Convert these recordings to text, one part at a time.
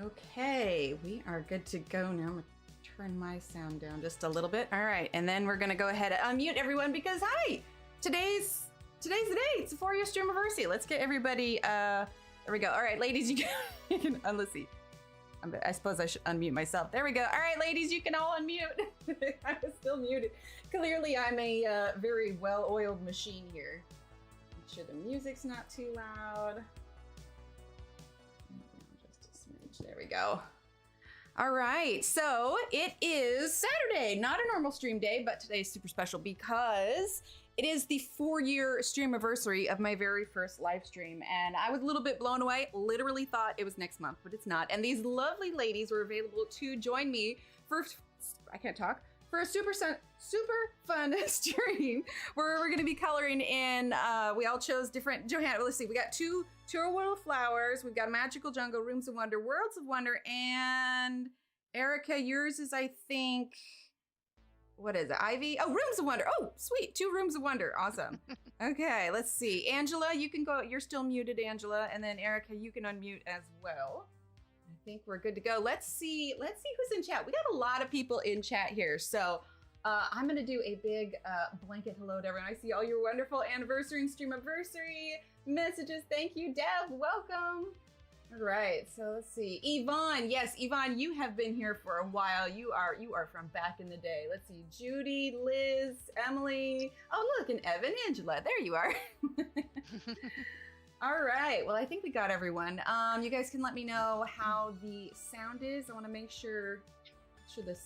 Okay, we are good to go now. I'm gonna turn my sound down just a little bit. All right, and then we're gonna go ahead and unmute everyone because hi, today's the day. It's a 4-year streamaversary. Let's get everybody. There we go. All right, ladies, you can let's see. I suppose I should unmute myself. There we go. All right, ladies, you can all unmute. I was still muted. Clearly, I'm a very well-oiled machine here. Make sure the music's not too loud. There we go. All right, so it is Saturday, not a normal stream day, but today is super special because it is the 4-year streamiversary of my very first live stream, and I was a little bit blown away. Literally thought it was next month, but it's not. And these lovely ladies were available to join me for for a super fun stream where we're going to be coloring in. We all chose different. Johanna, let's see. We got two World of Flowers. We've got Magical Jungle, Rooms of Wonder, Worlds of Wonder, and Erica, yours is, I think, what is it? Ivy? Oh, Rooms of Wonder. Oh, sweet. 2 Rooms of Wonder. Awesome. Okay, let's see. Angela, you can go. You're still muted, Angela. And then Erica, you can unmute as well. I think we're good to go. Let's see who's in chat. We got a lot of people in chat here. So I'm going to do a big blanket hello to everyone. I see all your wonderful anniversary and streamiversary messages. Thank you, Deb. Welcome. All right, so let's see. Yvonne, yes, Yvonne, you have been here for a while. You are from back in the day. Let's see. Judy, Liz, Emily. Oh, look, and Evan, Angela. There you are. All right. Well, I think we got everyone. You guys can let me know how the sound is. I want to make sure the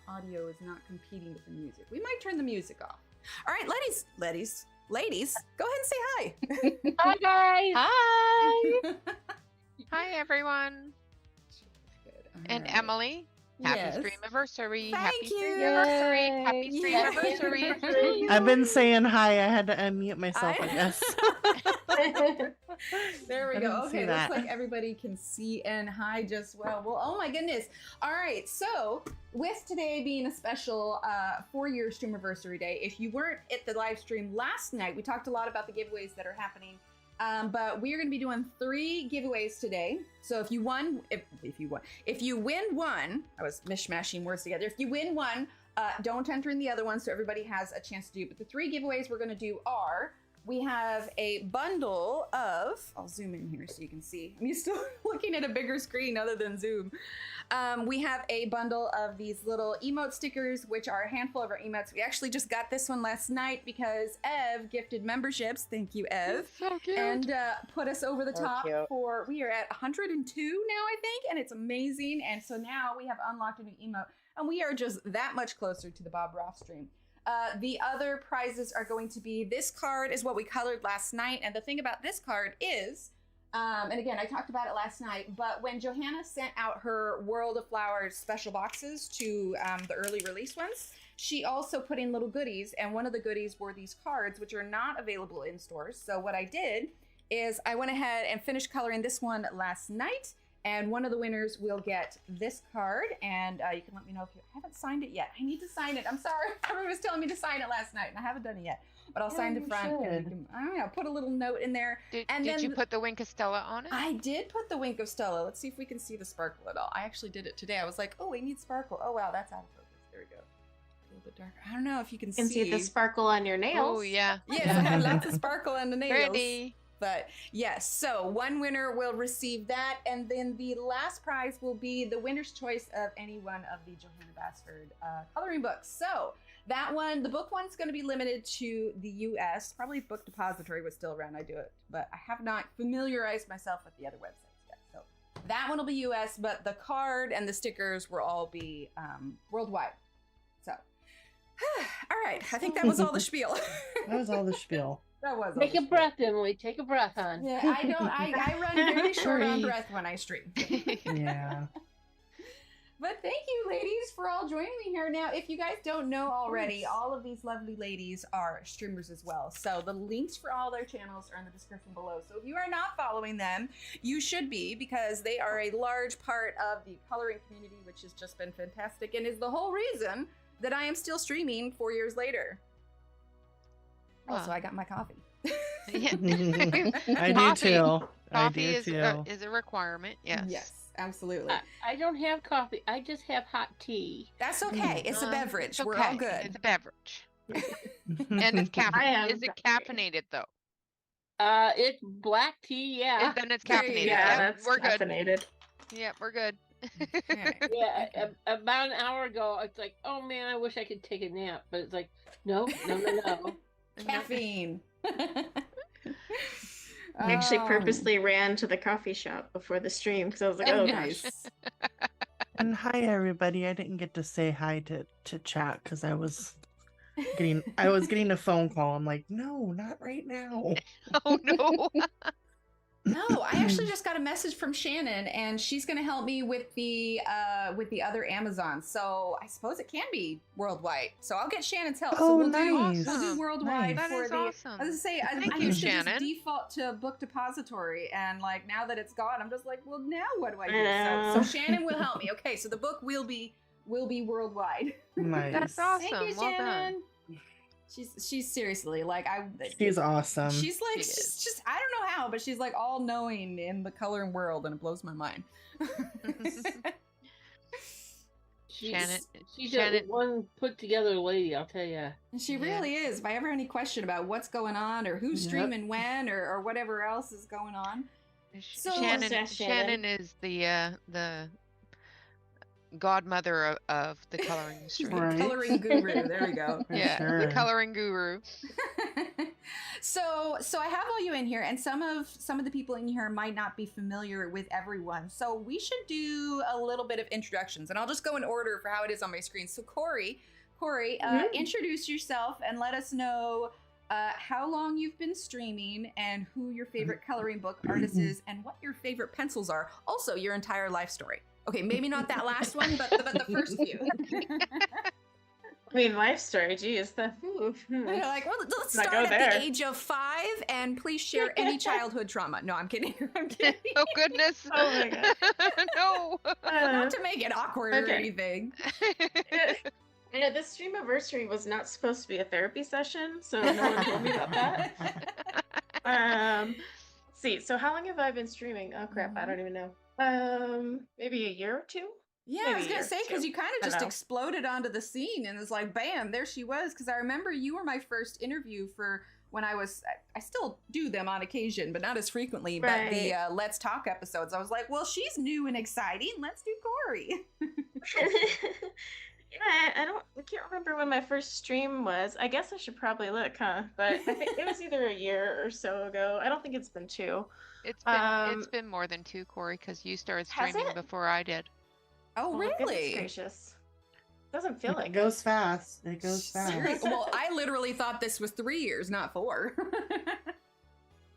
audio is not competing with the music. We might turn the music off. All right, ladies, go ahead and say hi. Hi, guys. Hi. Hi, everyone. Good. And right. Emily, happy Yes. streamiversary. Thank Happy you. streamiversary. Happy Yay. streamiversary. I've been saying hi. I had to unmute myself, I guess. There we I go. didn't see Okay, looks that. like everybody can see and hi just well. Well, oh my goodness. All right, so with today being a special 4-year streamiversary day, if you weren't at the live stream last night, we talked a lot about the giveaways that are happening. But we are going to be doing 3 giveaways today. So if you win one, I was mishmashing words together. If you win one, don't enter in the other one so everybody has a chance to do. But the 3 giveaways we're going to do are, we have a bundle of, I'll zoom in here so you can see. I'm used to looking at a bigger screen other than Zoom. We have a bundle of these little emote stickers, which are a handful of our emotes. We actually just got this one last night because Ev gifted memberships. Thank you, Ev. So cute. And put us over the So top cute. we are at 102 now, I think, and it's amazing. And so now we have unlocked a new emote, and we are just that much closer to the Bob Ross stream. The other prizes are going to be, this card is what we colored last night. And the thing about this card is, and again, I talked about it last night, but when Johanna sent out her World of Flowers special boxes to the early release ones, she also put in little goodies. And one of the goodies were these cards, which are not available in stores. So what I did is I went ahead and finished coloring this one last night. And one of the winners will get this card, and you can let me know if you haven't signed it yet. I need to sign it. I'm sorry. Everyone was telling me to sign it last night, and I haven't done it yet. But I'll sign the front. And we can, I don't know, put a little note in there. Did you put the Wink of Stella on it? I did put the Wink of Stella. Let's see if we can see the sparkle at all. I actually did it today. I was like, oh, we need sparkle. Oh, wow, that's out of focus. There we go. A little bit darker. I don't know if you can see. You can see the sparkle on your nails. Oh, yeah. Yes, I have lots of sparkle on the nails. Pretty. But yes, so one winner will receive that, and then the last prize will be the winner's choice of any one of the Johanna Basford coloring books. So that one, the book one's going to be limited to the US. Probably Book Depository was still around. I do it, but I have not familiarized myself with the other websites yet. So that one will be US, but the card and the stickers will all be worldwide. So, all right, I think that was all the spiel. That was all the spiel. That was all Take the a spiel. breath, Emily. Take a breath, hon. Yeah, I run very short on breath when I stream. Yeah. But thank you, ladies, for all joining me here. Now, if you guys don't know already, all of these lovely ladies are streamers as well. So the links for all their channels are in the description below. So if you are not following them, you should be, because they are a large part of the coloring community, which has just been fantastic and is the whole reason that I am still streaming 4 years later. Also, I got my coffee. Yeah. I do too. I Coffee do is too. is a requirement. Yes. Yes, absolutely. I don't have coffee. I just have hot tea. That's okay. It's a beverage. It's We're okay. all good. It's a beverage. And it's I am Is it caffeinated though? It's black tea, yeah. Then it's There you caffeinated. go. Yeah, Yep, that's we're good. caffeinated. Yep, we're good. Okay. Yeah, about an hour ago, it's like, oh man, I wish I could take a nap, but it's like, no. Caffeine. I actually Oh, purposely ran to the coffee shop before the stream because I was like, oh, oh nice. And hi everybody. I didn't get to say hi to chat because I was getting a phone call. I'm like, no, not right now. Oh no. No, I actually just got a message from Shannon, and she's going to help me with the other Amazon. So I suppose it can be worldwide. So I'll get Shannon's help. So Oh, we'll nice. do worldwide Nice. That for is the. awesome. I was gonna say, Thank I you, used to just Shannon. default to Book Depository, and like now that it's gone, I'm just like, well, now what do I do? I So know. Shannon will help me. Okay, so the book will be worldwide. Nice. That's awesome. Thank you, Well done. Shannon. She's seriously like She's awesome. She's like, She she's is. just, I don't know how, but she's like all knowing in the coloring world, and it blows my mind. Shannon- She's Shannon- a one put together lady, I'll tell you. And she Yeah. really is. If I ever have any question about what's going on, or who's Yep. streaming when, or whatever else is going on. So- Shannon, What's that, Shannon is the godmother of the coloring She's stream. the Right. coloring guru. There we go. For Yeah, sure. the coloring guru. So I have all you in here, and some of the people in here might not be familiar with everyone. So we should do a little bit of introductions, and I'll just go in order for how it is on my screen. So Corey, introduce yourself and let us know how long you've been streaming, and who your favorite coloring book artist is, and what your favorite pencils are. Also, your entire life story. Okay, maybe not that last one, but the first few. I mean, life story, geez. You're like, well, let's Not start go at there. the age of 5, and please share any childhood trauma. No, I'm kidding. I'm kidding. Oh goodness. Oh my god. No. Not to make it awkward or Okay. anything. You know, this streamiversary was not supposed to be a therapy session, so no one told me about that. Let's see. So how long have I been streaming? Oh crap, I don't even know. Maybe a year or two. Yeah, I Maybe was a gonna year say, or because two. you kind I of just know. exploded onto the scene, and it's like, bam, there she was. Because I remember you were my first interview for when I still do them on occasion, but not as frequently. But the Let's Talk episodes, I was like, well, she's new and exciting. Let's do Corey. Yeah, I can't remember when my first stream was. I guess I should probably look, huh? But I think it was either a year or so ago. I don't think it's been 2. It's been more than 2, Corey, because you started Has streaming it? before I did. Oh, Goodness really? gracious. Doesn't feel like It goes fast. It goes fast. Well, I literally thought this was 3 years, not 4.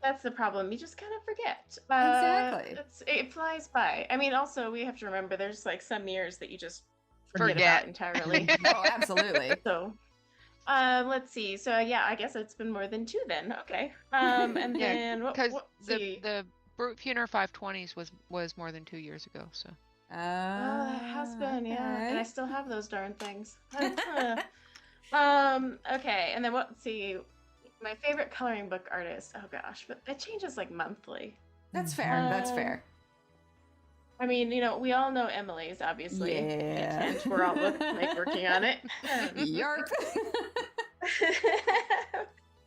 That's the problem. You just kind of forget. Exactly. It flies by. I mean, also we have to remember there's like some years that you just Forget. about entirely. Oh, absolutely. So, let's see. So yeah, I guess it's been more than 2 then. Okay. And Yeah, then Because let's see. the Brute Funer 520s was more than 2 years ago. So Oh, it has been, yeah. And I still have those darn things. Okay, and then let's see. My favorite coloring book artist. Oh gosh, but it changes like monthly. That's fair. That's fair. I mean, you know, we all know Emily's, obviously. Yeah. And we're all working on it. Yarp.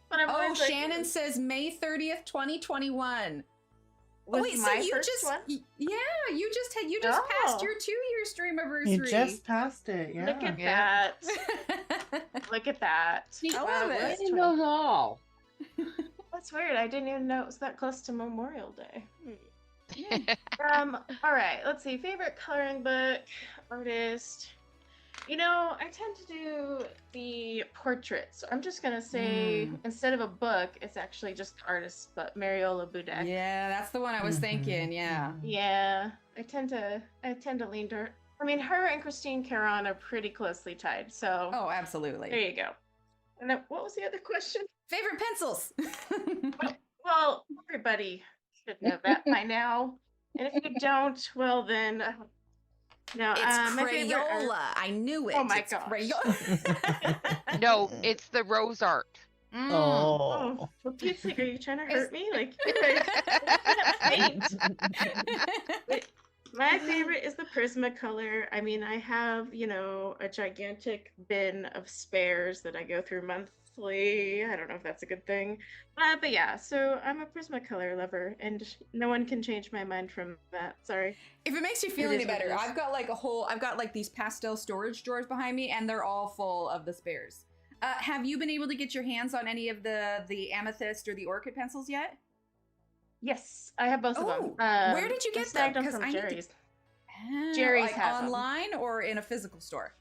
But I'm Oh, always like, Shannon says May 30th, 2021. was Wait, so my you first just one? yeah, you just passed Oh. your 2-year stream anniversary. You just passed it. Yeah. Look at Yeah. that. Look at that. I love Wow, it. I that's didn't know all. That's weird. I didn't even know it was that close to Memorial Day. Hmm. All right. Let's see. Favorite coloring book artist. You know, I tend to do the portraits. So I'm just gonna say instead of a book, it's actually just artist, but Mariola Budek. Yeah, that's the one I was thinking. Yeah. Yeah, I tend to lean to her. I mean, her and Christine Caron are pretty closely tied. So Oh, absolutely. there you go. And then what was the other question? Favorite pencils. Well, everybody should know that by now. And if you don't, well then, no. It's my favorite art- Crayola. I knew it. Oh my It's gosh. Crayola. no, it's the rose art. Mm. Oh, Oh. for Pete's sake, are you trying to hurt me? Like, My favorite is the Prismacolor. I mean, I have, a gigantic bin of spares that I go through monthly. I don't know if that's a good thing. But yeah, so I'm a Prismacolor lover, and no one can change my mind from that. Sorry. If it makes you feel It any is what it better, is. I've got like these pastel storage drawers behind me, and they're all full of the spares. Have you been able to get your hands on any of the amethyst or the orchid pencils yet? Yes, I have both of them. Where did you I get snagged them? them from I need to- Jerry's. Jerry's like has 'em. online or in a physical store?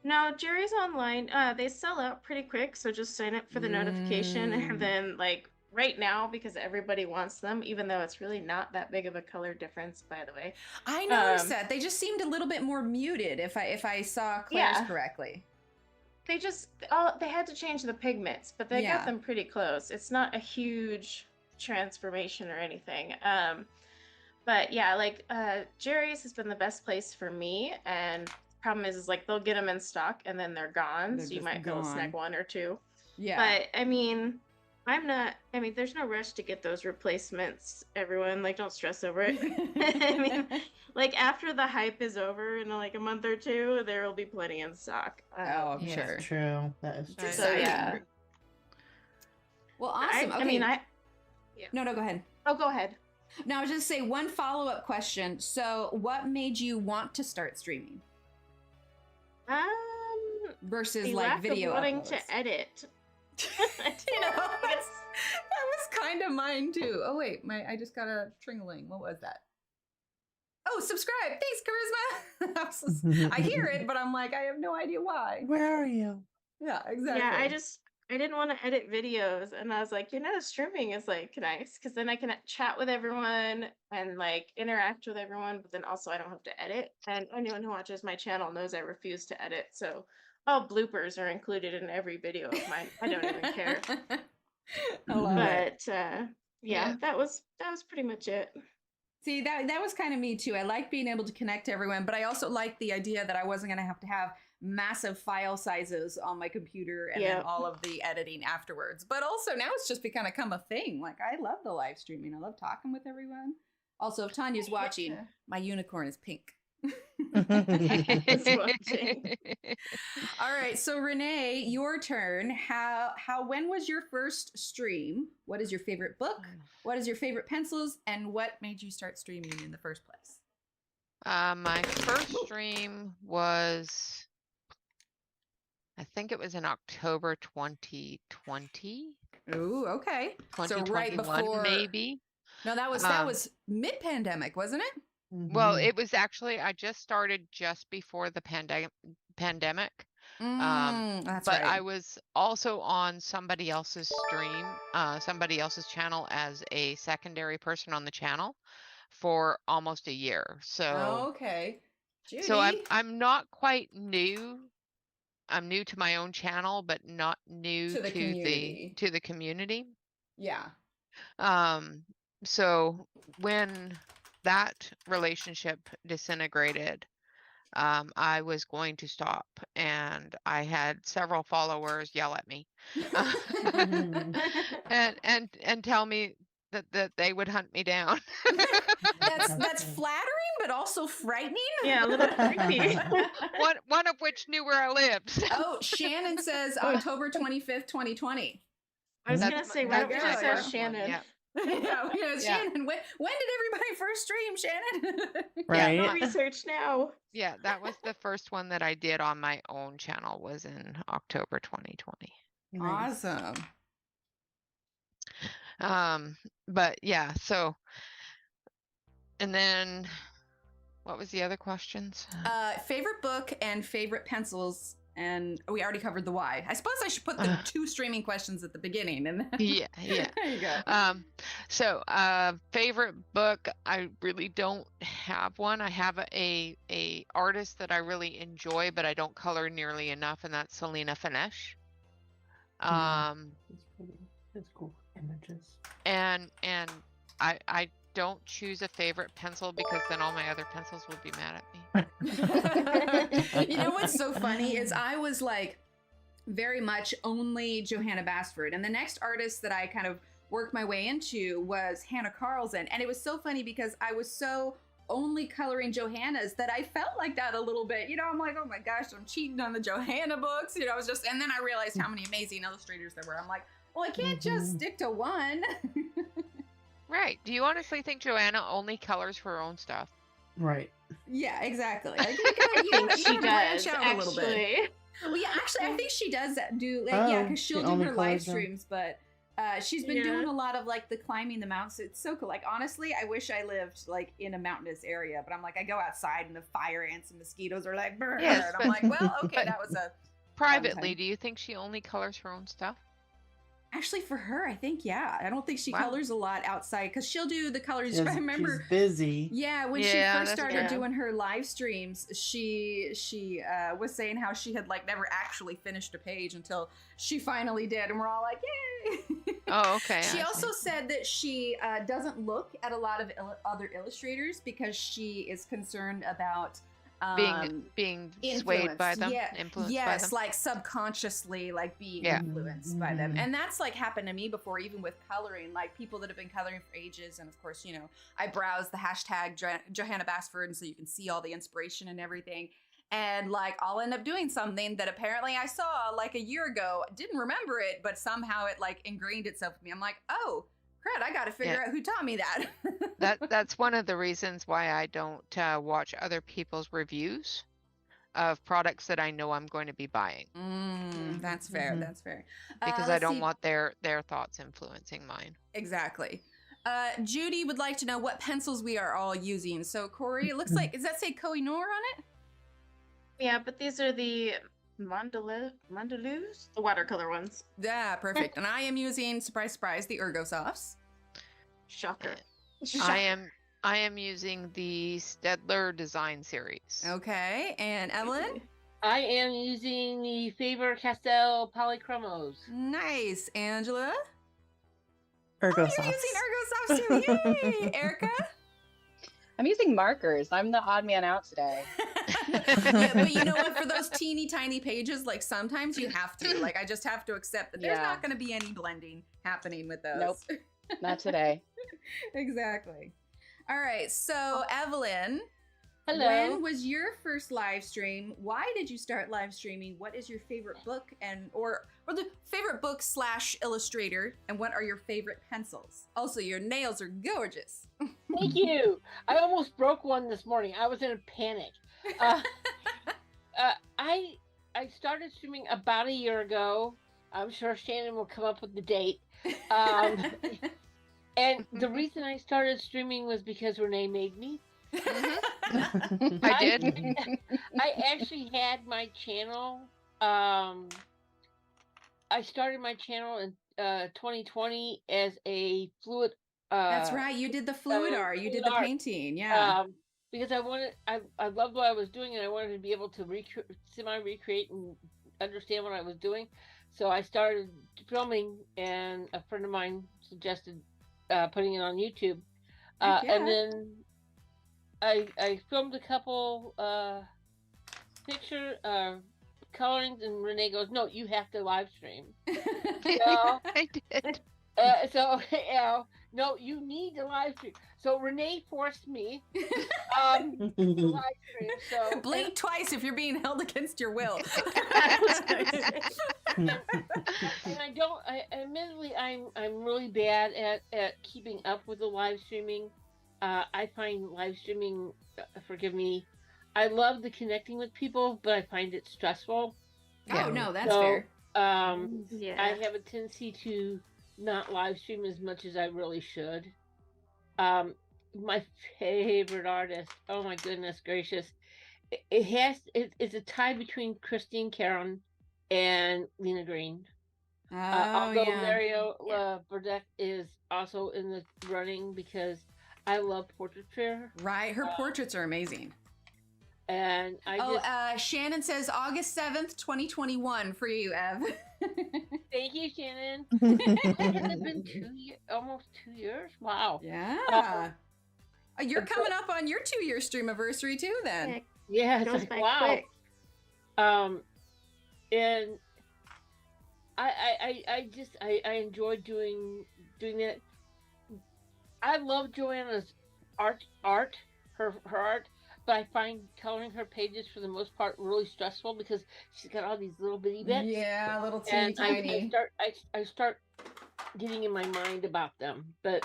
No, Jerry's online. They sell out pretty quick, so just sign up for the notification, and then like right now, because everybody wants them, even though it's really not that big of a color difference, by the way. I noticed that they just seemed a little bit more muted. If I saw Claire's Yeah. correctly. They had to change the pigments, but they Yeah. got them pretty close. It's not a huge transformation or anything. But yeah, like Jerry's has been the best place for me, and problem is like they'll get them in stock and then they're gone, They're so you just might be able to snag gone. one or two. Yeah. But I mean, there's no rush to get those replacements, everyone. Like, don't stress over it. I mean, like, after the hype is over in like a month or two, there will be plenty in stock. Oh, I'm Yeah. sure. That's true. That is Right. true. So, yeah. Well, awesome. I Okay. mean, No, go ahead. Oh, go ahead. Now, I was just say one follow-up question. So, what made you want to start streaming versus The like lack video of wanting uploads? to edit. You know, that was kind of mine too. Oh wait, I just got a tringling. What was that? Oh, subscribe. Thanks, Charisma. I hear it, but I'm like, I have no idea why. Where are you? Yeah, exactly. Yeah, I didn't want to edit videos, and I was like, streaming is like nice because then I can chat with everyone and like interact with everyone, but then also I don't have to edit. And anyone who watches my channel knows I refuse to edit, so all bloopers are included in every video of mine. I don't even care. I love it. But yeah, that was pretty much it. See, that was kind of me too. I like being able to connect to everyone, but I also like the idea that I wasn't going to have massive file sizes on my computer and then Yep. all of the editing afterwards. But also now it's just become a thing. Like, I love the live streaming. I love talking with everyone. Also, if Tanya's watching, Yeah. my unicorn is pink. It's watching. All right, so Rene, your turn. When was your first stream? What is your favorite book? What is your favorite pencils? And what made you start streaming in the first place? My first stream was, I think it was in October 2020, Ooh, okay. So right 2021 before maybe. No, that was mid-pandemic, wasn't it? Well, it was actually, I just started just before the pandemic. That's But right. I was also on somebody else's stream, somebody else's channel as a secondary person on the channel for almost a year. So, Okay. Judy. so I'm not quite new. I'm new to my own channel, but not new To the community. to the community. Yeah. So when that relationship disintegrated, I was going to stop, and I had several followers yell at me and tell me that they would hunt me down. That's flattering, but also frightening. Yeah, a little creepy. one of which knew where I lived. So Oh, Shannon says October 25th, 2020. I was that's gonna my- say, why don't we that's just my ask first one, Shannon? yeah. Yeah, Yeah. Shannon, when did everybody first stream, Shannon? Right. No research now. Yeah, that was the first one that I did on my own channel, was in October 2020. Nice. Awesome. But yeah, so, and then what was the other questions? Favorite book and favorite pencils, and we already covered the why. I suppose I should put the two streaming questions at the beginning, and then Yeah. there you go. So favorite book, I really don't have one. I have a artist that I really enjoy, but I don't color nearly enough, and that's Selena Finesh. It's pretty. It's cool images. And I don't choose a favorite pencil because then all my other pencils will be mad at me. You know what's so funny is I was like very much only Johanna Basford, and the next artist that I kind of worked my way into was Hannah Carlson, and it was so funny because I was so only coloring Johanna's that I felt like that a little bit. You know, I'm like, oh my gosh, I'm cheating on the Johanna books. You know, I was just, and then I realized how many amazing illustrators there were. I'm like, well, I can't just stick to one. Right. Do you honestly think Joanna only colors for her own stuff? Right. Yeah, exactly. Like, you gotta She branch does, out a little bit. actually. Well, yeah, actually, I think she does do, like, Oh, because she she'll do only her live colors them. streams, but she's been Yeah. doing a lot of like the climbing the mountains. It's so cool. Like, honestly, I wish I lived like in a mountainous area, but I'm like, I go outside and the fire ants and mosquitoes are like, brr, Yes, and I'm like, well, okay, but- that was a. Privately, time. do you think she only colors her own stuff? Actually, for her, I think, yeah. I don't think she Wow. colors a lot outside because she'll do the colors. She's, I remember. she's busy. Yeah, when she Yeah, first that's started true. doing her live streams, she was saying how she had like never actually finished a page until she finally did, and we're all like, yay! Oh, okay. She I also see. said that she doesn't look at a lot of other illustrators because she is concerned about being swayed by influenced. them, Yeah. influenced Yes, by them. like subconsciously, like being Yeah. influenced by them, Mhm. and that's like happened to me before, even with coloring. Like people that have been coloring for ages, and of course, you know, I browse the hashtag Johanna Basford, and so you can see all the inspiration and everything. And like I'll end up doing something that apparently I saw like a year ago, didn't remember it, but somehow it like ingrained itself with me. I'm like, oh, crud, I got to figure Yeah. out who taught me that. That's one of the reasons why I don't watch other people's reviews of products that I know I'm going to be buying, That's fair. Mhm. That's fair. because I let's don't see. want their thoughts influencing mine. Exactly. Judy would like to know what pencils we are all using. So Corey, it looks like, does that say Koh-i-Noor on it? Yeah, but these are the Mandaloos, the watercolor ones. Yeah, perfect. And I am using, surprise, surprise, the Ergo Softs. Shocker. I am using the Stedler design series. Okay, and Evelyn? I am using the Faber-Castell Polychromos. Nice. Angela? Ergo Oh, you're Softs. using Ergo Softs too. Yay! Erica? I'm using markers. I'm the odd man out today. But you know what? For those teeny tiny pages, like sometimes you have to. Like I just have to accept that there's Yeah. not going to be any blending happening with those. Nope. Not today. Exactly. All right. So Evelyn, Hello. when was your first live stream? Why did you start live streaming? What is your favorite book and or the favorite book / illustrator? And what are your favorite pencils? Also, your nails are gorgeous. Thank you. I almost broke one this morning. I was in a panic. I started streaming about a year ago. I'm sure Shannon will come up with the date. And the reason I started streaming was because Rene made me. I did. I actually had my channel. I started my channel in 2020 as a fluid. That's right. You did the fluid art. You did the art. painting. Yeah. Because I loved what I was doing, and I wanted to be able to semi-recreate and understand what I was doing. So I started filming, and a friend of mine suggested putting it on YouTube. Heck yeah. And then I filmed a couple picture colorings, and Rene goes, "No, you have to live stream." So, I did. No, you need to live stream. So Rene forced me to live stream. So Blink twice if you're being held against your will. and admittedly, I'm really bad at keeping up with the live streaming. I find live streaming, forgive me, I love the connecting with people, but I find it stressful. Oh no, that's So, fair. Yeah. I have a tendency to not live stream as much as I really should. My favorite artist, oh my goodness gracious, it's a tie between Christine Caron and Lena Green. Although Mario Burdett is also in the running because I love portraiture. Right, her portraits are amazing. And Shannon says August 7th, 2021 for you, Ev. thank you, Shannon. Has it been almost 2 years? Wow. Yeah. You're coming up on your 2-year streamiversary too, then. Yeah, it's Goes like, by wow. quick. And I enjoy doing that. I love Joanna's art. her art, but I find coloring her pages for the most part really stressful because she's got all these little bitty bits. Yeah, little teeny And tiny. I start getting in my mind about them. But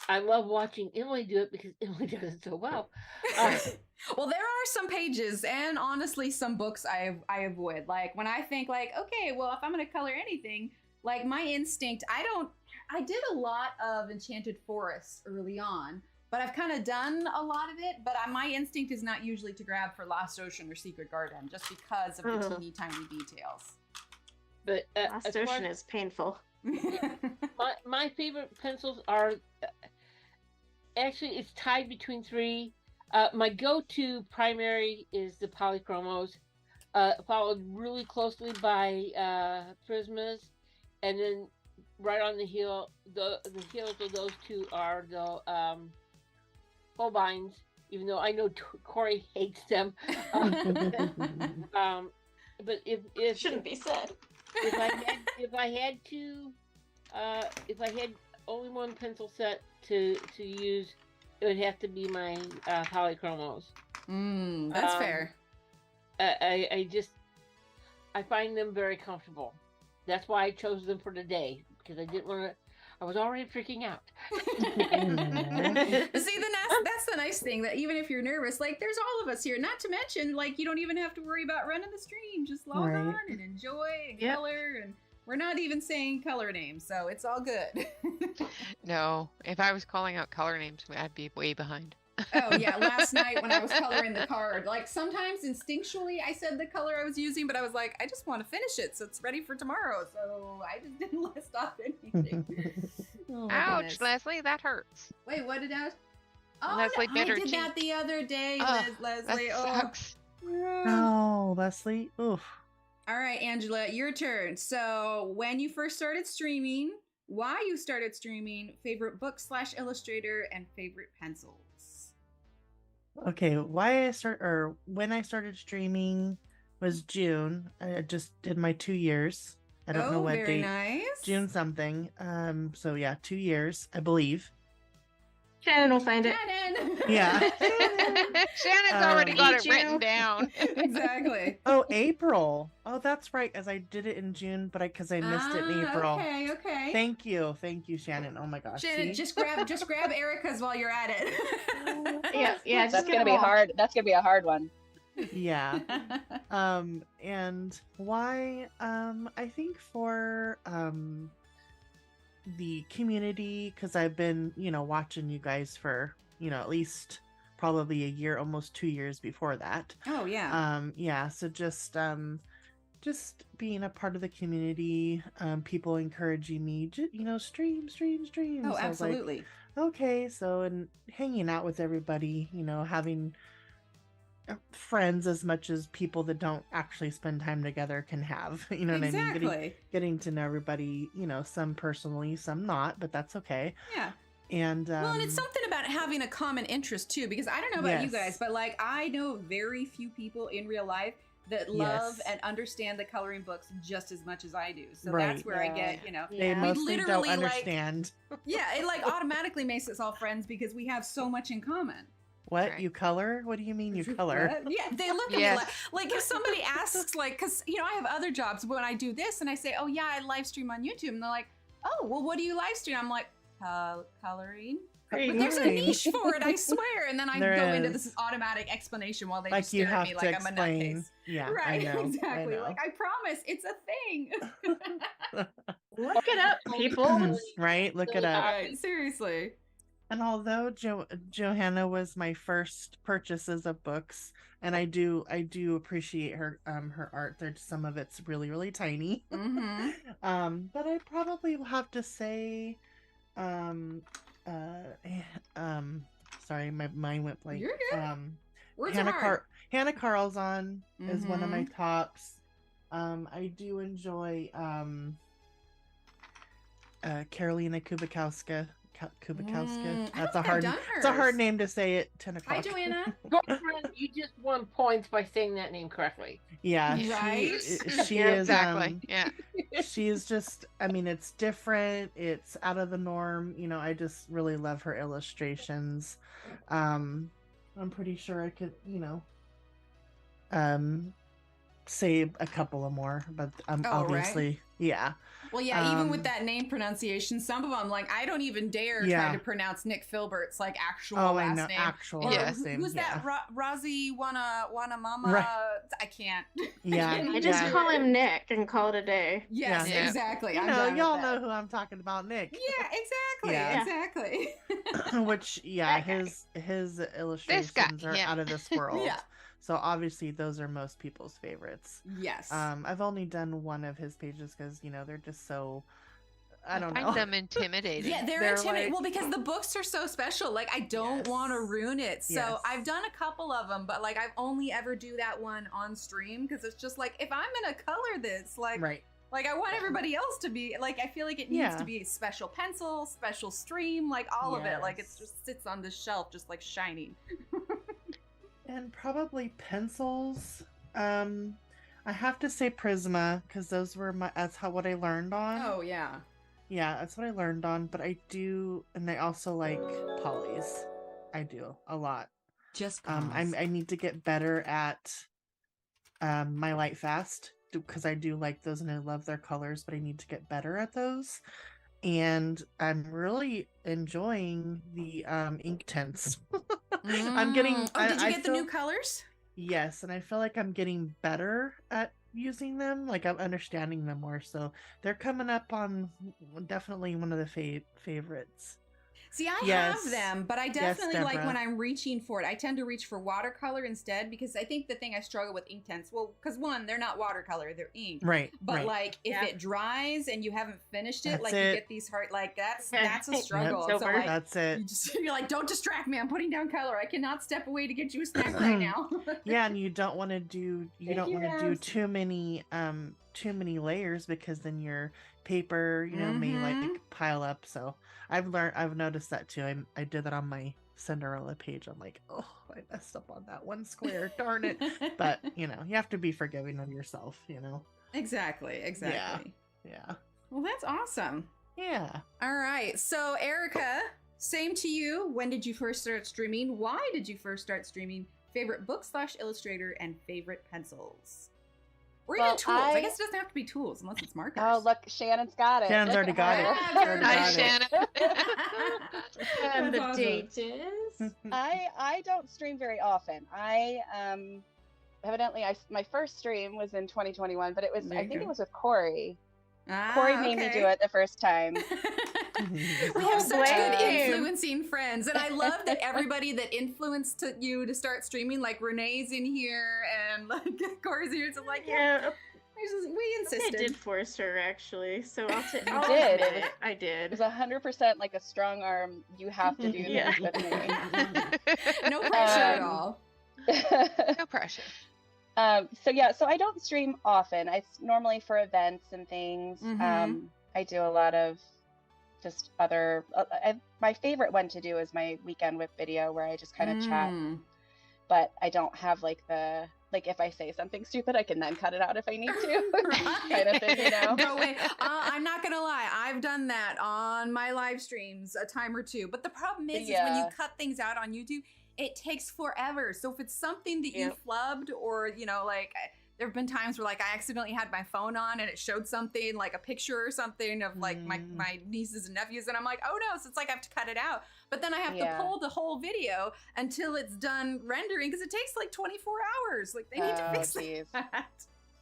I love watching Emily do it because Emily does it so well. Well, there are some pages and honestly some books I avoid. Like when I think like, okay, well, if I'm going to color anything, like my instinct, I did a lot of Enchanted Forest early on, but I've kind of done a lot of it, but my instinct is not usually to grab for Lost Ocean or Secret Garden just because of the teeny tiny details. But Lost Ocean is painful. my favorite pencils are actually, it's tied between three. My go-to primary is the Polychromos, followed really closely by Prismas, and then right on the heel, the heels of those two are the Holbeins. Even though I know Corey hates them, but if shouldn't be said. If I had only one pencil set to use, it would have to be my Polychromos. That's fair. I find them very comfortable. That's why I chose them for today, because I didn't want to. I was already freaking out. See, that's the nice thing, that even if you're nervous, like there's all of us here. Not to mention, like you don't even have to worry about running the stream. Just log on and enjoy and color, and we're not even saying color names, so it's all good. No, if I was calling out color names, I'd be way behind. Oh yeah, last night when I was coloring the card, like sometimes instinctually I said the color I was using, but I was like, I just want to finish it so it's ready for tomorrow, so I just didn't list off anything. Oh, Ouch, goodness. Leslie, that hurts. Wait, what did I? Oh, Leslie I bit her did cheek. that the other day, Leslie. That sucks. Oh, Leslie. Oof. All right, Angela, your turn. So, when you first started streaming, why you started streaming, favorite book / illustrator, and favorite pencils. Okay, when I started streaming was June. I just did my 2 years. I don't know what very date. Nice. June something. So yeah, 2 years, I believe. Shannon will find it. Shannon. Yeah. Shannon's already got it you. written down. Exactly. Oh, April. Oh, that's right. As I did it in June, but because I missed it in April. Okay. Thank you, Shannon. Oh my gosh. Shannon, See? just grab Erica's while you're at it. Yeah. That's gonna be hard. That's gonna be a hard one. Yeah. And why? I think for the community, because I've been, watching you guys for, at least probably a year, almost 2 years before that. Oh yeah. Yeah. So just being a part of the community, people encouraging me, stream. Oh, So I was like, absolutely. okay. So, and hanging out with everybody, having friends as much as people that don't actually spend time together can have, you know what Exactly. I mean? Getting to know everybody, some personally, some not, but that's okay. Yeah. And well, and it's something about having a common interest too, because I don't know about you guys, but like I know very few people in real life that love and understand the coloring books just as much as I do. So that's where I get, they mostly don't understand. It like automatically makes us all friends because we have so much in common. What? Right. You color? What do you mean you color? Yeah, they look at me like if somebody asks, like, because, I have other jobs when I do this and I say, oh, yeah, I live stream on YouTube. And they're like, oh, well, what do you live stream? I'm like, coloring. But there's a niche for it, I swear. And then I go into this automatic explanation while they just stare at me like I'm a nutcase. Yeah, right, I know, exactly. I know. Like, I promise, it's a thing. Look it up, people. Right? Look it up. Right, seriously. And although Johanna was my first purchases of books, and I do appreciate her art. Some of it's really, really tiny. Mm-hmm. But I probably will have to say, sorry, my mind went blank. You're good. Words Hannah are hard. Hannah Carlzon is one of my tops. I do enjoy Karolina Kubikowska. That's a hard. It's a hard name to say at 10 o'clock. Hi, Joanna. Girlfriend, you just won points by saying that name correctly. Yeah, Right? she is. Exactly. Yeah. she's just, I mean, it's different, it's out of the norm, you know. I just really love her illustrations. I'm pretty sure I could, you know, say a couple of more, but obviously, right. yeah. Well, yeah, even with that name pronunciation, some of them, like, I don't even dare try to pronounce Nick Filbert's like actual last name. Actual Or last name. who's that? Razi Wana Mama? Right. I can't. Yeah, I just call him Nick and call it a day. Yes, Yeah. exactly. You know, y'all know who I'm talking about, Nick. Yeah, exactly. Yeah. Exactly. Which, yeah, his illustrations are out of this world. Yeah. So obviously those are most people's favorites. Yes. I've only done one of his pages because, you know, they're just so, I don't know. find them intimidating. Yeah, they're intimidating. Well, because the books are so special. Like, I don't want to ruin it. So I've done a couple of them, but like, I've only ever do that one on stream because it's just like, if I'm gonna color this, like, like, I want everybody else to be like, I feel like it needs to be a special pencil, special stream, like all of it. Like, it just sits on the shelf, just like shining. And probably pencils. I have to say Prisma because those were that's what I learned on. Oh yeah. Yeah, that's what I learned on. But I do, and I also like polys. I do a lot. Just I need to get better at my light fast because I do like those and I love their colors, but I need to get better at those. And I'm really enjoying the ink tints. I'm getting. Oh, did you get the new colors? Yes, and I feel like I'm getting better at using them. Like, I'm understanding them more. So they're coming up on definitely one of the favorites. See, I have them, but I definitely like when I'm reaching for it. I tend to reach for watercolor instead because I think the thing I struggle with ink tints, well, because one, they're not watercolor, they're ink. Right. But like if it dries and you haven't finished it, That's like it. you get these hard, like that's a struggle. Yep, so like, that's it. You're like, don't distract me. I'm putting down color. I cannot step away to get you a snack right now. Yeah, and you don't want to do too many layers because then your paper, you know, may like pile up. So I've noticed that too. I did that on my Cinderella page. I'm like, oh, I messed up on that one square, darn it. But you know, you have to be forgiving of yourself, you know. Exactly. Yeah. Well, that's awesome. Yeah. All right. So Erica, same to you. When did you first start streaming? Why did you first start streaming? Favorite book / illustrator and favorite pencils? Or even tools. I guess it doesn't have to be tools unless it's markers. Oh, look, Shannon's got it. Shannon's already got it. Hi, Shannon. And the awesome. date is? I don't stream very often. I evidently my first stream was in 2021, but it was I think it was with Corey. Corey made me do it the first time. We have such good influencing friends, and I love that everybody that influenced you to start streaming, like Renee's in here, and like Corey's here. So like, we insisted. I did force her actually, so I'll did. admit it. I did. It was 100% like a strong arm. You have to do this with me. No pressure at all. No pressure. So I don't stream often. It's normally for events and things. I do a lot of just other. My favorite one to do is my weekend whip video where I just kind of chat. But I don't have like if I say something stupid, I can then cut it out if I need to, kind of thing, you know. No way. I'm not gonna lie. I've done that on my live streams a time or two. But the problem is when you cut things out on YouTube, it takes forever. So if it's something that you flubbed or, you know, like there have been times where like I accidentally had my phone on and it showed something like a picture or something of like my nieces and nephews. And I'm like, oh no. So it's like I have to cut it out. But then I have to pull the whole video until it's done rendering because it takes like 24 hours. Like they need to fix that.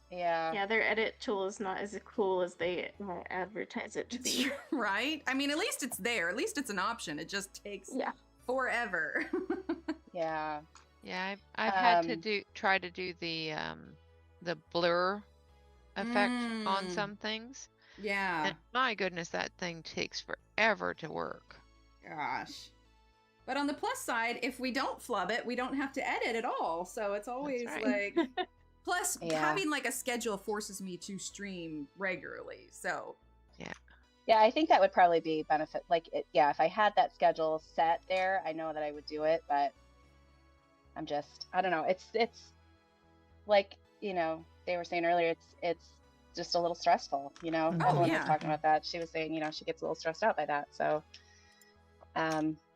Yeah, their edit tool is not as cool as they advertise it to be. Right? I mean, at least it's there. At least it's an option. It just takes forever. Yeah, I've had to try to do the blur effect on some things. Yeah. And my goodness, that thing takes forever to work. Gosh. But on the plus side, if we don't flub it, we don't have to edit at all. So it's always like plus having like a schedule forces me to stream regularly. So yeah, I think that would probably be benefit. Like, if I had that schedule set there, I know that I would do it. But I'm just, I don't know. It's like, you know, they were saying earlier. It's just a little stressful, you know. Oh, Evelyn yeah. was talking about that. She was saying, you know, she gets a little stressed out by that. So,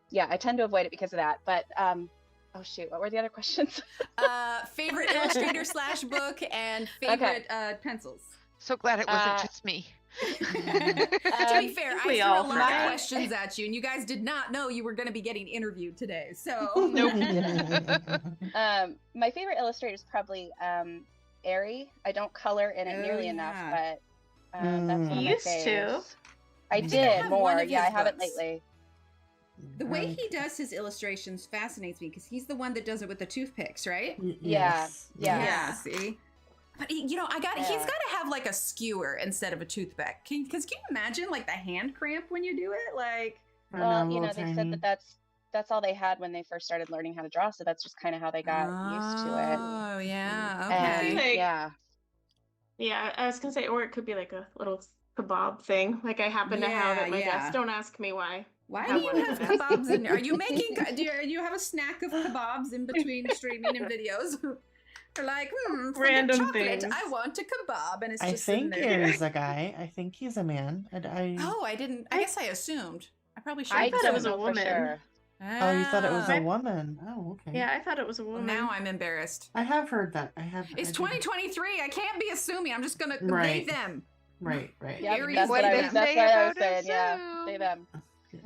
yeah, I tend to avoid it because of that. But, oh shoot, what were the other questions? Favorite illustrator / book and favorite pencils. So glad it wasn't just me. To be fair, I we threw a all lot forgot. of questions at you, and you guys did not know you were going to be getting interviewed today. So, My favorite illustrator is probably Airy. I don't color in it nearly enough, but that's one of my Used to. faves. I think I did have one more. of Yeah, I his haven't books. lately. The way he does his illustrations fascinates me because he's the one that does it with the toothpicks, right? Yes. Yeah. Yeah, see? But he's got to have like a skewer instead of a toothpick. Because can you imagine like the hand cramp when you do it? Like, Well, you know, they said that that's all they had when they first started learning how to draw, so that's just kind of how they got used to it. Oh, yeah. And Okay. yeah. Yeah, I was gonna say, or it could be like a little kebab thing. Like I happen to have at my desk. Don't ask me why. Why Have do you one have at the kebabs in? Are you making? Do you have a snack of kebabs in between streaming and videos? Or like, for the Random chocolate, things. I want a kebab, and it's I just sitting think there. Aries a guy. I think he's a man. Oh, I didn't. I guess I assumed. I probably should. I thought it don't was a know for woman. sure. Oh, you thought it was a Ah. woman. Oh, okay. Yeah, I thought it was a Well, woman. now I'm embarrassed. I have heard that. It's 2023. I can't be assuming. I'm just gonna Right. they them. Right. Yeah, Aries that's way what I to was, say that's what I was how to saying. Yeah, assume. say them. Yeah.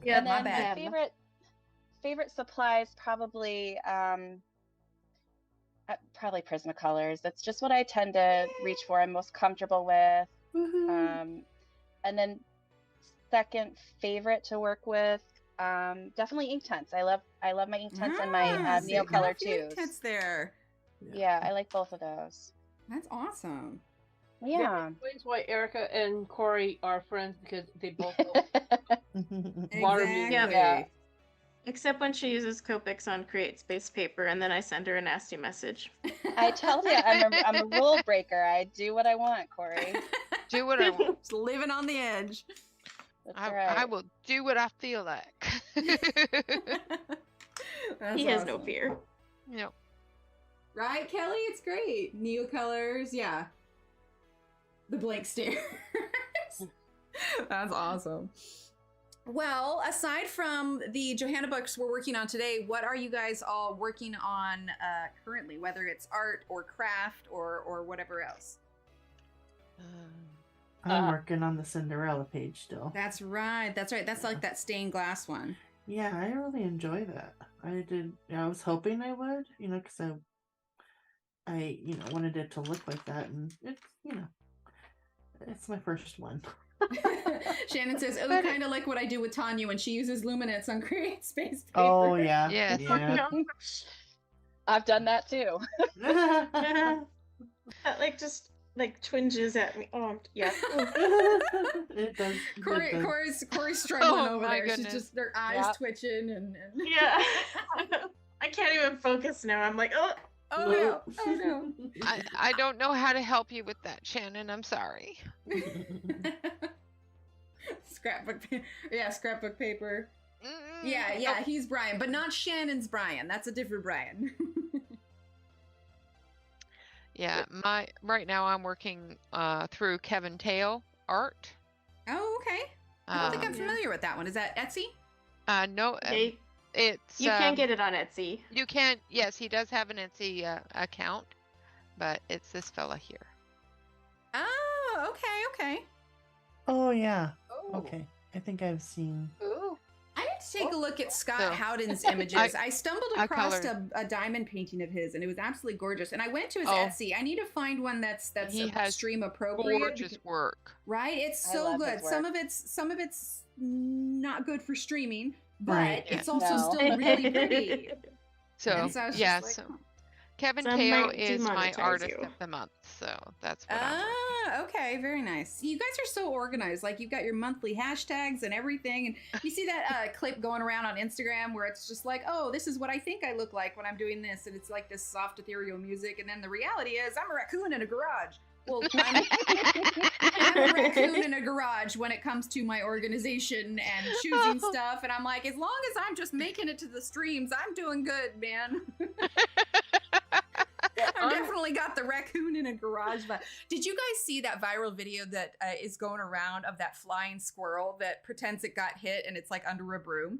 Yeah, And my then bad. my favorite supplies probably probably Prismacolors. That's just what I tend to reach for. I'm most comfortable with. And then second favorite to work with, definitely Inktense. I love my Inktense and my so you got a Neocolor few too. Inktense there. Yeah, I like both of those. That's awesome. Yeah. Explains why Erica and Corey are friends because they both Water Exactly. Yeah. Except when she uses Copics on Create Space Paper, and then I send her a nasty message. I tell you, I'm a rule breaker. I do what I want, Corey. Do what I want. Just living on the edge. That's I right. will do what I feel like. That's He has no awesome. fear. Yep. Right, Kelly? It's great. Neocolors, yeah. The blank stare. That's awesome. Well, aside from the Johanna books we're working on today, what are you guys all working on currently, whether it's art or craft or whatever else? I'm working on the Cinderella page still. That's right. That's right. That's like that stained glass one. Yeah, I really enjoy that. I was hoping I would, because I wanted it to look like that, and it's my first one. Shannon says, "Oh, kind of like what I do with Tanya when she uses luminance on Create Space Paper." Oh yeah, Yes. yeah. I've done that too. That just twinges at me. Oh, yeah. It does. Corey's struggling Oh, over my there. She's goodness. just their eyes Yep. twitching and Yeah. I can't even focus now. I'm like, oh. oh no, oh no. I don't know how to help you with that, Shannon. I'm sorry. Scrapbook paper. Yeah, he's Brian, but not Shannon's Brian. That's a different Brian. Yeah, right now I'm working through Kevin Tail art. Oh, okay. I don't think I'm Um, familiar with that one. Is that Etsy? No, Hey, it's you can get it on Etsy. You can. Yes, he does have an Etsy account, but it's this fella here. Oh, okay. Oh yeah. Oh. Okay. I think I've seen. Ooh. I need to take a look at Scott So, Howden's images. I stumbled I across colored. a diamond painting of his, and it was absolutely gorgeous. And I went to his Oh. Etsy. I need to find one that's He has stream appropriate. Gorgeous work. Right? It's I so love good. his Some work. of it's not good for streaming, but Right. it's Yeah. also No. still really pretty. So And so I was just yeah, like, so huh. Kevin Some Tail might is my demonetize artist you. of the month. So that's what I'm working. Okay, very nice. You guys are so organized. Like you've got your monthly hashtags and everything. And you see that clip going around on Instagram where it's just like, oh, this is what I think I look like when I'm doing this, and it's like this soft ethereal music. And then the reality is, I'm a raccoon in a garage. Well, I'm a raccoon in a garage when it comes to my organization and choosing stuff. And I'm like, as long as I'm just making it to the streams, I'm doing good, man. I've definitely got the raccoon in a garage. But did you guys see that viral video that is going around of that flying squirrel that pretends it got hit and it's like under a broom?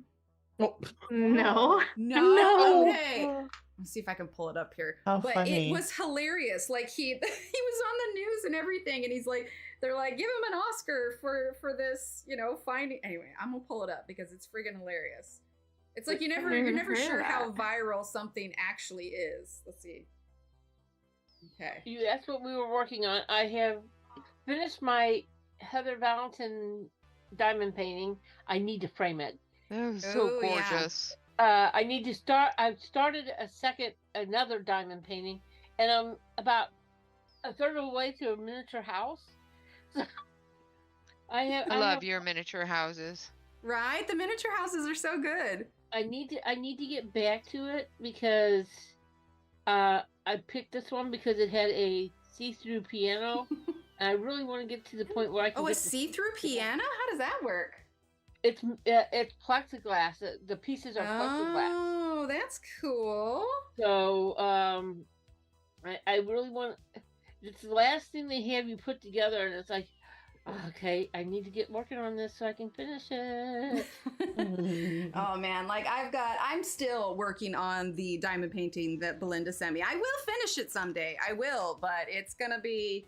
Oh, No. No. Okay. Let's see if I can pull it up here. How but funny. It was hilarious. Like he was on the news and everything, and he's like, they're like, give him an Oscar for this, finding. Anyway, I'm gonna pull it up because it's friggin' hilarious. It's like you're never sure how viral something actually is. Let's see. Okay. That's what we were working on. I have finished my Heather Valentin diamond painting. I need to frame it. That was so yeah. gorgeous. I need to start. I've started another diamond painting, and I'm about a third of the way to a miniature house. So I love your miniature houses. Right? The miniature houses are so good. I need to get back to it because I picked this one because it had a see-through piano, and I really want to get to the point where I can. Oh, a see-through piano? How does that work? It's plexiglass. The pieces are plexiglass. Oh, that's cool. So I really want. It's the last thing they have you put together, and it's like, okay, I need to get working on this so I can finish it. Oh man, like I'm still working on the diamond painting that Belinda sent me. I will finish it someday. I will, but it's gonna be.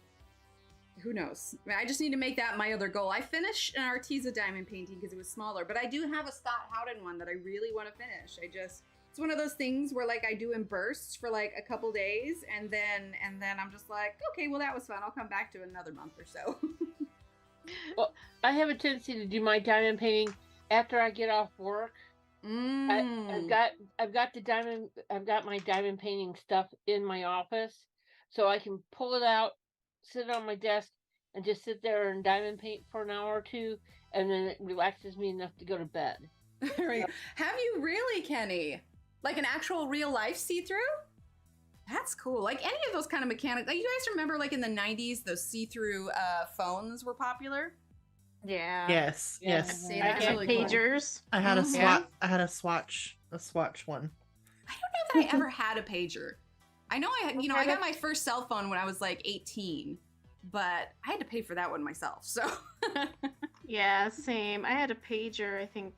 Who knows? I just need to make that my other goal. I finished an Arteza diamond painting because it was smaller, but I do have a Scott Howden one that I really want to finish. It's one of those things where like I do in bursts for like a couple days, and then I'm just like, okay, well that was fun. I'll come back to it another month or so. Well, I have a tendency to do my diamond painting after I get off work. I've got my diamond painting stuff in my office, so I can pull it out, sit on my desk, and just sit there and diamond paint for an hour or two, and then it relaxes me enough to go to bed. Right. Have you really, Kenny? Like an actual real life see-through? That's cool. Like any of those kind of mechanics. Like you guys remember like in the 90s, those see-through phones were popular? Yeah. Yes. See, that's really pagers. Cool. I had a Mhm. I had a swatch one. I don't know that I ever had a pager. I know I got my first cell phone when I was like 18, but I had to pay for that one myself. So Yeah, same. I had a pager, I think,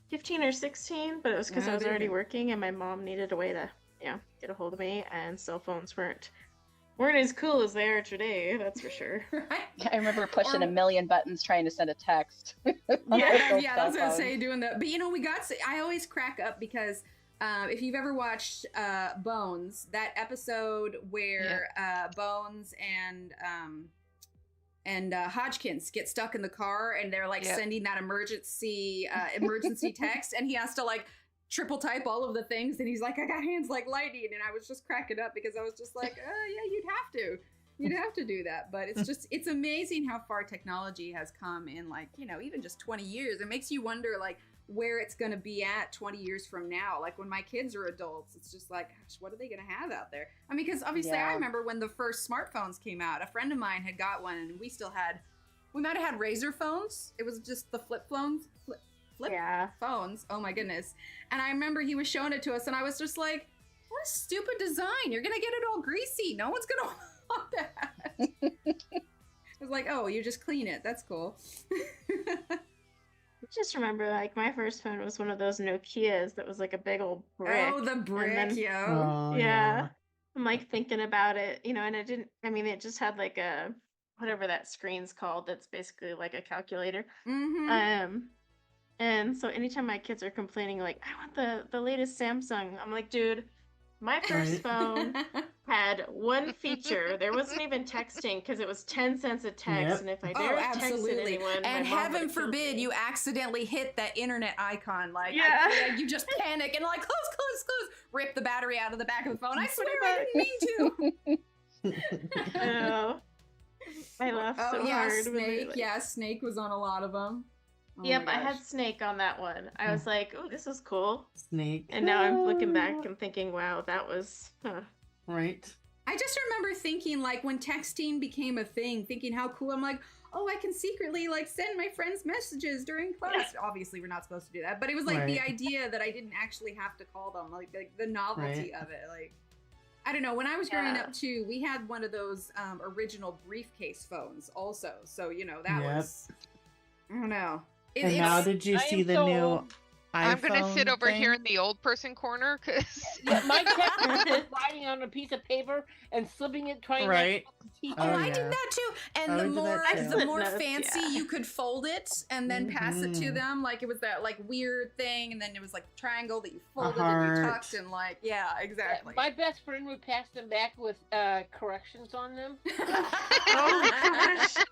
15 or 16, but it was because I was already working and my mom needed a way to, get a hold of me, and cell phones weren't as cool as they are today, that's for sure. Right? I remember pushing a million buttons trying to send a text. Yeah, I was gonna say doing that. But I always crack up because if you've ever watched Bones, that episode where Bones and Hodgkins get stuck in the car and they're like sending that emergency text, and he has to like triple type all of the things, and he's like, I got hands like lightning, and I was just cracking up because I was just like, yeah, you'd have to do that. But it's amazing how far technology has come in, like, even just 20 years. It makes you wonder like where it's going to be at 20 years from now. Like when my kids are adults, it's just like, gosh, what are they going to have out there? I mean, because obviously I remember when the first smartphones came out, a friend of mine had got one, and we might have had Razor phones. It was just the flip phones. Phones. Oh my goodness. And I remember he was showing it to us, and I was just like, what a stupid design. You're going to get it all greasy. No one's going to want that. I was like, oh, you just clean it. That's cool. Just remember, like, my first phone was one of those Nokias that was like a big old brick. Oh, the brick, Oh, yeah. I'm like thinking about it, and it just had like a, whatever that screen's called, that's basically like a calculator. Mm-hmm. And so anytime my kids are complaining, like, I want the latest Samsung, I'm like, dude, my first phone had one feature. There wasn't even texting because it was 10 cents a text. And if I dared texted anyone, and my mom heaven would've killed forbid me. you accidentally hit that internet icon. Like, you just panic and like, close, rip the battery out of the back of the phone. I swear I didn't mean to. Oh, I laughed so hard. Snake. Snake was on a lot of them. Oh yep, I had Snake on that one. I was like, oh, this is cool. Snake. And now I'm looking back and thinking, wow, that was... Right. I just remember thinking, like, when texting became a thing, thinking how cool. I'm like, oh, I can secretly, like, send my friends messages during class. Obviously, we're not supposed to do that. But it was, like, the idea that I didn't actually have to call them. Like the novelty of it. Like, I don't know. When I was growing Yeah. up too, we had one of those original briefcase phones also. So, you know, that Yep. was, I don't know. And now, It's, did you I see am the so new old. I'm gonna sit iPhone over here in thing? the old person corner because Yeah, my text was writing on a piece of paper and slipping it, trying Right. not to teach oh, Oh, I it. did yeah. that too. And I the did that more, too. the more Notes, fancy yeah. you could fold it and then pass it to Mhm. them. Like it was that like weird thing. And then it was like a triangle that you A folded and you heart. tucked and like, yeah, exactly. My best friend would pass them back with corrections on them. Oh gosh.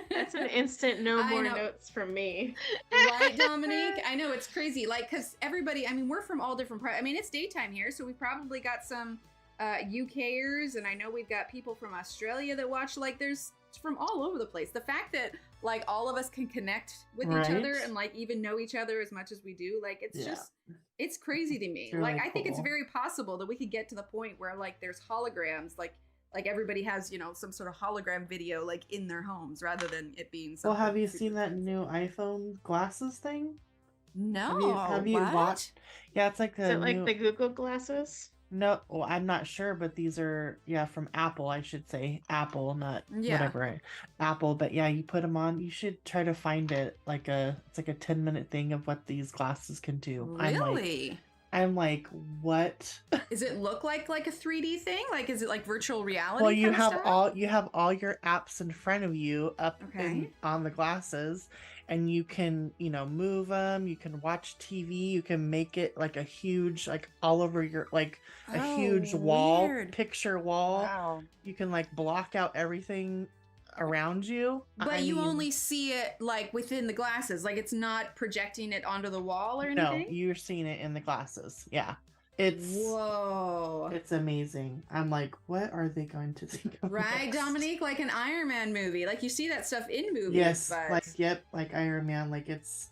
That's an instant no I more know. notes from me. Right, Dominique? I know it's crazy. Like, because everybody, I mean, we're from all different I mean, it's daytime here, so we've probably got some UKers, and I know we've got people from Australia that watch. Like, there's from all over the place. The fact that, like, all of us can connect with each other Right. and, like, even know each other as much as we do, like, it's Yeah. just, it's crazy to me. It's really like, I think it's cool. very possible that we could get to the point where, like, there's holograms, like everybody has, you know, some sort of hologram video like in their homes rather than it being Well, something. have you super seen that fancy. new iPhone glasses thing? No. Have you what? watched? Yeah, it's like Is the it like new. the Google glasses? No, well, I'm not sure, but these are from Apple. I should say Apple, not Yeah. whatever. Apple, but yeah, you put them on. You should try to find it. It's like a 10-minute thing of what these glasses can do. Really? I'm like, what? Does it look like a 3D thing? Like, is it like virtual reality? Well, you kind of have stuff? all your apps in front of you up Okay. on the glasses, and you can move them. You can watch TV. You can make it like a huge all over your a huge wall, weird. picture wall. Wow. You can block out everything around you. But I you mean, only see it like within the glasses. Like it's not projecting it onto the wall or no, anything. you're seeing it in the glasses. Yeah, it's Whoa. it's amazing. I'm like, what are they going to think of Right, next? Dominique? Like an Iron Man movie. Like you see that stuff in movies. Yes, but... like Iron Man. Like it's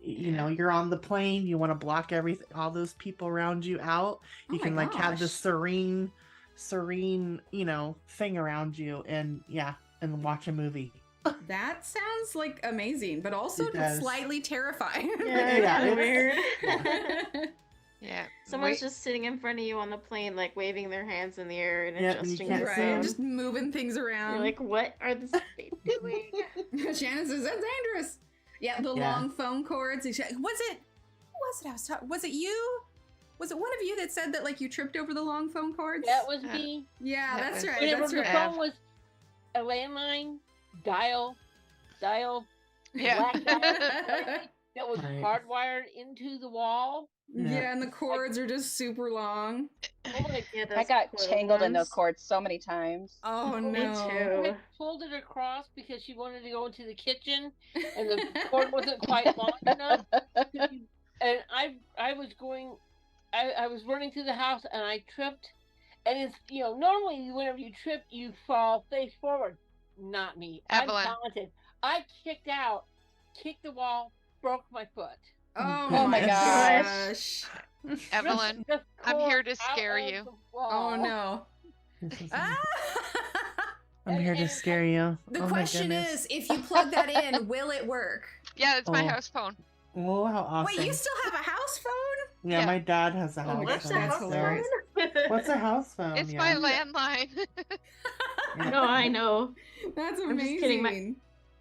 you're on the plane. You want to block everything, all those people around you out. You Oh can my have this gosh. serene thing around you, and and watch a movie. That sounds like amazing, but also It does. slightly terrifying. Yeah, Yeah, kinda it's- weird. yeah. Someone's Wait, just sitting in front of you on the plane, like waving their hands in the air and Yeah, and you adjusting can't their see 'em. Right, phone. just moving things around. You're like, what are the they doing? Shannon says that's dangerous. Yeah, the Yeah. long phone cords. Was it? Who was it? I was talking. Was it you? Was it one of you that said that like you tripped over the long phone cords? That was me. Yeah, That that's was- right. Whenever That's the right. phone was a landline, dial, Yeah. black dial, that was Right. hardwired into the wall. Yeah, and the cords are just super long. Oh my Yeah, I those got coil tangled in those ones. cords so many times. Oh Me no. too. I pulled it across because she wanted to go into the kitchen and the cord wasn't quite long enough. And I was going, I was running through the house and I tripped. And it's, normally whenever you trip, you fall face forward. Not me. Evelyn. I'm talented. I kicked out, kicked the wall, broke my foot. Oh, Oh my my gosh. Evelyn, Ripped the I'm here cord to out scare of you. the wall. Oh no. Ah! I'm here to scare you. The Oh my question goodness. is, if you plug that in, will it work? Yeah, it's my Oh. house phone. Oh, how awesome! Wait, you still have a house phone? Yeah, Yeah. my dad has a Oh, house that's phone. that's so- hilarious. What's a house phone? It's yeah. my landline. Yeah. No, I know. That's I'm amazing. just kidding.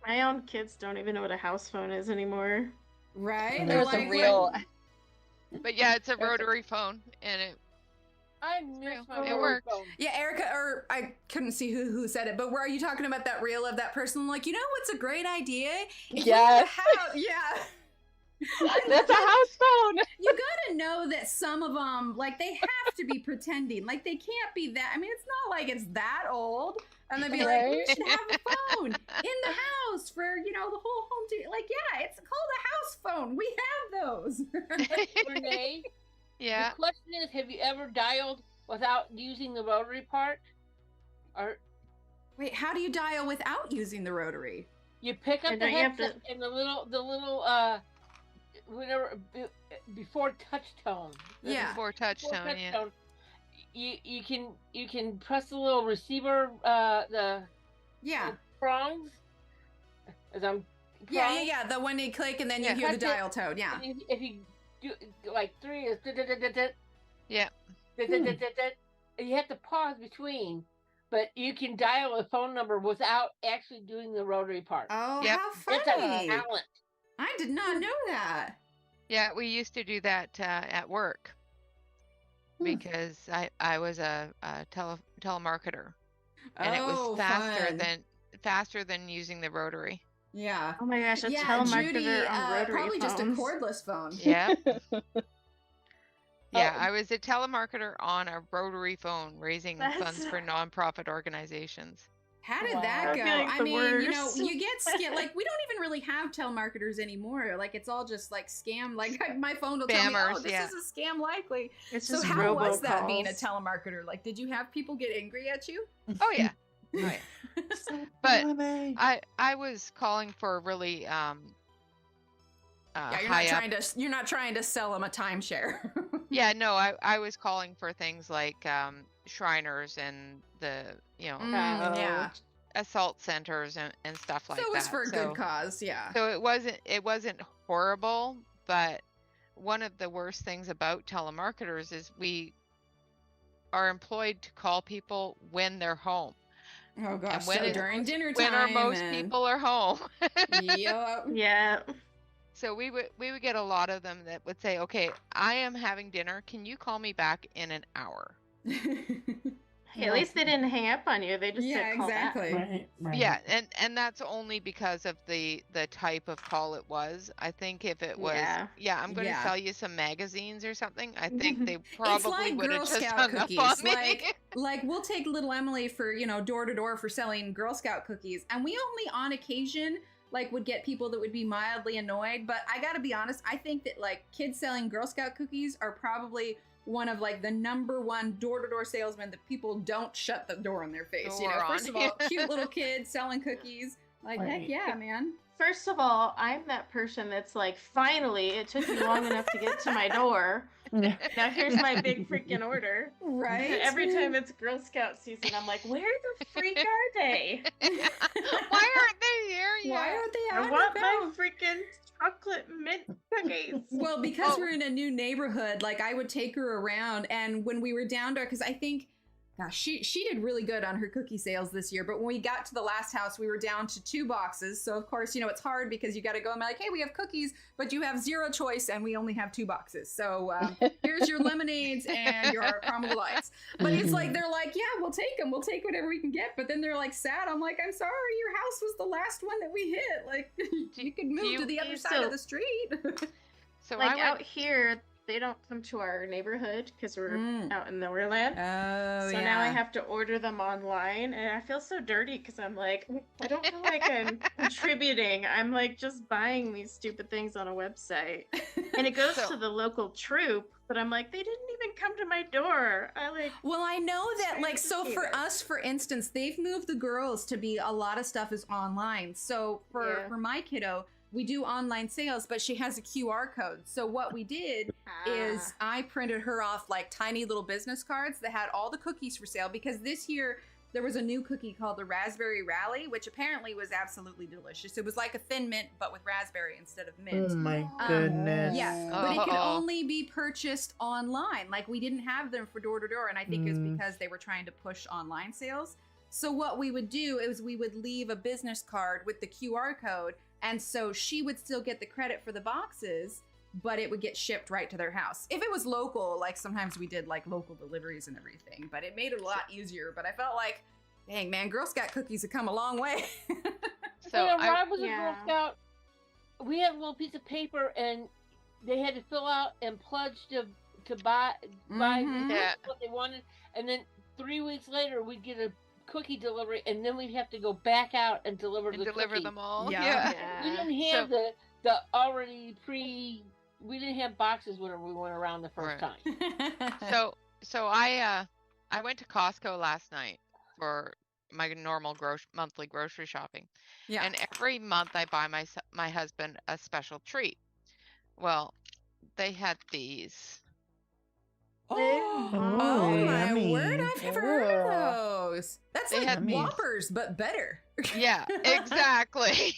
My own kids don't even know what a house phone is anymore. Right? And They're There's like, a real. But yeah, it's a rotary phone, and it I miss my It rotary worked. phone. yeah, Erica, or I couldn't see who said it, but were you talking about that reel of that person? Like, what's a great idea? If we Yes. have- yeah. That's a house phone. You gotta know that some of them, like, they have to be pretending. Like, they can't be that. I mean, it's not like it's that old. And they'd be like, we Right. should have a phone in the house for, the whole home to, like, yeah, it's called a house phone. We have those. Rene, yeah. the question is, have you ever dialed without using the rotary part? Or Wait, how do you dial without using the rotary? you pick up And the don't you have headset and the little whatever before touch tone. Yeah. Before touchtone, yeah. tone, you can press the little receiver the Yeah. prongs as I'm Yeah. The one you click and then you Yeah. hear the That's it. dial tone. Yeah. If you do like 3 is Yeah. You have to pause between, but you can dial a phone number without actually doing the rotary part. Oh, Yep. how It's a funny! talent. I did not know that. Yeah, we used to do that at work because I was a telemarketer, and it Oh, was fun. faster than using the rotary. Yeah. Oh my gosh, a Yeah, telemarketer Judy, on rotary probably phones. just a cordless phone. Yeah. Yeah, Oh. I was a telemarketer on a rotary phone raising That's- funds for nonprofit organizations. How did Wow. that That'd go? be like I the mean, you know, worst. you get like we don't even really have telemarketers anymore. Like it's all just like scam. Like my phone will tell me, Spammers, "Oh, this yeah. is a scam likely." It's So just how was that being a robocalls. telemarketer? Like, did you have people get angry at you? Oh yeah. Oh yeah. But Funny. I was calling for really Yeah, you're not trying to sell them a timeshare. Yeah, no, I was calling for things like Shriners and the Yeah. assault centers and stuff like So that. it was for a good cause. Yeah. So it wasn't horrible, but one of the worst things about telemarketers is we are employed to call people when they're home. Oh gosh. when So it- during dinner time. When are most and- people are home? Yep. Yeah. So we would get a lot of them that would say, "Okay, I am having dinner. Can you call me back in an hour?" Hey, at least they didn't hang up on you. They just Yeah, said call back. exactly. Right. Yeah, and that's only because of the type of call it was. I think if it was, Yeah. I'm going to Yeah. sell you some magazines or something, I think they It's probably like would Girl have just Scout hung cookies. up on me. Like we'll take little Emily for, door to door for selling Girl Scout cookies. And we only on occasion would get people that would be mildly annoyed. But I gotta be honest, I think that kids selling Girl Scout cookies are probably one of the number one door to door salesmen that people don't shut the door in their face. First of all, cute little kids selling cookies. Heck Right. yeah, man. First of all, I'm that person that's like, finally, it took you long enough to get to my door. Now here's my big freaking order. Right? Every time it's Girl Scout season, I'm like, where the freak are they? Why aren't they here yet? Why aren't they I out and want my about? freaking chocolate mint cookies. Well, because we're in a new neighborhood, I would take her around, and when we were down to, because I think, gosh, she did really good on her cookie sales this year, but when we got to the last house, we were down to 2 boxes. So of course, it's hard because you got to go and be like, hey, we have cookies, but you have 0 choice, and we only have 2 boxes. So here's your lemonades and your caramel delights. But it's they're like, yeah, we'll take them. We'll take whatever we can get. But then they're sad. I'm like, I'm sorry, your house was the last one that we hit. You could move to the other side of the street. So out here, they don't come to our neighborhood because we're out in nowhere land. Oh, so now I have to order them online, and I feel so dirty because I'm like, I don't feel like I'm contributing. I'm just buying these stupid things on a website, and it goes to the local troop. But I'm like, they didn't even come to my door. Well, I know that, so hate for it. us, for instance, they've moved the girls to be a lot of stuff is online. So for my kiddo, we do online sales, but she has a QR code. So what we did is I printed her off tiny little business cards that had all the cookies for sale, because this year there was a new cookie called the Raspberry Rally, which apparently was absolutely delicious. It was like a thin mint, but with raspberry instead of mint. Oh my goodness. Yeah, but it could only be purchased online. We didn't have them for door to door, and I think it's because they were trying to push online sales. So what we would do is we would leave a business card with the QR code, and so she would still get the credit for the boxes, but it would get shipped right to their house. If it was local, sometimes we did local deliveries and everything, but it made it a lot easier. But I felt dang man, Girl Scout cookies have come a long way. So when I was a Girl Scout, we had a little piece of paper, and they had to fill out and pledge to buy what they wanted, and then 3 weeks later we'd get a cookie delivery, and then we'd have to go back out and deliver them all. Yeah. We didn't have the already we didn't have boxes when we went around the first time. So I went to Costco last night for my normal monthly grocery shopping. Yeah. And every month I buy my husband a special treat. Well, they had these. Oh my yummy. word, I've never heard of those. That's They had these. Whoppers, but better. Yeah, exactly.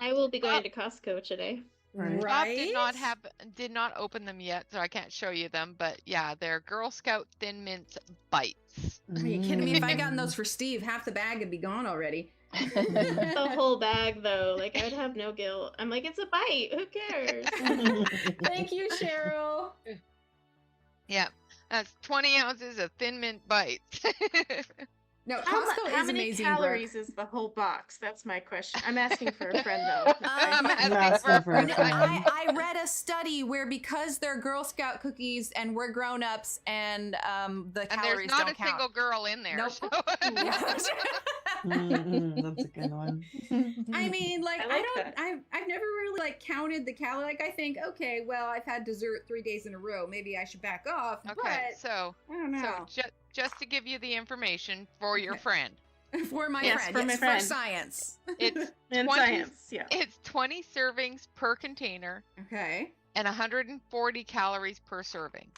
I will be going to Costco today. Right. Bob did not open them yet, so I can't show you them. But yeah, they're Girl Scout Thin Mints Bites. Are you kidding me? If I gotten those for Steve, half the bag would be gone already. The whole bag, though, like I'd have no guilt. I'm like, it's a bite. Who cares? Thank you, Cheryl. Yeah, that's 20 ounces of Thin Mint Bites. No, How Costco is many amazing. calories is the whole box? That's my question. I'm asking for a friend, though. I'm asking asking for a No, friend. I read a study where because they're Girl Scout cookies and we're grown-ups and the And there's calories not don't a count. single girl in there. Nope. So. That's a good one. I mean, like, I like that. I've never really like counted the calorie. Like, I think, okay, well, I've had dessert 3 days in a row. Maybe I should back off. Okay, But so I don't know. just to give you the information for your Okay. friend, For my Yes, friend, for my yes, friend. for science. it's In 20 science, yeah. it's 20 servings per container Okay, and 140 calories per serving.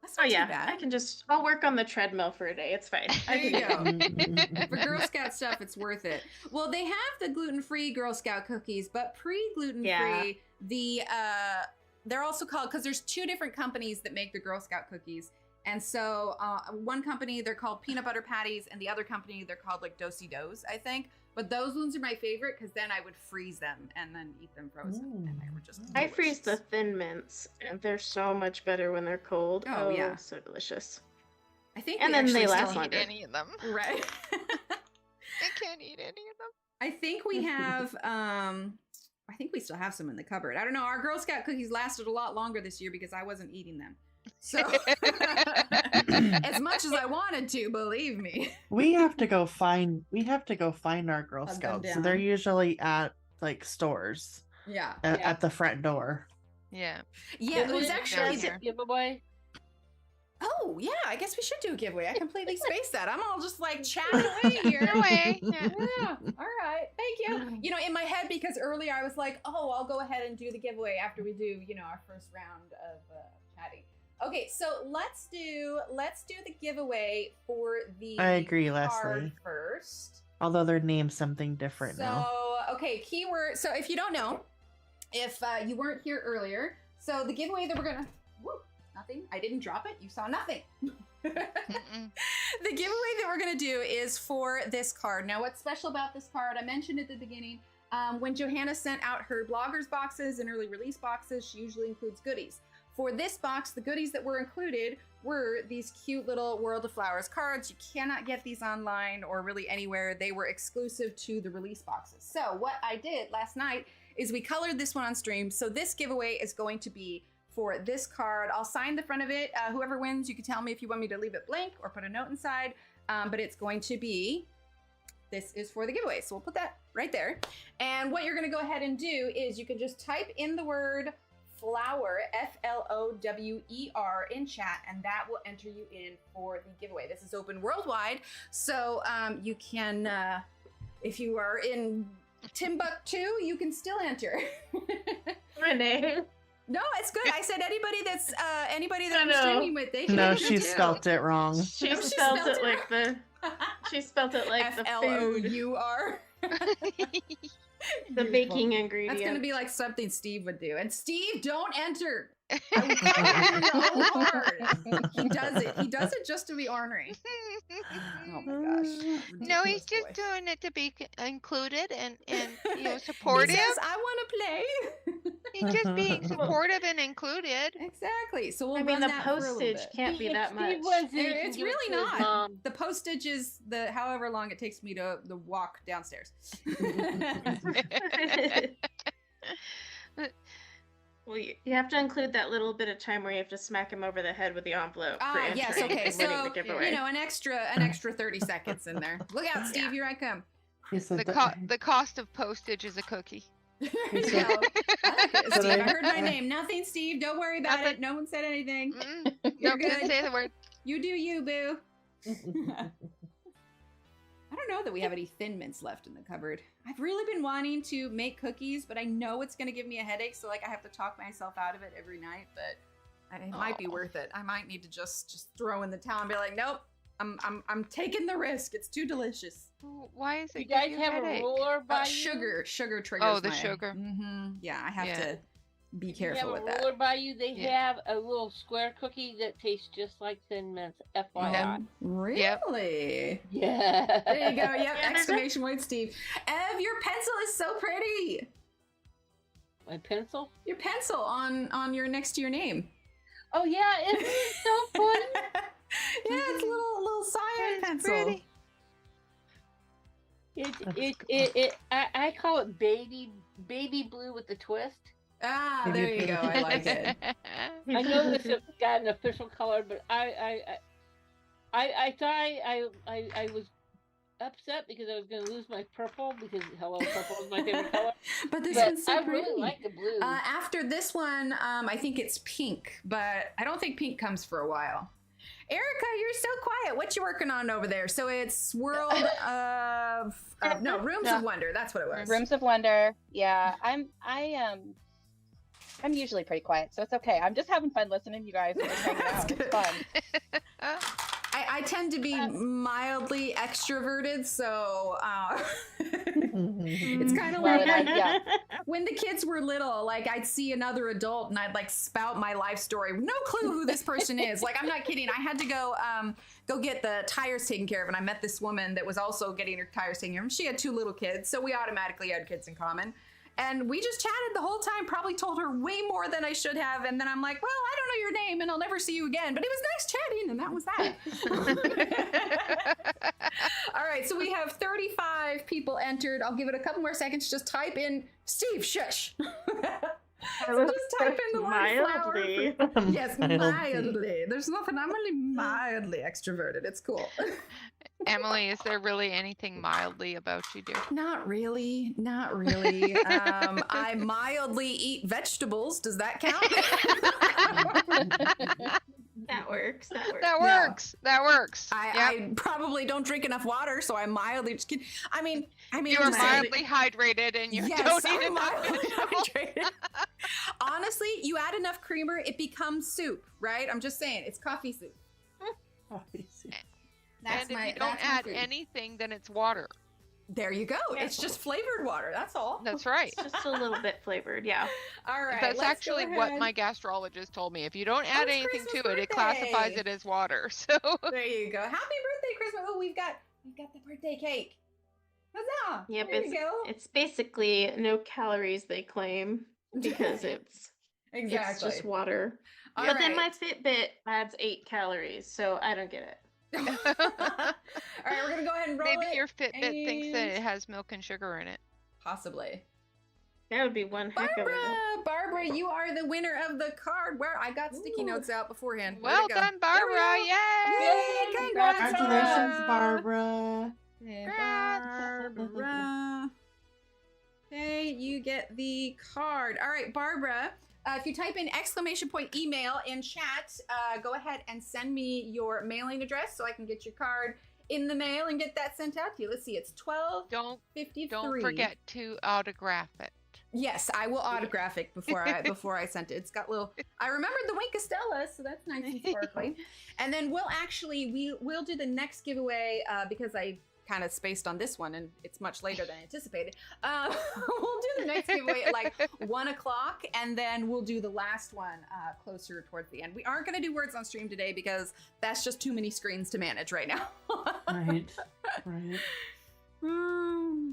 that's Oh not yeah, too bad. I'll work on the treadmill for a day. It's fine. There you go. Mm. For Girl Scout stuff, it's worth it. Well, they have the gluten-free Girl Scout cookies, but pre-gluten-free, they're also called, because there's 2 different companies that make the Girl Scout cookies. And so one company, they're called peanut butter patties, and the other company, they're called like Do-si-dos, I think. But those ones are my favorite because then I would freeze them and then eat them frozen. And they were just I freeze the delicious. Thin Mints, and they're so much better when they're cold. Oh, yeah. So delicious. I think And we then they actually last still Can't longer. eat any of them. Right. I can't eat any of them. I think we have I think we still have some in the cupboard. I don't know. Our Girl Scout cookies lasted a lot longer this year because I wasn't eating them. So as much as I wanted to, believe me. We have to go find our Girl Hug them Scouts. So they're down. usually at like stores Yeah. at the front door. Yeah. Yeah, it was Is actually there. giveaway. Oh, yeah, I guess we should do a giveaway. I completely spaced that. I'm all just like chatting away here. No way. Yeah. Yeah. All right. Thank you. You know, in my head, because earlier I was like, oh, I'll go ahead and do the giveaway after we do, our first round of chatting. Okay, so let's do the giveaway for the I agree, card Leslie. first. Although they're named something different now. So, okay, keyword. So if you don't know, if you weren't here earlier, so the giveaway that we're gonna, nothing. I didn't drop it. You saw nothing. The giveaway that we're gonna do is for this card. Now, what's special about this card? I mentioned at the beginning. When Johanna sent out her bloggers boxes and early release boxes, she usually includes goodies. For this box, the goodies that were included were these cute little World of Flowers cards. You cannot get these online or really anywhere. They were exclusive to the release boxes. So what I did last night is we colored this one on stream. So this giveaway is going to be for this card. I'll sign the front of it. Whoever wins, you can tell me if you want me to leave it blank or put a note inside. But it's going to be, this is for the giveaway. So we'll put that right there. And what you're gonna go ahead and do is you can just type in the word flower, Flower, in chat, and that will enter you in for the giveaway. This is open worldwide, so you can, if you are in Timbuktu, you can still enter. Renee. No, it's good. I said anybody that I I'm know. streaming with, they can No, enter she too. spelt it wrong. She No, she spelled spelled it it like the. She spelled it like the food, Flour. the baking ingredient. That's gonna be like something Steve would do. And Steve, don't enter. I will call you your own card. He does it. He does it just to be ornery. Oh my gosh. No, he's Ridiculous just boy. doing it to be included and He supportive. says, I want to play. He's just being supportive and included. Exactly. So we'll I mean, run the that for a little postage bit. can't be that much. Steve wins, he can It's give it really to his not. mom. The postage is the however long it takes me to the walk downstairs. Well, you have to include that little bit of time where you have to smack him over the head with the envelope. for Yes, entering okay. and winning So, the giveaway. an extra 30 seconds in there. Look out, Steve, here I come. He said The, that- the cost of postage is a cookie. There you go. I like it. So Steve, I they- heard my name. Nothing, Steve. Don't worry about Nothing. it. No one said anything. You're You're gonna good. say the word. You do you, boo. I don't know that we have any Thin Mints left in the cupboard. I've really been wanting to make cookies, but I know it's going to give me a headache, so like I have to talk myself out of it every night. But it might be Aw. worth it. I might need to just throw in the towel and be like, nope, I'm taking the risk. It's too delicious. Why is it? You guys give you have a headache? ruler by you? Sugar triggers. Oh, the sugar. Yeah, I have Yeah. to be You careful have with a that. ruler by you. They Yeah. have a little square cookie that tastes just like Thin Mints. FYI. Really? Yeah. There you go. Yep. Yeah, there's Exclamation point, Steve. Ev, your pencil is so pretty. My pencil? Your pencil on your next to your name. Oh yeah, isn't it so funny? Yeah, it's a little cyan It's pencil. pretty. I call it baby blue with the twist. Ah, Maybe there you put go. it I like it. I know this has got an official color, but I thought I was upset because I was going to lose my purple because hello, purple is my favorite color. But this But one's so I pretty. really like the blue. After this one, I think it's pink, but I don't think pink comes for a while. Erica, you're so quiet. What you working on over there? So it's World of Rooms of Wonder. That's what it was. Rooms of Wonder. Yeah, I'm usually pretty quiet, so it's okay. I'm just having fun listening to you guys. And just hanging out. It's fun. I tend to be mildly extroverted, so it's kind of Well, like then yeah. when the kids were little, like I'd see another adult and I'd like spout my life story. No clue who this person is. Like, I'm not kidding. I had to go get the tires taken care of, and I met this woman that was also getting her tires taken care of. She had 2 little kids, so we automatically had kids in common. And we just chatted the whole time, probably told her way more than I should have. And then I'm like, well, I don't know your name and I'll never see you again. But it was nice chatting, and that was that. All right, so we have 35 people entered. I'll give it a couple more seconds. Just type in Steve, shush. So just type in the word mildly. flower. Yes, mildly. There's nothing. I'm only mildly extroverted. It's cool. Emily, is there really anything mildly about you, dear? Not really. Not really. I mildly eat vegetables. Does that count? That works. That works. That works. That works. Yep. I probably don't drink enough water, so I mildly just kidding. I mean, You are I'm just saying- mildly hydrated and you Yes, don't I'm eat enough mildly vegetables. hydrated. Honestly, you add enough creamer, it becomes soup, right? I'm just saying, it's coffee soup. And if you don't add food. anything, then it's water. There you go. Yeah. It's just flavored water. That's all. That's right. It's just a little bit flavored, yeah. All right. That's let's actually go what ahead. my gastrologist told me. If you don't add it's anything Christmas to it, it classifies birthday. it as water. So There you go. Happy birthday, Christmas. Oh, we've got the birthday cake. Huzzah! Yep, There you go. it's basically no calories, they claim, because it's Exactly. just water. All But then right. my Fitbit adds 8 calories, so I don't get it. All right, we're gonna go ahead and roll maybe it. your Fitbit thinks that it and- has milk and sugar in it. Possibly. That would be one heck of a... Barbara, you are the winner of the card. Where I got sticky Ooh. notes out beforehand. Where'd Well it go? done, There Barbara! we go. Yay! Yay! Congrats, Congratulations, Barbara. Barbara. Barbara. Okay, you get the card. All right, Barbara. If you type in exclamation point email in chat, go ahead and send me your mailing address so I can get your card in the mail and get that sent out to you. Let's see, it's 12:53. Don't forget to autograph it. Yes, I will autograph it before I sent it. It's got little. I remembered the Wink of Stella, so that's nice and sparkly. And then we'll do the next giveaway because I kind of spaced on this one and it's much later than anticipated. We'll do the next giveaway at like 1 o'clock, and then we'll do the last one closer towards the end. We aren't going to do words on stream today because that's just too many screens to manage right now. Right.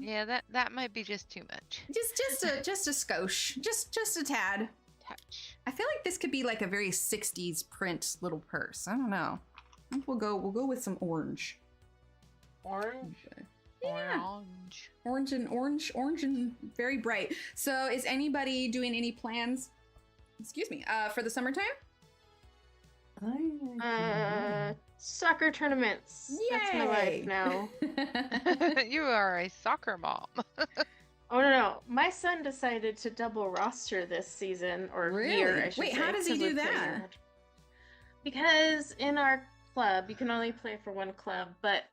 Yeah, that might be just too much. Just a skosh, just a tad. Touch. I feel like this could be like a very 60s print little purse. I don't know. I think we'll go with some orange. Orange. Yeah. Orange. Orange and very bright. So is anybody doing any plans, excuse me, for the summertime? Soccer tournaments. That's my Yay! life now. You are a soccer mom. Oh no! My son decided to double roster this season or year. I should Wait, say, how does he 'cause do we're playing that? hard. Because in our club, you can only play for one club, but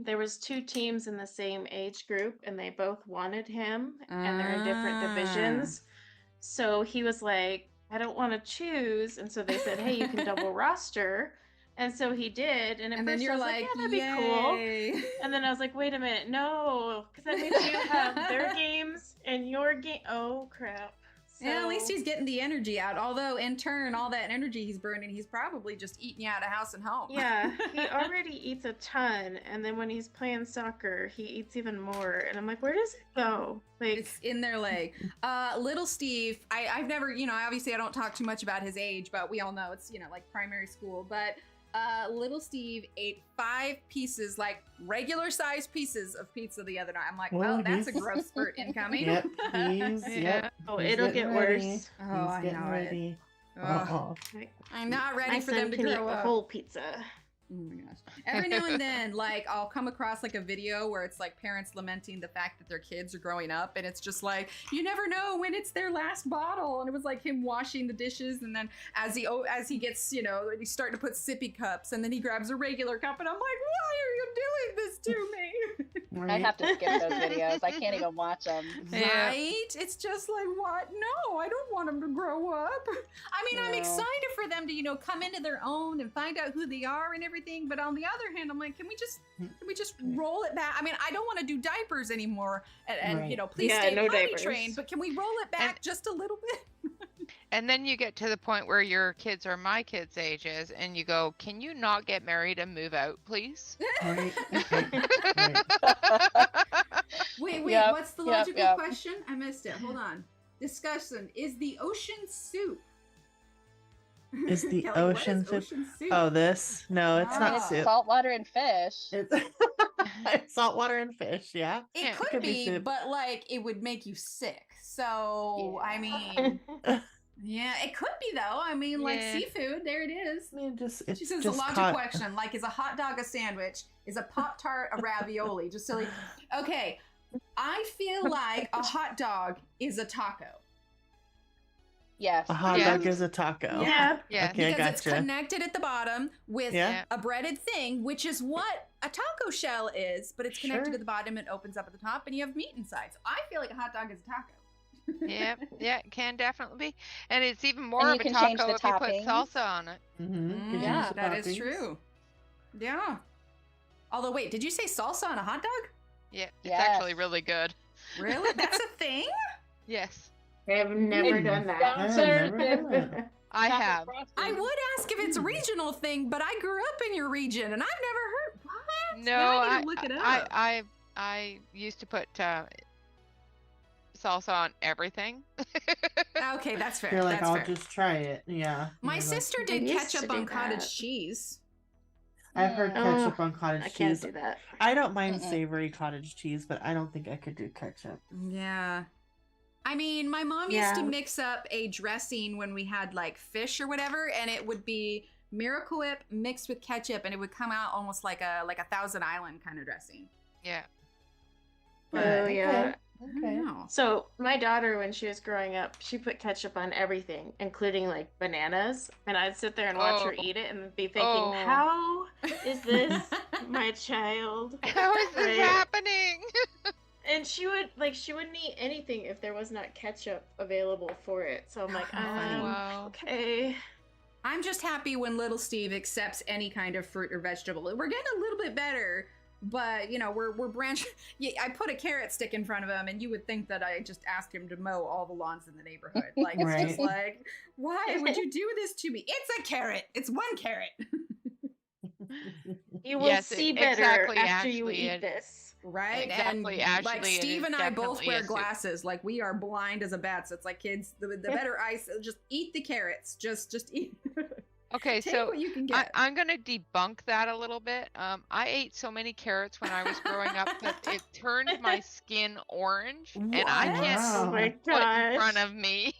there was 2 teams in the same age group, and they both wanted him, and they're in different divisions. So he was like, "I don't want to choose," and so they said, "Hey, you can double roster." And so he did, and at And then first you're I was like, yeah, that'd be cool. "Yay." And then I was like, wait a minute, no, because that means you have their games and your game. Oh crap! So, Yeah, at least he's getting the energy out. Although, in turn, all that energy he's burning, he's probably just eating you out of house and home. yeah, he already eats a ton, and then when he's playing soccer, he eats even more. And I'm like, where does it go? Like, It's in their leg. Little Steve, I've never, obviously I don't talk too much about his age, but we all know it's, like primary school. But little Steve ate 5 pieces, like regular size pieces of pizza the other night. I'm like, well, Well, that's a he's- growth spurt incoming. Yep, he's oh, he's it'll getting get ready. worse. Oh, He's I getting know it. ready. Ugh. Uh-oh. I'm not ready My for son them to can eat grow a up. whole pizza. Oh my gosh. Every now and then, like, I'll come across like a video where it's like parents lamenting the fact that their kids are growing up, and it's just like, you never know when it's their last bottle. And it was like him washing the dishes, and then as he gets, he's starting to put sippy cups, and then he grabs a regular cup, and I'm like, why are you doing this to me? I have to skip those videos. I can't even watch them. Yeah. Right? It's just like, what? No, I don't want them to grow up. I mean, I'm No. excited for them to, come into their own and find out who they are and everything. But on the other hand, I'm like, can we just roll it back? I mean, I don't want to do diapers anymore, and Right. please Yeah, stay no potty diapers. trained. But can we roll it back just a little bit? And then you get to the point where your kids are my kids' ages, and you go, "Can you not get married and move out, please?" Right. Right. Wait, Yep, what's the yep, logical yep. question? I missed it. Hold on. Discussion: is the ocean soup? Is the Kelly, what ocean is soup? ocean soup? Oh, this? No, it's Ah. not It's soup. salt water and fish. It's it's saltwater and fish. Yeah. It Yeah. could Could be be, soup. but like it would make you sick. So I Yeah. mean, yeah, it could be though. I mean, like Yeah. seafood. There it is. I mean, it's She says just a logic caught. question, like, is a hot dog a sandwich? Is a Pop-Tart a ravioli? Just silly. Okay, I feel like a hot dog is a taco. Yes. A hot Yeah. dog is a taco. Yeah. Yeah. Okay, Because it's gotcha. connected at the bottom with Yeah. a breaded thing, which is what a taco shell is, but it's connected Sure. at the bottom and opens up at the top, and you have meat inside. So I feel like a hot dog is a taco. Yeah, yeah, it can definitely be. And it's even more And of you a can change taco the if you put toppings. salsa on it. Mm-hmm. Yeah. That is true. Yeah. Although, wait, did you say salsa on a hot dog? Yeah, it's Yes. actually really good. Really? That's a thing? Yes, I've never It's done that. downstairs never and- done I chocolate have. frosting. I would ask if it's a regional thing, but I grew up in your region, and I've never heard. What? No, Now I I, need to look it up. I used to put salsa on everything. Okay, that's fair. You're like, that's I'll fair. just try it. Yeah. My You're like, sister did used to ketchup do on cottage that. cheese. I've heard Mm. ketchup on cottage I can't cheese. do that. I don't mind Mm-mm. savory cottage cheese, but I don't think I could do ketchup. Yeah. I mean, my mom used to Yeah. mix up a dressing when we had like fish or whatever, and it would be Miracle Whip mixed with ketchup, and it would come out almost like a Thousand Island kind of dressing. Yeah. But Oh yeah. I don't Okay. know. So my daughter, when she was growing up, she put ketchup on everything, including like bananas. And I'd sit there and watch her Oh. eat it and be thinking, Oh. "How is this my child?" How is this Right. happening? And she wouldn't eat anything if there was not ketchup available for it. So I'm like, Funny. Wow. okay. I'm just happy when little Steve accepts any kind of fruit or vegetable. We're getting a little bit better, but we're branching. Yeah, I put a carrot stick in front of him, and you would think that I just asked him to mow all the lawns in the neighborhood. Like it's just Right. like, why would you do this to me? It's a carrot. It's one carrot. You will Yes, see better exactly, after you actually, eat it- this. Right? Exactly, And like actually, it Steve is and I both definitely wear a soup. glasses. Like we are blind as a bat. So it's like, kids, the better ice. Just eat the carrots. Just eat. Okay, Take so what you can I, get. I'm gonna debunk that a little bit. I ate so many carrots when I was growing up that it turned my skin orange, and I What? can't Wow. Oh my put in front gosh. of me.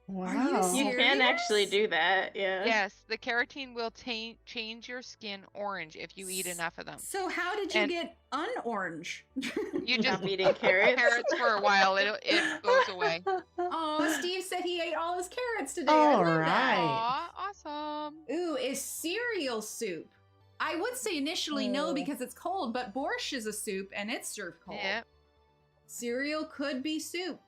Wow. You can actually serious? do that, yeah. Yes, the carotene will change your skin orange if you eat enough of them. So how did you And- get unorange? You just Stop eating carrots. carrots for a while, it goes away. Oh, Steve said he ate all his carrots today. All I love that. Aw, awesome. Ooh, is cereal soup? I would say initially no Mm. because it's cold, but borscht is a soup and it's served cold. Yeah. Cereal could be soup.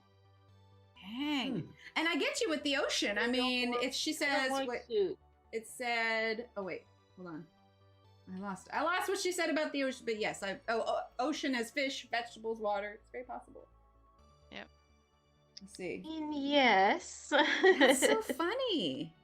Dang. Hmm. And I get you with the ocean. I I don't mean, want- she I don't says like what soup. it said. Oh wait, Hold on. I lost what she said about the ocean, but yes, ocean as fish, vegetables, water. It's very possible. Yep. Let's see. Yes. That's so funny.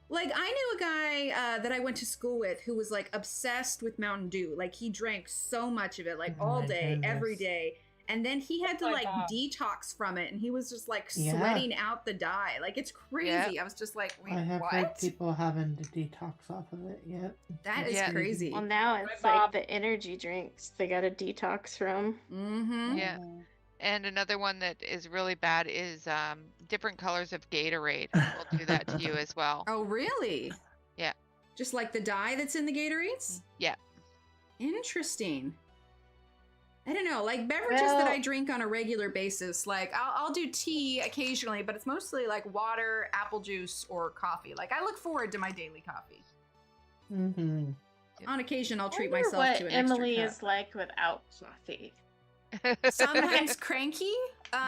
Like, I knew a guy that I went to school with who was like obsessed with Mountain Dew. Like, he drank so much of it, like all day, every day. And then he had to like detox from it, and he was just like sweating out the dye. Like, it's crazy. I was just like, wait, I have what? heard people having to detox off of it yet. That is crazy. Well, now it's like the energy drinks they got to detox from. Mm-hmm. Yeah. And another one that is really bad is different colors of Gatorade. Will do that to you as well. Oh, really? Yeah. Just like the dye that's in the Gatorades? Yeah. Interesting. I don't know, like beverages that I drink on a regular basis, like I'll do tea occasionally, but it's mostly like water, apple juice, or coffee. Like, I look forward to my daily coffee. Mm-hmm. On occasion, I'll treat Wonder myself to an Emily extra cup. is like without coffee. Sometimes cranky,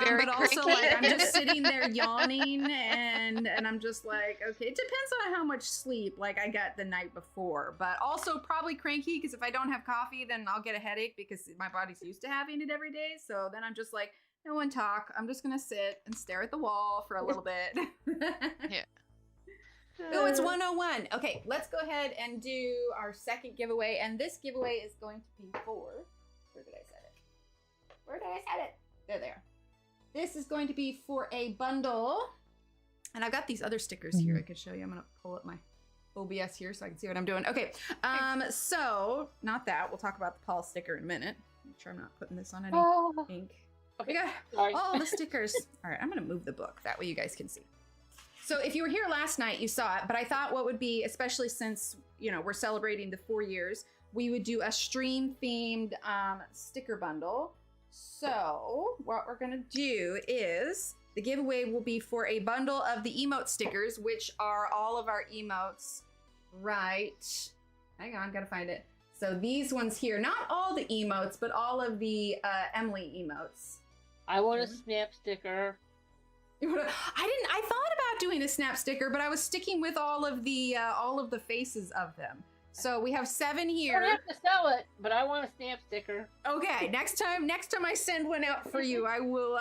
Very but also cranky. like I'm just sitting there yawning, and I'm just like, okay, it depends on how much sleep like I got the night before, but also probably cranky because if I don't have coffee, then I'll get a headache because my body's used to having it every day. So then I'm just like, no one talk. I'm just gonna sit and stare at the wall for a little bit. Yeah. Oh, it's 101. Okay, let's go ahead and do our second giveaway, and this giveaway is going to be for. Where did I set it? Where did I set it? There they are. This is going to be for a bundle. And I've got these other stickers here I could show you. I'm going to pull up my OBS here so I can see what I'm doing. Okay, so not that. We'll talk about the Paul sticker in a minute. Make sure I'm not putting this on any ink. Okay. We got all the stickers. All right, I'm going to move the book. That way you guys can see. So if you were here last night, you saw it. But I thought what would be, especially since, you know, we're celebrating the 4 years, we would do a stream-themed sticker bundle. So what we're gonna do is the giveaway will be for a bundle of the emote stickers, which are all of our emotes. Right. Hang on, gotta find it. So these ones here, not all the emotes, but all of the Emily emotes. I want a snap sticker. I thought about doing a snap sticker, but I was sticking with all of the faces of them. So we have 7 You here. don't have to sell it, but I want a snap sticker. Okay, next time I send one out for you, I will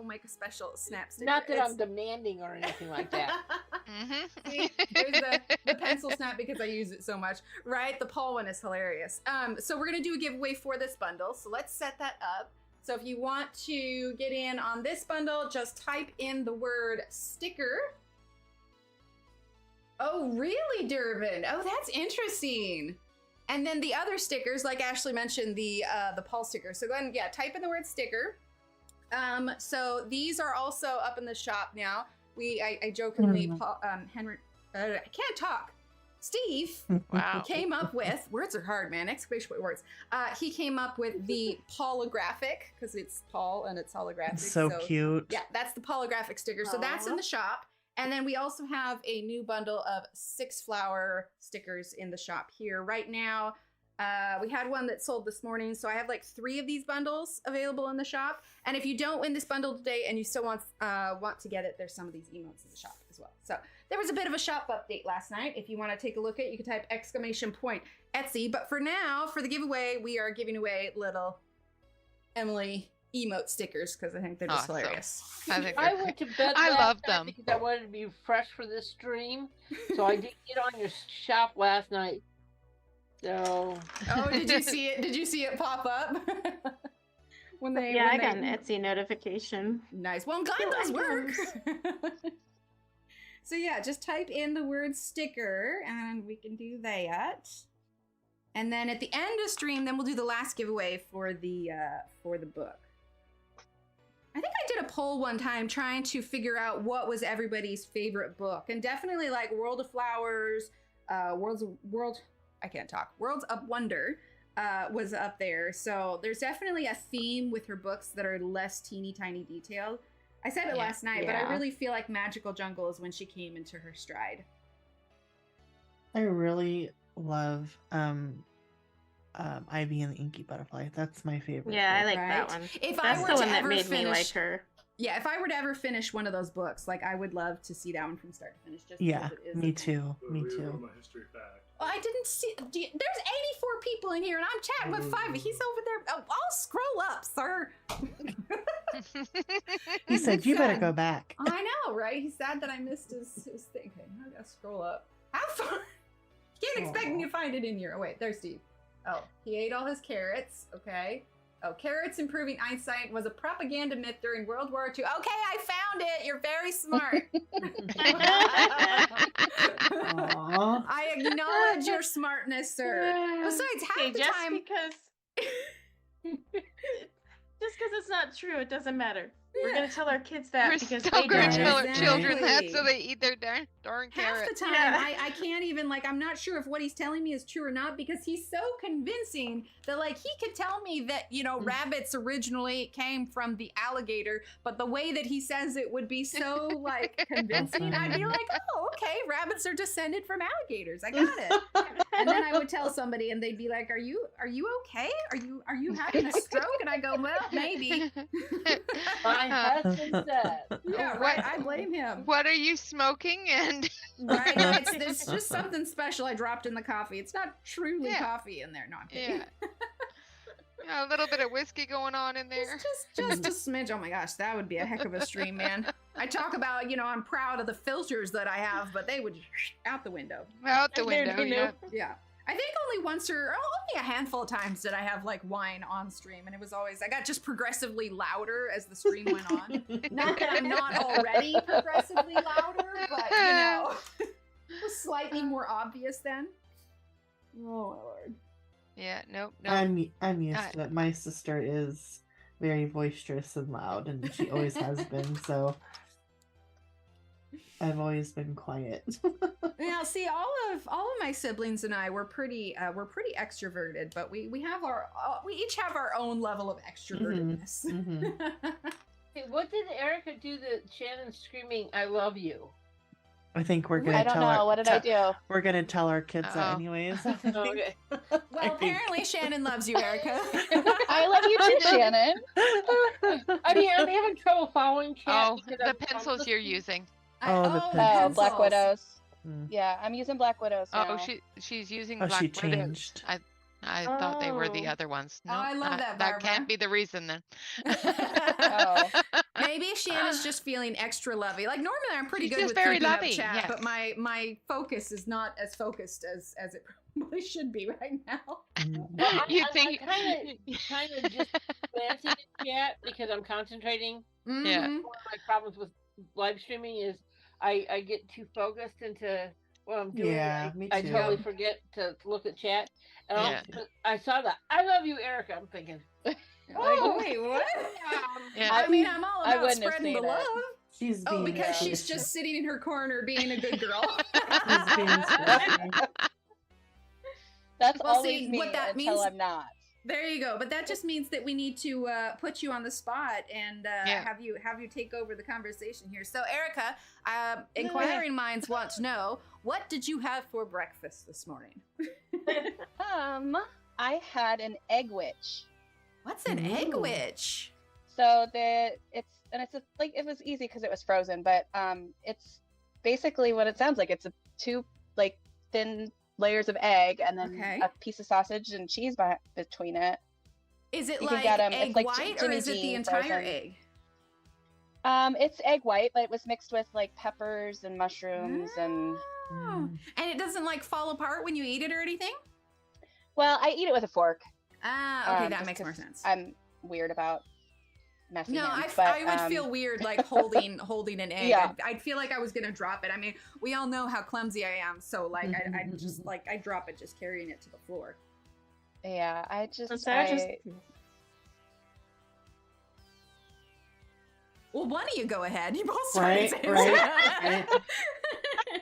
make a special snap sticker. Not that I'm demanding or anything like that. See, there's the pencil snap because I use it so much, right? The Paul one is hilarious. So we're gonna do a giveaway for this bundle. So let's set that up. So if you want to get in on this bundle, just type in the word sticker. Oh, really, Durbin? Oh, that's interesting. And then the other stickers, like Ashley mentioned, the Paul sticker. So go ahead and type in the word sticker. So these are also up in the shop now. I jokingly, Henry, I can't talk. Steve came up with, words are hard, man, exclamation point words. He came up with the Paulographic, because it's Paul and it's holographic. So cute. Yeah, that's the Paulographic sticker. So that's in the shop. And then we also have a new bundle of 6 flower stickers in the shop here right now. We had one that sold this morning, so I have like 3 of these bundles available in the shop. And if you don't win this bundle today and you still want to get it, there's some of these emotes in the shop as well. So there was a bit of a shop update last night. If you want to take a look at it, you can type !Etsy. But for now, for the giveaway, we are giving away little Emily emote stickers because I think they're just hilarious. I went to bed last night because I wanted to be fresh for this stream, so I didn't get on your shop last night. So. Oh, did you see it? Did you see it pop up? I got an Etsy notification. Nice. Well, I'm glad those work. So yeah, just type in the word sticker and we can do that. And then at the end of stream, then we'll do the last giveaway for the book. I think I did a poll one time trying to figure out what was everybody's favorite book, and definitely like World of Flowers, Worlds of Wonder was up there. So there's definitely a theme with her books that are less teeny tiny detailed. I said it last night, but I really feel like Magical Jungle is when she came into her stride. I really love Ivy and the Inky Butterfly. That's my favorite. Yeah, I like that one. That's the one that made me like her. Yeah, if I were to ever finish one of those books, like I would love to see that one from start to finish. Just yeah, because it is me too. Me too. My history fact. I didn't see. There's 84 people in here, and I'm chatting with 5. He's over there. Oh, I'll scroll up, sir. He said, "You better sad. go back." I know, right? He's sad that I missed his thing. Okay, I gotta scroll up. How far? You can't expect me to find it in here. Oh, wait, there's Steve. Oh, he ate all his carrots. Okay. Oh, carrots improving eyesight was a propaganda myth during World War II. Okay, I found it. You're very smart. Aw. I acknowledge your smartness, sir. Besides, half Okay, the just time. because it's not true, it doesn't matter. We're gonna tell our kids that We're because still they gonna don't. tell our Exactly. children that so they eat their darn Half carrots. the time, Yeah. I can't even, like, I'm not sure if what he's telling me is true or not because he's so convincing that, like, he could tell me that, you know, rabbits originally came from the alligator, but the way that he says it would be so, like, convincing. I'd be like, oh, okay, rabbits are descended from alligators. I got it. And then I would tell somebody and they'd be like, are you okay? Are you having a stroke? And I go, well, maybe. My husband said. Yeah, right. I blame him. What are you smoking? And Right. No, it's just something special I dropped in the coffee. It's not truly Yeah. coffee in there. No, I'm kidding. yeah. Yeah, a little bit of whiskey going on in there. It's just a smidge. Oh my gosh, that would be a heck of a stream, man. I talk about, you know, I'm proud of the filters that I have, but they would just out the window. Out the There window. you Yeah. Yeah. I think only once or only a handful of times did I have like wine on stream, and it was always, I got just progressively louder as the stream went on. Not that I'm not already progressively louder, but you know, it was slightly more obvious then. Oh my lord. Yeah. Nope. I'm used to it. My sister is very boisterous and loud, and she always has been. So I've always been quiet. Now, see, all of my siblings and I were pretty extroverted, but we each have our own level of extrovertedness. Mhm. Hey, what did Erica do that Shannon's screaming, "I love you"? I think we're I gonna don't tell know. our What did I do? we're gonna tell our kids that Uh-oh. anyways. Okay. Well, apparently Shannon loves you, Erica. I love you too, Shannon. I mean, I'm having trouble following chat. Oh, because the I'm pencils you're using. Oh, the Oh, pencils. Black Widows. Mm. Yeah, I'm using Black Widows now. Oh, she's using Oh, black she widows. changed. I thought they were the Oh. other ones. Oh, No, I love that, That can't Barbara. be the reason then. Oh. Maybe Shannon's just feeling extra lovey. Like normally I'm pretty She's good just with very keeping lovey, up chat, yes. but my focus is not as focused as it probably should be right now. Well, You I think? kind of just glancing at chat because I'm concentrating. Yeah. Mhm. One of my problems with live streaming is I get too focused into what I'm doing. Yeah, me I too. totally forget to look at chat. And Yeah. I saw that. I love you, Erica. I'm thinking. Like, Oh. wait, what? Yeah. I mean, I'm all I about wouldn't have spreading the seen it. love. She's Oh, being because she's squishy. just sitting in her corner being a good girl. She's being squishy. That's Well, always see, me what that until means- I'm not. There you go. But that just means that we need to put you on the spot and Yeah. have you take over the conversation here. So, Erica, inquiring minds want to know, what did you have for breakfast this morning? I had an egg witch. What's an egg Ooh. witch? So it was easy because it was frozen, but it's basically what it sounds like. It's two like thin layers of egg and then Okay. a piece of sausage and cheese between it. Is it You can like get 'em- egg it's like white or Jimmy is it the Dean entire frozen. egg? It's egg white, but it was mixed with like peppers and mushrooms and Oh. And it doesn't like fall apart when you eat it or anything? well, I eat it with a fork. Ah, okay, that just makes more 'cause sense. I'm weird about messy No, hands, I but, would feel weird like holding an egg. Yeah. I'd feel like I was gonna drop it. I mean, we all know how clumsy I am, so like I just like I drop it just carrying it to the floor. yeah, Well, one of you go ahead. You both Right, started. right.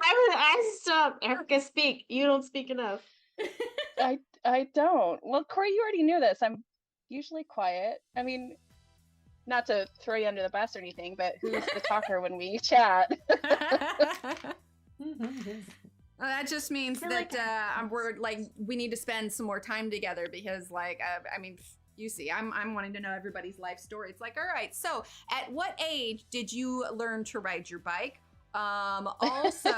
I stop. Erica, speak. You don't speak enough. I don't. Well, Corey, you already knew this. I'm usually quiet. I mean, not to throw you under the bus or anything, but who's the talker when we chat? Well, that just means Feel that like we're like we need to spend some more time together because like I mean you see I'm wanting to know everybody's life story. It's like, all right, so at what age did you learn to ride your bike? Also,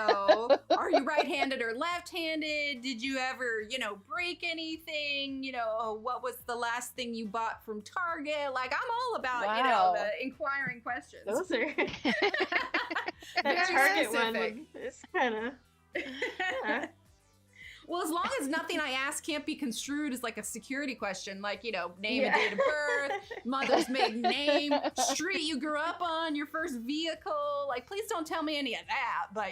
are you right-handed or left-handed? Did you ever, break anything? What was the last thing you bought from Target? Like, I'm all about, Wow. the inquiring questions. Those are that Very Target specific. one is kind of. Yeah. Well, as long as nothing I ask can't be construed as like a security question, like, name Yeah. and date of birth, mother's maiden name, street you grew up on, your first vehicle. Like, please don't tell me any of that, but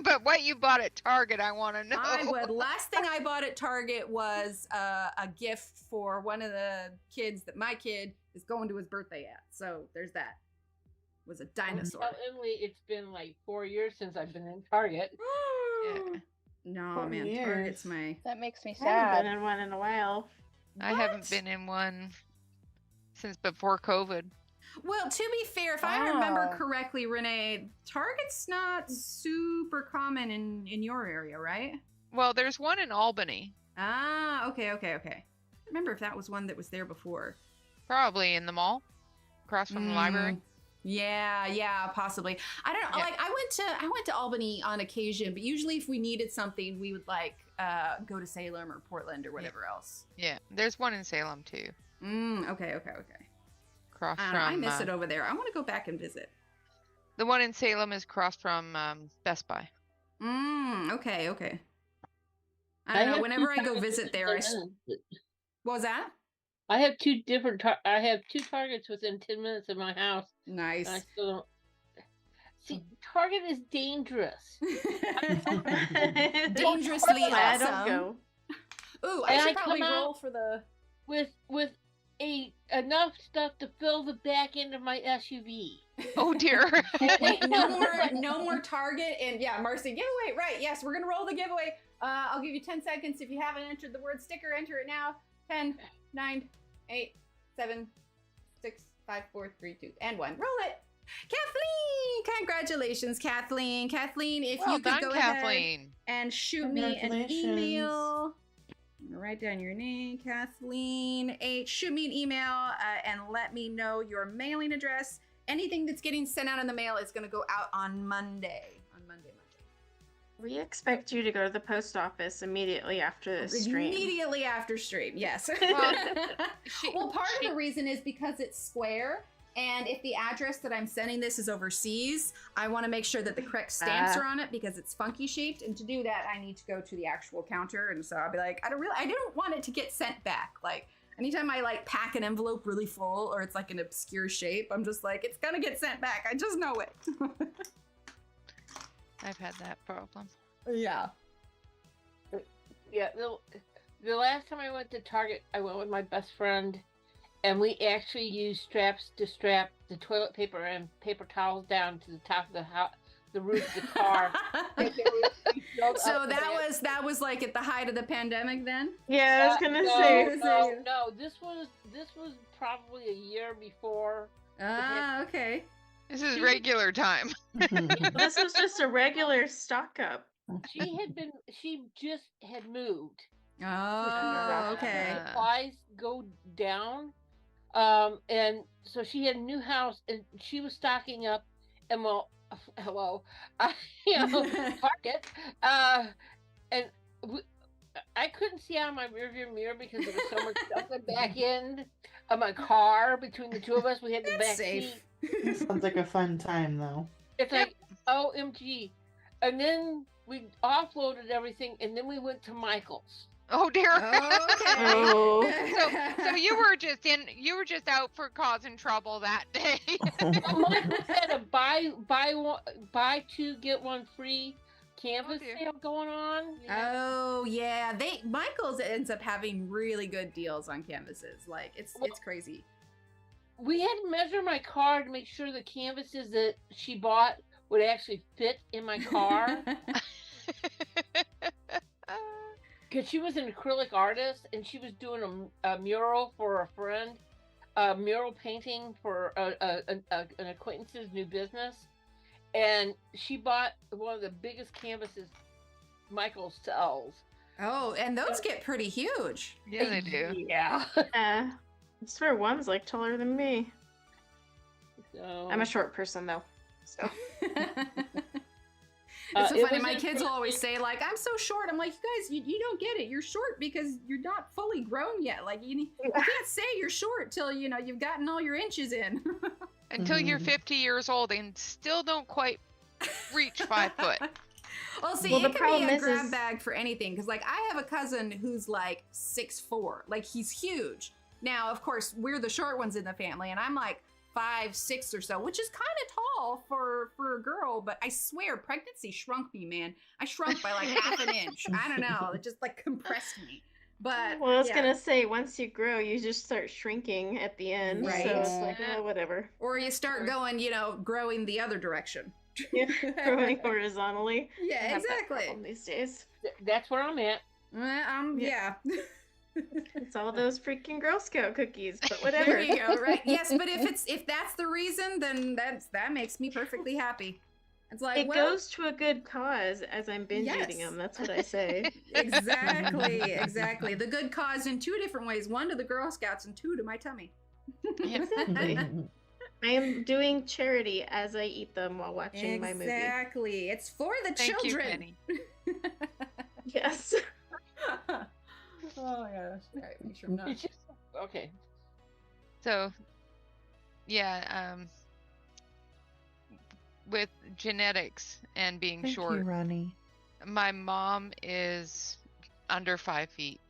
But what you bought at Target, I want to know. I would. Last thing I bought at Target was a gift for one of the kids that my kid is going to his birthday at. So there's that. Was a dinosaur. Well, Emily, it's been like 4 years since I've been in Target. Yeah. No, 4 man, years. Target's my. That makes me I haven't sad. been in one in a while. I haven't been in one since before COVID. Well, to be fair, if I remember Wow. correctly, Renee, Target's not super common in your area, right? Well, there's one in Albany, Ah, okay. I remember if that was one that was there before. probably in the mall, across from the library. Yeah, possibly. I don't know. Yeah. Like, I went to Albany on occasion, but usually if we needed something, we would go to Salem or Portland or whatever else. Yeah, there's one in Salem too. Okay. Across from. I miss it over there. I want to go back and visit. The one in Salem is across from Best Buy. Okay. I don't know. have Whenever two I go Targets visit there, what was that? I have two different. I have two Targets within 10 minutes of my house. Nice. And I still don't. See, Target is dangerous. Dangerously I don't awesome. go. Ooh, And I I should probably come out- roll for the. with enough stuff to fill the back end of my SUV. Oh dear. Wait, no more Target, and yeah, Marcy, giveaway, right? Yes, we're gonna roll the giveaway. I'll give you 10 seconds. If you haven't entered the word sticker, enter it now. 10, 9, 8, 7, 6, 5, 4, 3, 2, and 1. Roll it. Kathleen! Congratulations, Kathleen. Kathleen, if Well you could done, go ahead Kathleen. and shoot me an Congratulations. email. I'm gonna write down your name, Kathleen H. Shoot me an email and let me know your mailing address. Anything that's getting sent out in the mail is gonna go out on Monday. We expect you to go to the post office immediately after this stream. Immediately after stream, yes. She- Well, part she- of the reason is because it's square. And if the address that I'm sending this is overseas, I want to make sure that the correct stamps are on it because it's funky shaped. And to do that, I need to go to the actual counter. And so I'll be like, I don't want it to get sent back. Like anytime I pack an envelope really full or it's like an obscure shape, I'm just like, it's gonna get sent back. I just know it. I've had that problem. Yeah. Yeah, the last time I went to Target, I went with my best friend, and we actually used straps to strap the toilet paper and paper towels down to the top of the roof of the car. So that was like at the height of the pandemic then? Yeah, I was gonna no, say. no, this was probably a year before. Ah, okay. This is regular time. This was just a regular stock up. She just had moved. Oh, okay. Supplies go down. And so she had a new house and she was stocking up and hello, Target. And I couldn't see out of my rearview mirror because there was so much stuff in the back end of my car between the two of us. We had the That's back safe. seat. Sounds like a fun time though. It's like, OMG. And then we offloaded everything and then we went to Michael's. Oh dear. Okay. Oh. So you were just out for causing trouble that day. Michael's had a buy two get one free canvas dear. sale going on. Oh yeah, Michaels ends up having really good deals on canvases. Like it's crazy. We had to measure my car to make sure the canvases that she bought would actually fit in my car. Because she was an acrylic artist and she was doing a mural for a friend, a mural painting for an acquaintance's new business. And she bought one of the biggest canvases Michael sells. Oh, and those get pretty huge. Yeah, they do. Yeah. I swear one's like taller than me. So, I'm a short person though. So It's so It funny. was My kids will always interesting. say, like, I'm so short. I'm like, you guys, you don't get it. You're short because you're not fully grown yet. Like, you can't say you're short till, you've gotten all your inches in. Until you're Mhm. 50 years old and still don't quite reach 5 foot. Well, see, Well, the it can be problem a is- grab bag for anything. Because, like, I have a cousin who's, like, 6'4". Like, he's huge. Now, of course, we're the short ones in the family. And I'm, like, 5'6" or so, which is kind of tall for a girl. But I swear, pregnancy shrunk me, man. I shrunk by, like, half an inch. I don't know. It just, like, compressed me. But, well, I was yeah. gonna say, once you grow, you just start shrinking at the end. Right. So it's like, whatever. Or you start going, growing the other direction. Yeah, growing horizontally. I Yeah, have that exactly. problem these days. That's where I'm at. Yeah. It's all those freaking Girl Scout cookies, but whatever. There you go. Right. Yes, but if that's the reason, then that makes me perfectly happy. It's like, It well, goes to a good cause as I'm binge eating Yes. them. That's what I say. exactly. The good cause in 2 different ways: 1 to the Girl Scouts, and 2 to my tummy. Exactly. I am doing charity as I eat them while watching my movie. Exactly. It's for the Thank you, children. Penny. Yes. Oh gosh. All right, make sure I'm not. It's just okay. So, yeah, with genetics and being Thank short, you, Ronnie. my mom is under 5 feet,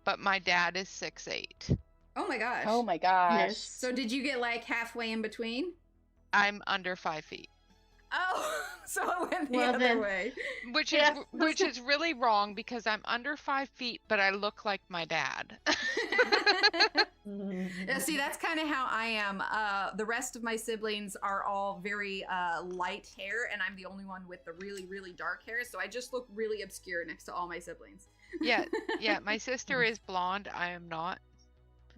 but my dad is 6'8". Oh my gosh. Oh my gosh. Yes. So did you get like halfway in between? I'm under 5 feet, Oh, so it went the Well, other then- way. which Yes. is really wrong because I'm under 5 feet, but I look like my dad. Yeah, see, that's kind of how I am. The rest of my siblings are all very light hair, and I'm the only one with the really, really dark hair. So I just look really obscure next to all my siblings. Yeah, my sister is blonde. I am not.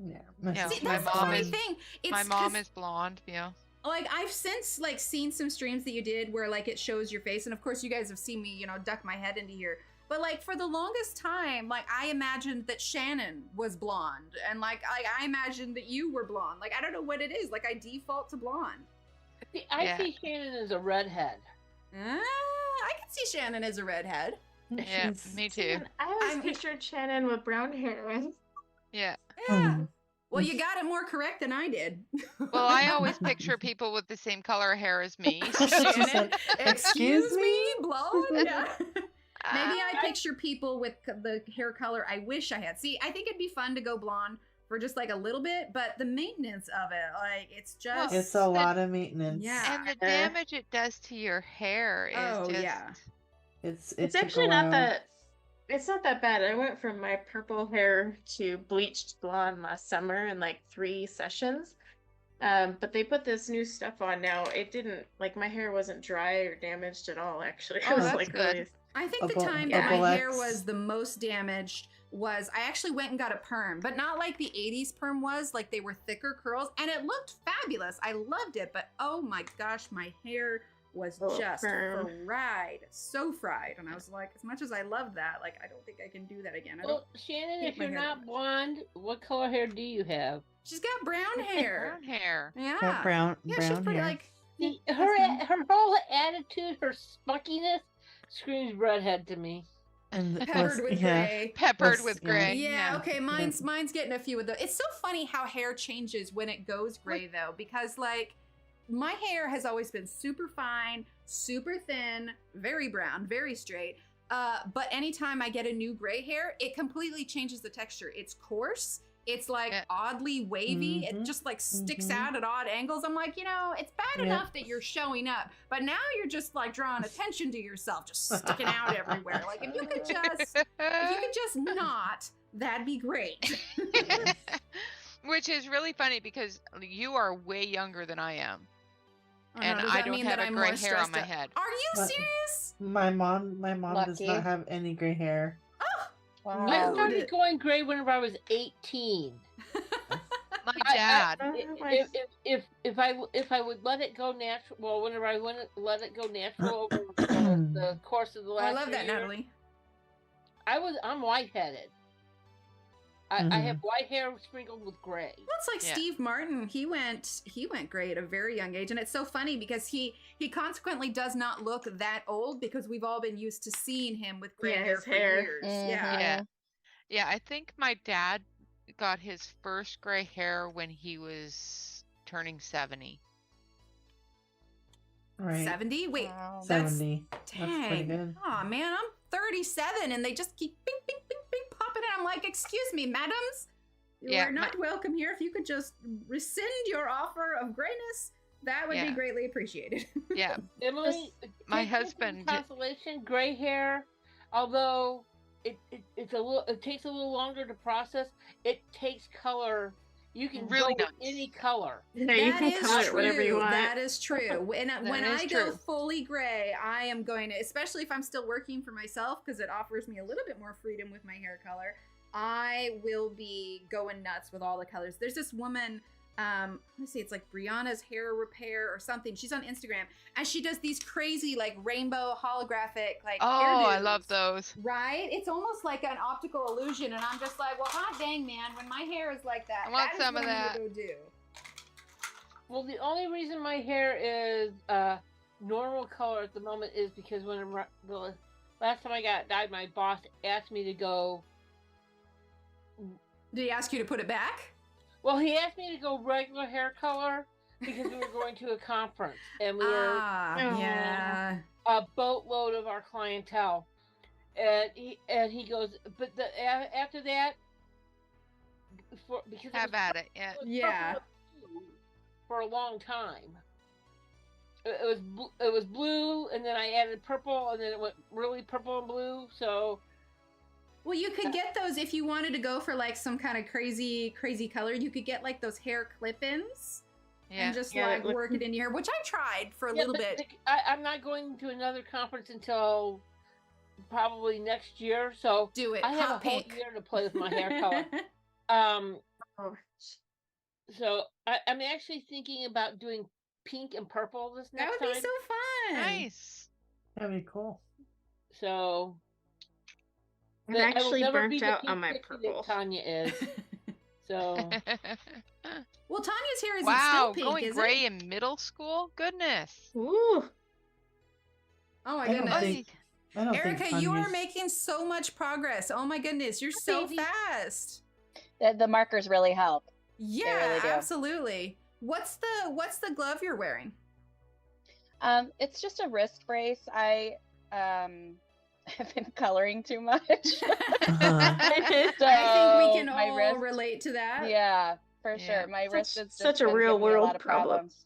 Yeah. Yeah, See, my that's the mom funny is- thing. It's My mom 'cause, is blonde. Yeah. like, I've since like seen some streams that you did where like it shows your face, and of course you guys have seen me, duck my head into here. But like for the longest time, like I imagined that Shannon was blonde, and like I imagined that you were blonde. Like I don't know what it is. Like I default to blonde. See, I Yeah. see Shannon as a redhead. I can see Shannon as a redhead. Yeah, She's- me too. Man, I always I'm- pictured Shannon with brown hair. Yeah. Yeah. Mm. Well, you got it more correct than I did. Well, I always picture people with the same color hair as me. Shannon, excuse Excuse me, blonde. Yeah. Maybe I Uh, picture people with the hair color I wish I had. See, I think it'd be fun to go blonde for just like a little bit, but the maintenance of it, like it's just It's a lot of maintenance. Yeah. and the damage it does to your hair is Oh, just yeah. It It's took a actually not while. that. It's not that bad. I went from my purple hair to bleached blonde last summer in like 3 sessions. But they put this new stuff on now. It didn't like my hair wasn't dry or damaged at all. Actually, it Oh, was that's like good. really. I think the Opal- time that my Opal hair X. was the most damaged was I actually went and got a perm, but not like the 80s perm was, like they were thicker curls, and it looked fabulous. I loved it, but oh my gosh, my hair was Oh, just perm. fried, so fried. And I was like, as much as I love that, like I don't think I can do that again. I don't. Well, Shannon, hate if my you're hair that not much. blonde, what color hair do you have? She's got brown hair. brown hair. Yeah. Got brown Yeah, brown she's pretty hair. like. See, that's her fine. her whole attitude, her spunkiness screams redhead to me. and Peppered with yeah. gray. Peppered Was- with yeah. gray. Yeah, okay, mine's getting a few of those. It's so funny how hair changes when it goes gray though, because like my hair has always been super fine, super thin, very brown, very straight. But anytime I get a new gray hair, it completely changes the texture. It's coarse. It's like Yeah. oddly wavy. It Mhm, just like sticks mhm. out at odd angles. I'm like, it's bad Yep. enough that you're showing up, but now you're just like drawing attention to yourself, just sticking out everywhere. Like if you could just not, that'd be great. Which is really funny because you are way younger than I am, Oh, no, and does I that don't mean have that a I'm gray more hair on stressed my out? head. Are you But- serious? My mom does Lucky. not have any gray hair. Oh, Wow. I Rude. started going gray whenever I was 18. My I- dad. If I would let it go natural, well, whenever I let it go natural over the course of the oh, last I love 3 that, years, Natalie. I'm white-headed. I have white hair sprinkled with gray. Well, it's like Yeah. Steve Martin. He went gray at a very young age, and it's so funny because he consequently does not look that old because we've all been used to seeing him with gray Yeah, hair his for hair. years. Mhm. Yeah. Yeah, I think my dad got his first gray hair when he was turning 70. Right. 70? Wait, Wow. that's 70. That's pretty dang. good. Oh man, I'm 37 and they just keep bing, bing, bing, bing popping in. I'm like, excuse me, madams. You Yeah, are not welcome here. If you could just rescind your offer of grayness, that would be Yeah. greatly appreciated. Yeah, Emily, my take this into husband- consolation, gray hair, although it's a little, it takes a little longer to process. It takes color. You can Really go with does. any color. Yeah, you That can is color it whatever you true. want. That is true. When is I go true. fully gray, I am going to, especially if I'm still working for myself, because it offers me a little bit more freedom with my hair color. I will be going nuts with all the colors. There's this woman, let me see, it's like Brianna's Hair Repair or something. She's on Instagram, and she does these crazy like rainbow holographic like oh, I hairdos. love those. Right? It's almost like an optical illusion, and I'm just like, well, hot dang, man, when my hair is like that, I want that is some what of I'm that. gonna go do. Well, the only reason my hair is normal color at the moment is because when the last time I got dyed, my boss asked me to go. Did he ask you to put it back? Well, he asked me to go regular hair color because we were going to a conference and we were Ah, Oh. yeah. a boatload of our clientele, and he goes, but after that, because Have at it. Yeah. it was Yeah. purple and blue for a long time. It was blue, and then I added purple, and then it went really purple and blue. So Well, you could get those if you wanted to go for like some kind of crazy color. You could get like those hair clip-ins Yeah. and just Yeah, like that would- work it into your hair, which I tried for a yeah, little but bit. I'm not going to another conference until probably next year. So Do it. I have Hot a whole pink. year to play with my hair color. Oh, So I'm actually thinking about doing pink and purple this That next would be time. so fun. Nice. That'd be cool. So I'm I will actually never burnt be the out pink on my pixie purple. that Tanya is. So Well, Tanya's hair isn't Wow, still pink, going is gray it? in middle school? Goodness. Ooh. Oh my I don't goodness. think- I don't think Erica, you are Tanya's- making so much progress. Oh my goodness, you're so Baby. fast. The markers really help. Yeah, really do. absolutely. What's the glove you're wearing? It's just a wrist brace. I have been coloring too much. Uh-huh. So I think we can my all wrist, relate to that. yeah, for Yeah. sure. My wrist is just Such a been real giving me a world lot of problem. problems.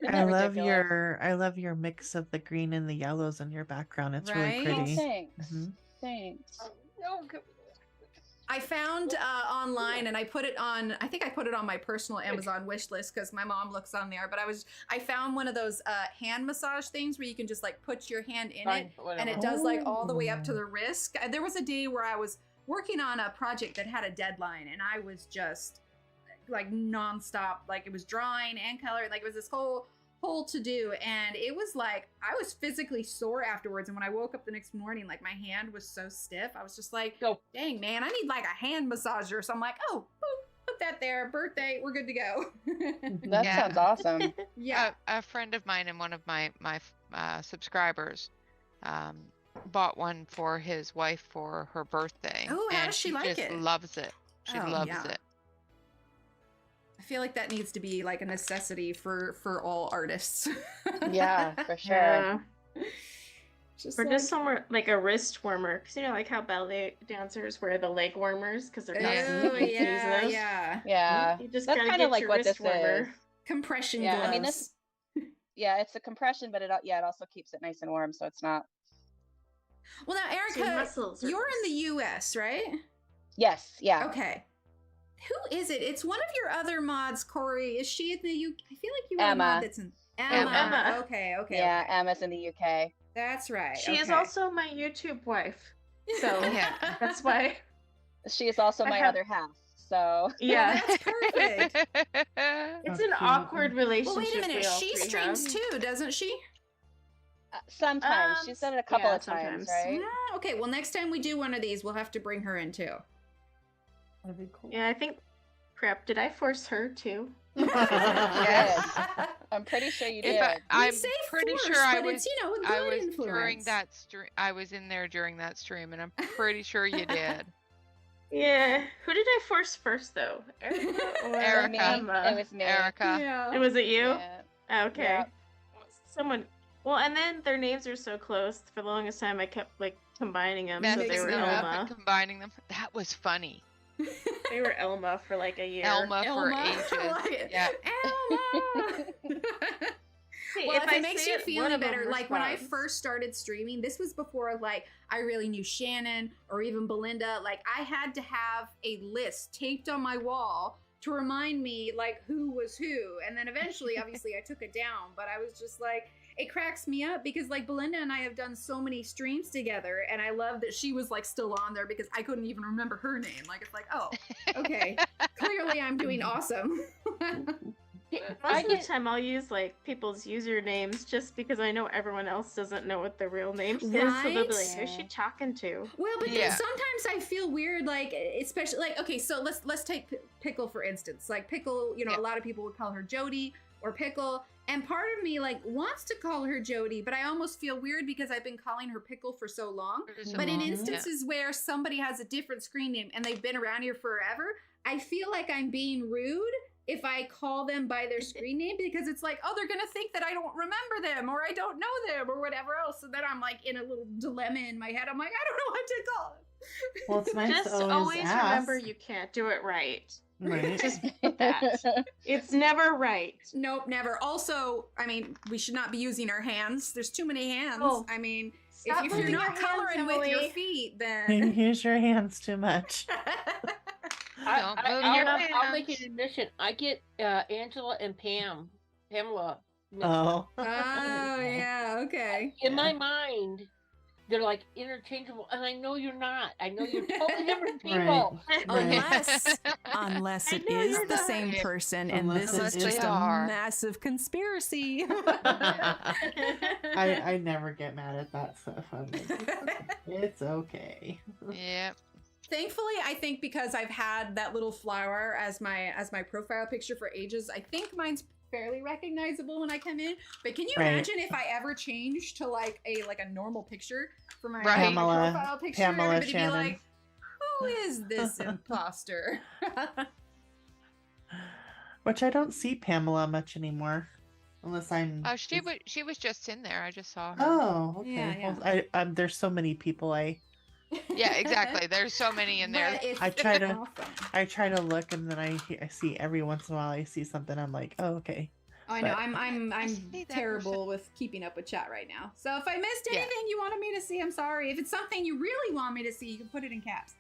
I love Ridiculous. I love your mix of the green and the yellows in your background. It's Right? really Oh, pretty. thanks. Mhm. Thanks. no, I found online, and I put it on. I think I put it on my personal Amazon wish list because my mom looks on there. But I found one of those hand massage things where you can just like put your hand in fine, it, whatever. and it does like all the way up to Oh. the wrist. There was a day where I was working on a project that had a deadline, and I was just like nonstop. Like it was drawing and coloring. Like it was this whole to do, and it was like I was physically sore afterwards. And when I woke up the next morning, like my hand was so stiff, I was just like, Go. dang man, I need like a hand massager. So I'm like, oh, boop, put that there, birthday, we're good to go. That Yeah. sounds awesome. Yeah. A friend of mine and one of my subscribers bought one for his wife for her birthday. Oh, how and does she she like just it? loves it. She Oh, loves yeah. it. I feel like that needs to be like a necessity for all artists. Yeah, for sure. Yeah. Just Or like, just somewhere like a wrist warmer, because you know, like how ballet dancers wear the leg warmers because they're oh constantly yeah, using those. yeah. Yeah. You just That's gotta kind get of like your what wrist this warmer. is. Compression Yeah, gloves. I mean, this- Yeah, it's a compression, but it also keeps it nice and warm, so it's not. Well, now So your Erica, muscles are you're in loose. the U.S., right? Yes, yeah. Okay. Who is it? It's one of your other mods, Corey. Is she in the UK? I feel like you were a Emma. mod that's in Emma. Emma. Okay. Yeah, Emma's in the UK. That's right. She is okay. also my YouTube wife, so Yeah. that's why. She is also I my have- other half. So Yeah, That's perfect. it's That's an cute. awkward relationship. Well, wait a minute. we all She three streams have. too, doesn't she? sometimes she's done it a couple yeah, of times, sometimes. right? Ah, okay. Well, next time we do one of these, we'll have to bring her in too. That'd be cool. Yeah, I think. Crap, did I force her too? Yes. I'm pretty sure you did. I'm say pretty force, sure I but was. it's, you know, a I good was influence. during that stream. I was in there during that stream, and I'm pretty sure you did. Yeah. Who did I force first though? Erica or Erica. Me, Emma? it was me. Erica. Yeah. Was it you? Yeah. Okay. Yeah. Someone. Well, and then their names are so close. For the longest time, I kept like combining them, so they Mixing were them up Elma. and combining them. That was funny. They were Elma for like a year. Elma for Elma. ages. Like it. Yeah. Elma. See, Well, if I it makes say you it, feel one any of them better, like when I responds. first started streaming, this was before like I really knew Shannon or even Belinda. Like I had to have a list taped on my wall to remind me like who was who. And then eventually, obviously, I took it down. But I was just like, it cracks me up because like Belinda and I have done so many streams together, and I love that she was like still on there because I couldn't even remember her name. Like it's like, oh, okay, clearly I'm doing awesome. Most of the time, I'll use like people's usernames just because I know everyone else doesn't know what their real name is. So they'll be like, "Who's she talking to?" Well, but then Yeah. sometimes I feel weird, like especially like okay, so let's take Pickle for instance. Like Pickle, you know, Yeah. a lot of people would call her Jody or Pickle, and part of me like wants to call her Jody, but I almost feel weird because I've been calling her Pickle for so long. But in Mhm. instances where somebody has a different screen name and they've been around here forever, I feel like I'm being rude if I call them by their screen name because it's like, oh, they're gonna think that I don't remember them or I don't know them or whatever else. So then I'm like in a little dilemma in my head. I'm like, I don't know what to call them. Well, it's nice Just to always ask. remember you can't do it right. Right. Just that. It's never right. Nope, never. Also, I mean, we should not be using our hands. There's too many hands. Oh. I mean, Stop if you're moving not your hands, coloring with your Emily. feet, You then use your hands too much. Don't move your I'll make hands. an admission. I get Angela and Pamela. Oh. oh yeah, okay. In my mind, they're like interchangeable, and I know you're not. I know you're totally different people. Unless unless I it know is you're the not. same person, Unless and this it is is. just They a are. massive conspiracy. I never get mad at that stuff. I'm like, it's okay. Yep. Thankfully, I think because I've had that little flower as my profile picture for ages, I think mine's fairly recognizable when I come in. But can you Right. imagine if I ever change to like a normal picture for my, Right. my Pamela- profile picture? Pamela Everybody Shannon. be like, who is this imposter? Which I don't see Pamela much anymore, unless I'm. She was just in there. I just saw her. Oh, okay. Yeah, Well, there's so many people. Yeah, exactly. There's so many in there. But it's I try to- awesome. I try to look, and then I see every once in a while I see something. I'm like, oh, okay. I know But- I'm see that terrible with keeping up with chat right now. So if I missed Yeah. anything you wanted me to see, I'm sorry. If it's something you really want me to see, you can put it in caps.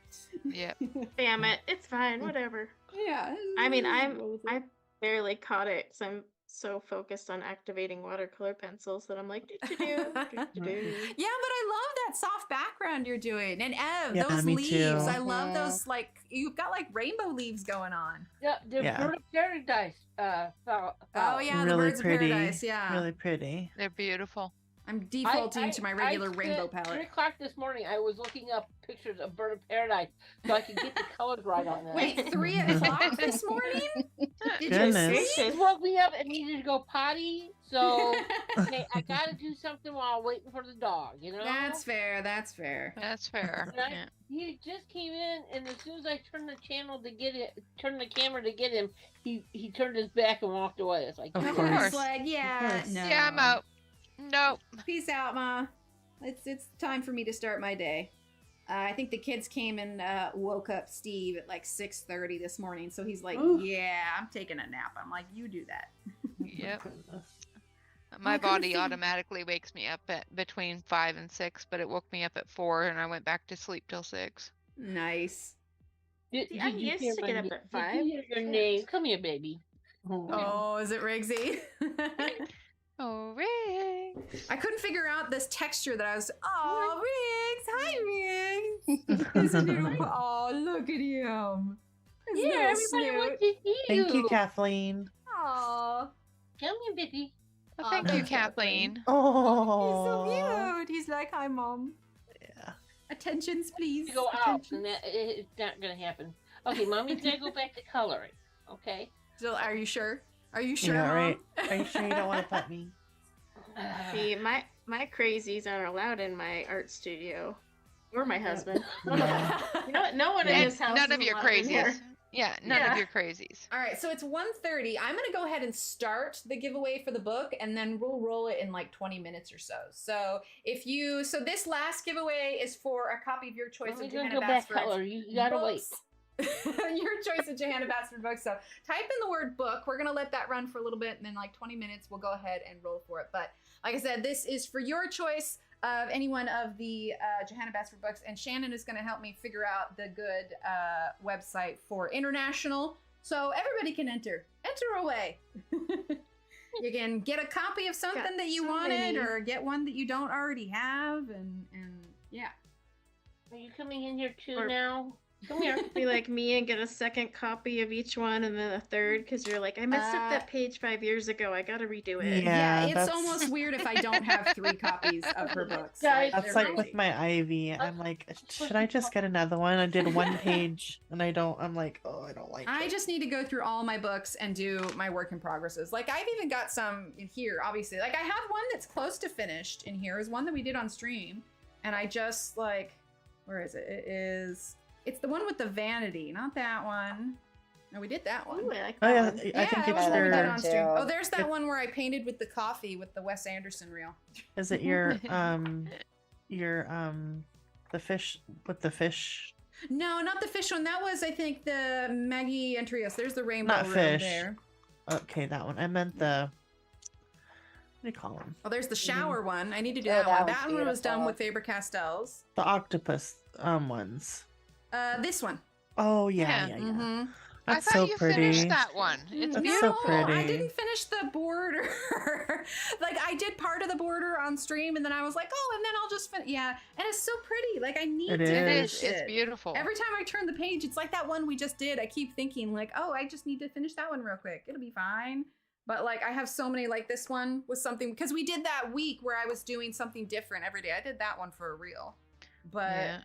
Yep. Damn it. It's fine. Whatever. Yeah. I mean, roll with it. I barely caught it because I'm so focused on activating watercolor pencils that I'm like, do-do-do, do-do-do. Yeah, but I love that soft background you're doing. And Ev, Yeah, those me leaves. too. I love Mhm. those, like, you've got like rainbow leaves going on. Yeah, the Yeah. Bird of Paradise. Oh, yeah, the Really birds pretty. of paradise. Yeah. Really pretty. They're beautiful. I'm defaulting to my regular spent rainbow 3 palette. o'clock this morning, I was looking up pictures of Bird of Paradise so I could get the colors right on that. Wait, 3 o'clock this morning? Did Goodness. you It see? woke me up and needed to go potty, so hey, I gotta do something while waiting for the dog, you know? That's fair. That's fair. That's fair. And Yeah. he just came in, and as soon as I turned the channel to get it, turned the camera to get him, he turned his back and walked away. It's like, Of Of course. course. Like, yeah, course. no. Yeah, I'm out. Nope. Peace out, Ma. It's time for me to start my day. I think the kids came and woke up Steve at like 6:30 this morning. So he's like, Ooh. yeah, I'm taking a nap. I'm like, you do that. Yep. Goodness. My I couldn't body see- automatically wakes me up at between 5 and 6, but it woke me up at 4, and I went back to sleep till 6. Nice. did I'm you used hear to my get up name? at Did 5. you hear your Shit. name? Come here, baby. Oh, is it Riggsy? Oh, Rick. I couldn't figure out this texture that I was. Oh, Riggs! Hi, Riggs! Isn't it? Oh, look at him. His Yeah, little everybody snoot. wants to see you. Thank you, Kathleen. Aw, Come here, baby. Well, thank you, thanks, Kathleen. Kathleen. Oh. he's so cute. He's like, hi, Mom. Yeah. Attentions, please. You go out, Attention. and that it's not gonna happen. Okay, mommy's gonna go back to coloring. Okay. So, are you sure? Are you sure? Yeah, Mom? right. Are you sure you don't want to pet me? See, my crazies aren't allowed in my art studio, or my husband. Yeah. You know what? No one in And this house. none is of your allowed in here. crazies. Yeah, none of your crazies. All right, so it's 1:30. I'm gonna go ahead and start the giveaway for the book, and then we'll roll it in like 20 minutes or so. So this last giveaway is for a copy of your choice Mommy's of gonna Johanna go back Basford's color. You gotta wait. books. Your choice of Johanna Basford books. So type in the word book. We're gonna let that run for a little bit, and then like 20 minutes, we'll go ahead and roll for it. But like I said, this is for your choice of any one of the Johanna Basford books, and Shannon is going to help me figure out the good website for international, so everybody can enter away. You can get a copy of something that you wanted, or get one that you don't already have, and yeah. Are you coming in here too now? Come here. Be like me and get a second copy of each one, and then a third, because you're like, I messed up that page 5 years ago. I gotta redo it. Yeah, it's that's- almost weird if I don't have 3 copies of her books. Guys, Like, That's they're like with really- my Ivy. I'm like, should I just get another one? I did one page and I don't. I'm like, oh, I don't like I it. just need to go through all my books and do my work in progresses. Like I've even got some in here, obviously. Like I have one that's close to finished in here. Is one that we did on stream, and I just like, where is it? It's the one with the vanity, not that one. No, we did that one. Ooh, I like Oh that yeah, one. I think that it's was one we did your. on too. stream. Oh, there's that It- one where I painted with the coffee with the Wes Anderson reel. Is it your the fish with the fish? No, not the fish one. That was, I think, the Maggie and Trios. There's the rainbow Not room fish. there. Okay, that one. I meant the. What do you call them? Oh, there's the shower one. I need to do Oh, that one. that That was one was done beautiful. with Faber-Castells. The octopus ones. This one. Oh yeah, Yeah. yeah, yeah. Mhm. That's I thought so you pretty. finished that one. It's That's beautiful. so pretty. I didn't finish the border. Like I did part of the border on stream, and then I was like, oh, and then I'll just finish. Yeah, and it's so pretty. Like I need It to is. It finish is. It's beautiful. Every time I turn the page, it's like that one we just did. I keep thinking like, oh, I just need to finish that one real quick. It'll be fine. But like I have so many, like this one was something, because we did that week where I was doing something different every day. I did that one for a reel. But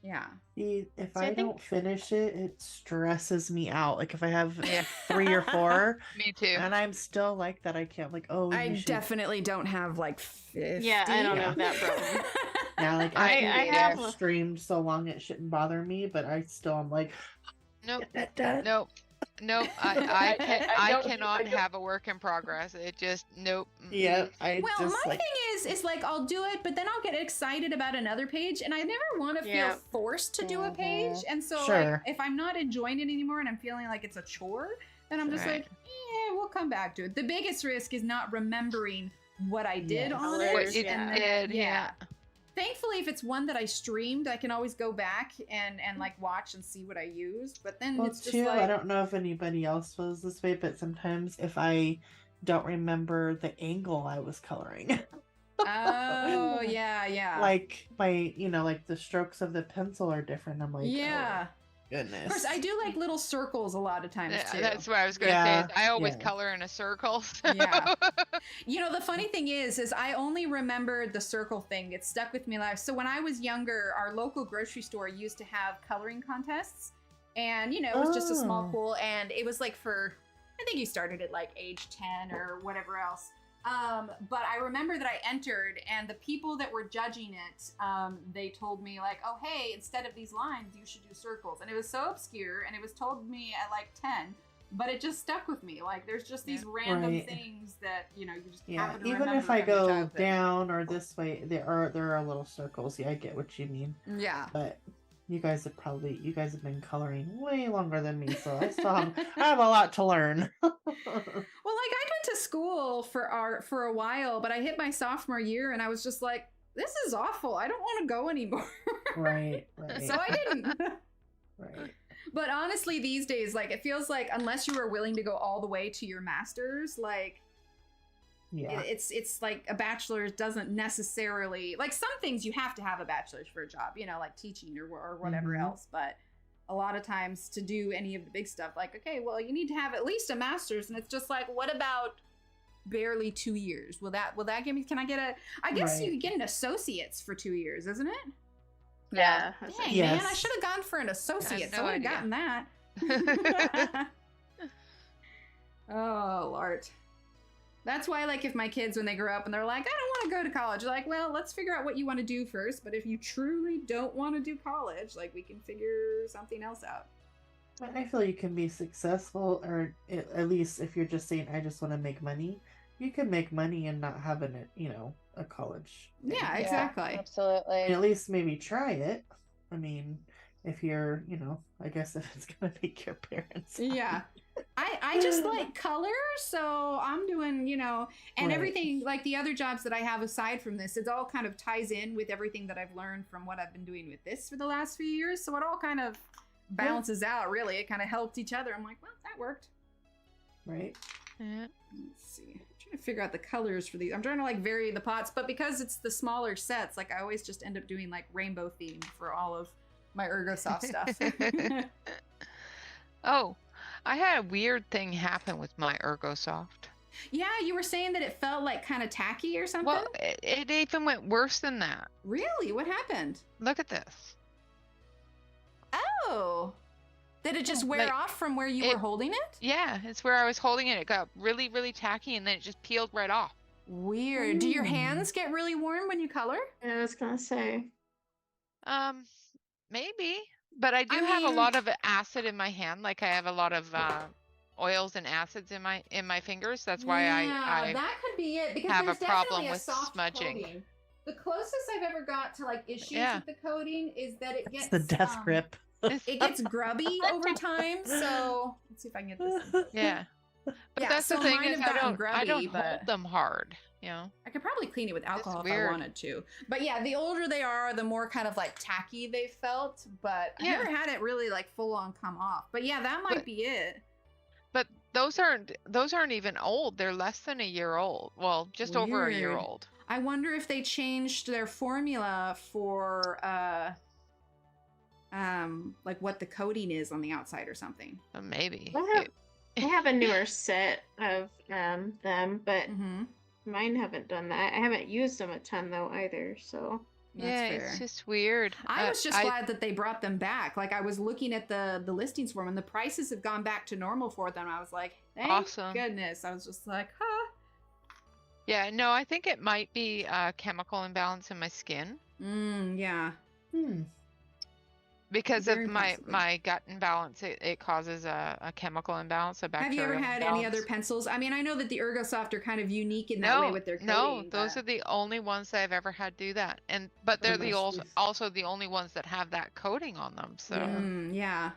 yeah. See, if So I I think- don't finish it, it stresses me out. Like if I have Yeah. 3 or 4, Me too. and I'm still like that, I can't. Like, oh, I you should. definitely don't have like 50. Yeah, I don't Yeah. have that problem. Yeah, like I I have have a- streamed so long it shouldn't bother me, but I still am like, Nope. get that done. Nope. Nope. I I don't- cannot I don't- have a work in progress. It just nope. Yeah, I Well, just my like. thing is like I'll do it, but then I'll get excited about another page, and I never want to Yeah. feel forced to do a page. And so, Sure. like, if I'm not enjoying it anymore and I'm feeling like it's a chore, then I'm just Right. like, yeah, we'll come back to it. The biggest risk is not remembering what I did Yes. on What it. it and did, yeah. Thankfully, if it's one that I streamed, I can always go back and like watch and see what I used. But then Well, it's just too, like, I don't know if anybody else feels this way, but sometimes if I don't remember the angle I was coloring, oh yeah. like my, like the strokes of the pencil are different. I'm like, Yeah. oh, goodness. Of course, I do like little circles a lot of times too. That's what I was going to Yeah, say. Is I always yeah. color in a circle. Yeah. The funny thing is I only remembered the circle thing. It stuck with me life. So when I was younger, our local grocery store used to have coloring contests, and it was just a small Oh. pool, and it was like I think you started at like age 10 or whatever else. But I remember that I entered, and the people that were judging it, they told me like, oh, hey, instead of these lines, you should do circles. And it was so obscure, and it was told me at like 10, but it just stuck with me. Like, there's just these random Right. things that, you just Yeah, happen to even remember if I from your go childhood. down or this way, there are little circles. Yeah, I get what you mean. Yeah. But you guys have been coloring way longer than me, so I still have I have a lot to learn. Well, like I went to school for art for a while, but I hit my sophomore year and I was just like, this is awful. I don't want to go anymore. right. So I didn't. Right. But honestly, these days, like, it feels like unless you are willing to go all the way to your master's, like, Yeah. it's like a bachelor's doesn't necessarily, like, some things you have to have a bachelor's for a job, like teaching or whatever Mhm. else. But a lot of times to do any of the big stuff, like, okay, well, you need to have at least a master's. And it's just like, what about barely 2 years? Will that give me, can I get I guess you Right. could get an associate's for 2 years, isn't it? Yeah. Dang, Yes. man, I should have gone for an associate. no So I would have idea. gotten that. Oh, Lord. That's why, like, if my kids, when they grow up and they're like, I don't want to go to college, like, well, let's figure out what you want to do first. But if you truly don't want to do college, like, we can figure something else out. And I feel you can be successful, or at least if you're just saying, I just want to make money, you can make money and not have a college. Yeah, degree. exactly. Absolutely. And at least maybe try it. I mean, if you're, I guess if it's going to make your parents. Yeah. I just like color, so I'm doing, and Right. everything, like the other jobs that I have aside from this, it all kind of ties in with everything that I've learned from what I've been doing with this for the last few years. So it all kind of balances out, really. It kind of helped each other. I'm like, well, that worked. Right. Yeah. Let's see. I'm trying to figure out the colors for these. I'm trying to like vary the pots, but because it's the smaller sets, like I always just end up doing like rainbow theme for all of my ErgoSoft stuff. Oh, I had a weird thing happen with my ErgoSoft. Yeah, you were saying that it felt like kind of tacky or something? Well, it even went worse than that. Really? What happened? Look at this. Oh. Did it just wear Like, off from where you were holding it? Yeah, it's where I was holding it. It got really, really tacky, and then it just peeled right off. Weird. Do your hands get really warm when you color? I was gonna say. Maybe, but I do have a lot of acid in my hand. Like I have a lot of oils and acids in my fingers. That's why I that could be it, because have there's a problem definitely with soft smudging. coating. The closest I've ever got to like issues Yeah. with the coating is that it gets It's the death grip. it gets grubby over time. So let's see if I can get this. Yeah. But Yeah, that's so the thing mine is have I gotten don't grubby, but- hold them hard, I could probably clean it with alcohol if I weird. wanted to. But yeah, the older they are, the more kind of like tacky they felt. But I Yeah. never had it really like full on come off. But yeah, that might But- be it. But those aren't even old. They're less than a year old. Well, just over a year Weird. old. I wonder if they changed their formula for like what the coating is on the outside or something. Maybe. I have a newer set of them, but Mm-hmm. mine haven't done that. I haven't used them a ton though either. So That's Yeah, fair. it's just weird. I was just glad that they brought them back. Like I was looking at the listings for them, and the prices have gone back to normal for them. I was like, thank Awesome. goodness. I was just like, huh. Yeah, no, I think it might be a chemical imbalance in my skin Yeah. because Very of my possibly. my gut imbalance. It causes a chemical imbalance, a Have bacterial you ever had any imbalance. other pencils? I mean, I know that the ErgoSoft are kind of unique in that way with their No, coating. those are the only ones that I've ever had do that, but they're the also the only ones that have that coating on them. So yeah.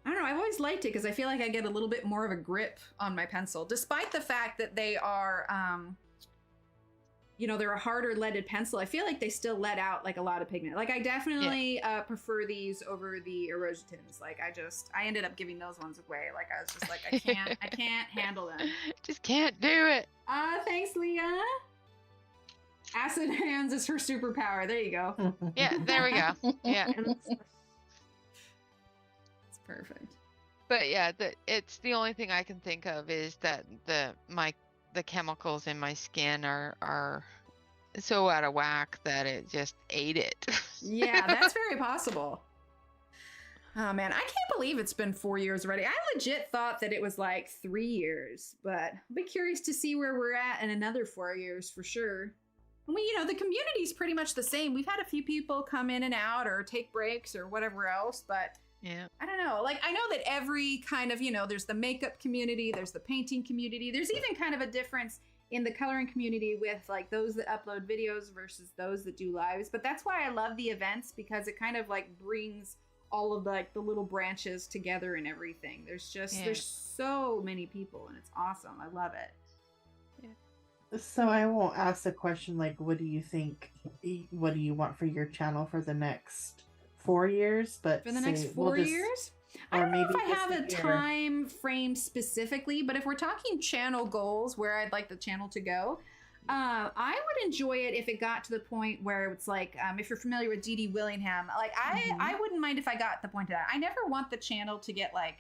I don't know. I've always liked it because I feel like I get a little bit more of a grip on my pencil, despite the fact that they are, they're a harder leaded pencil. I feel like they still let out like a lot of pigment. Like I definitely prefer these over the Erositins. Like I ended up giving those ones away. Like I was just like, I can't handle them. just can't do it. Thanks, Leah. Acid hands is her superpower. There you go. Yeah, there we go. Yeah, It's perfect. but yeah, it's the only thing I can think of is that the chemicals in my skin are so out of whack that it just ate it. Yeah, that's very possible. Oh man, I can't believe it's been 4 years already. I legit thought that it was like 3 years, but I'll be curious to see where we're at in another 4 years for sure. And the community's pretty much the same. We've had a few people come in and out or take breaks or whatever else, but Yeah. I don't know. Like, I know that every kind of, there's the makeup community, there's the painting community. There's even kind of a difference in the coloring community with like those that upload videos versus those that do lives. But that's why I love the events, because it kind of like brings all of like the little branches together and everything. There's so many people and it's awesome. I love it. So I won't ask the question like, what do you think? What do you want for your channel for the next 4 years? But For the next say- 4 we'll just- years? or I don't know if maybe I just have a a year. time frame specifically, but if we're talking channel goals, where I'd like the channel to go, I would enjoy it if it got to the point where it's like, if you're familiar with Dee Dee Willingham, like I wouldn't mind if I got the point of that. I never want the channel to get like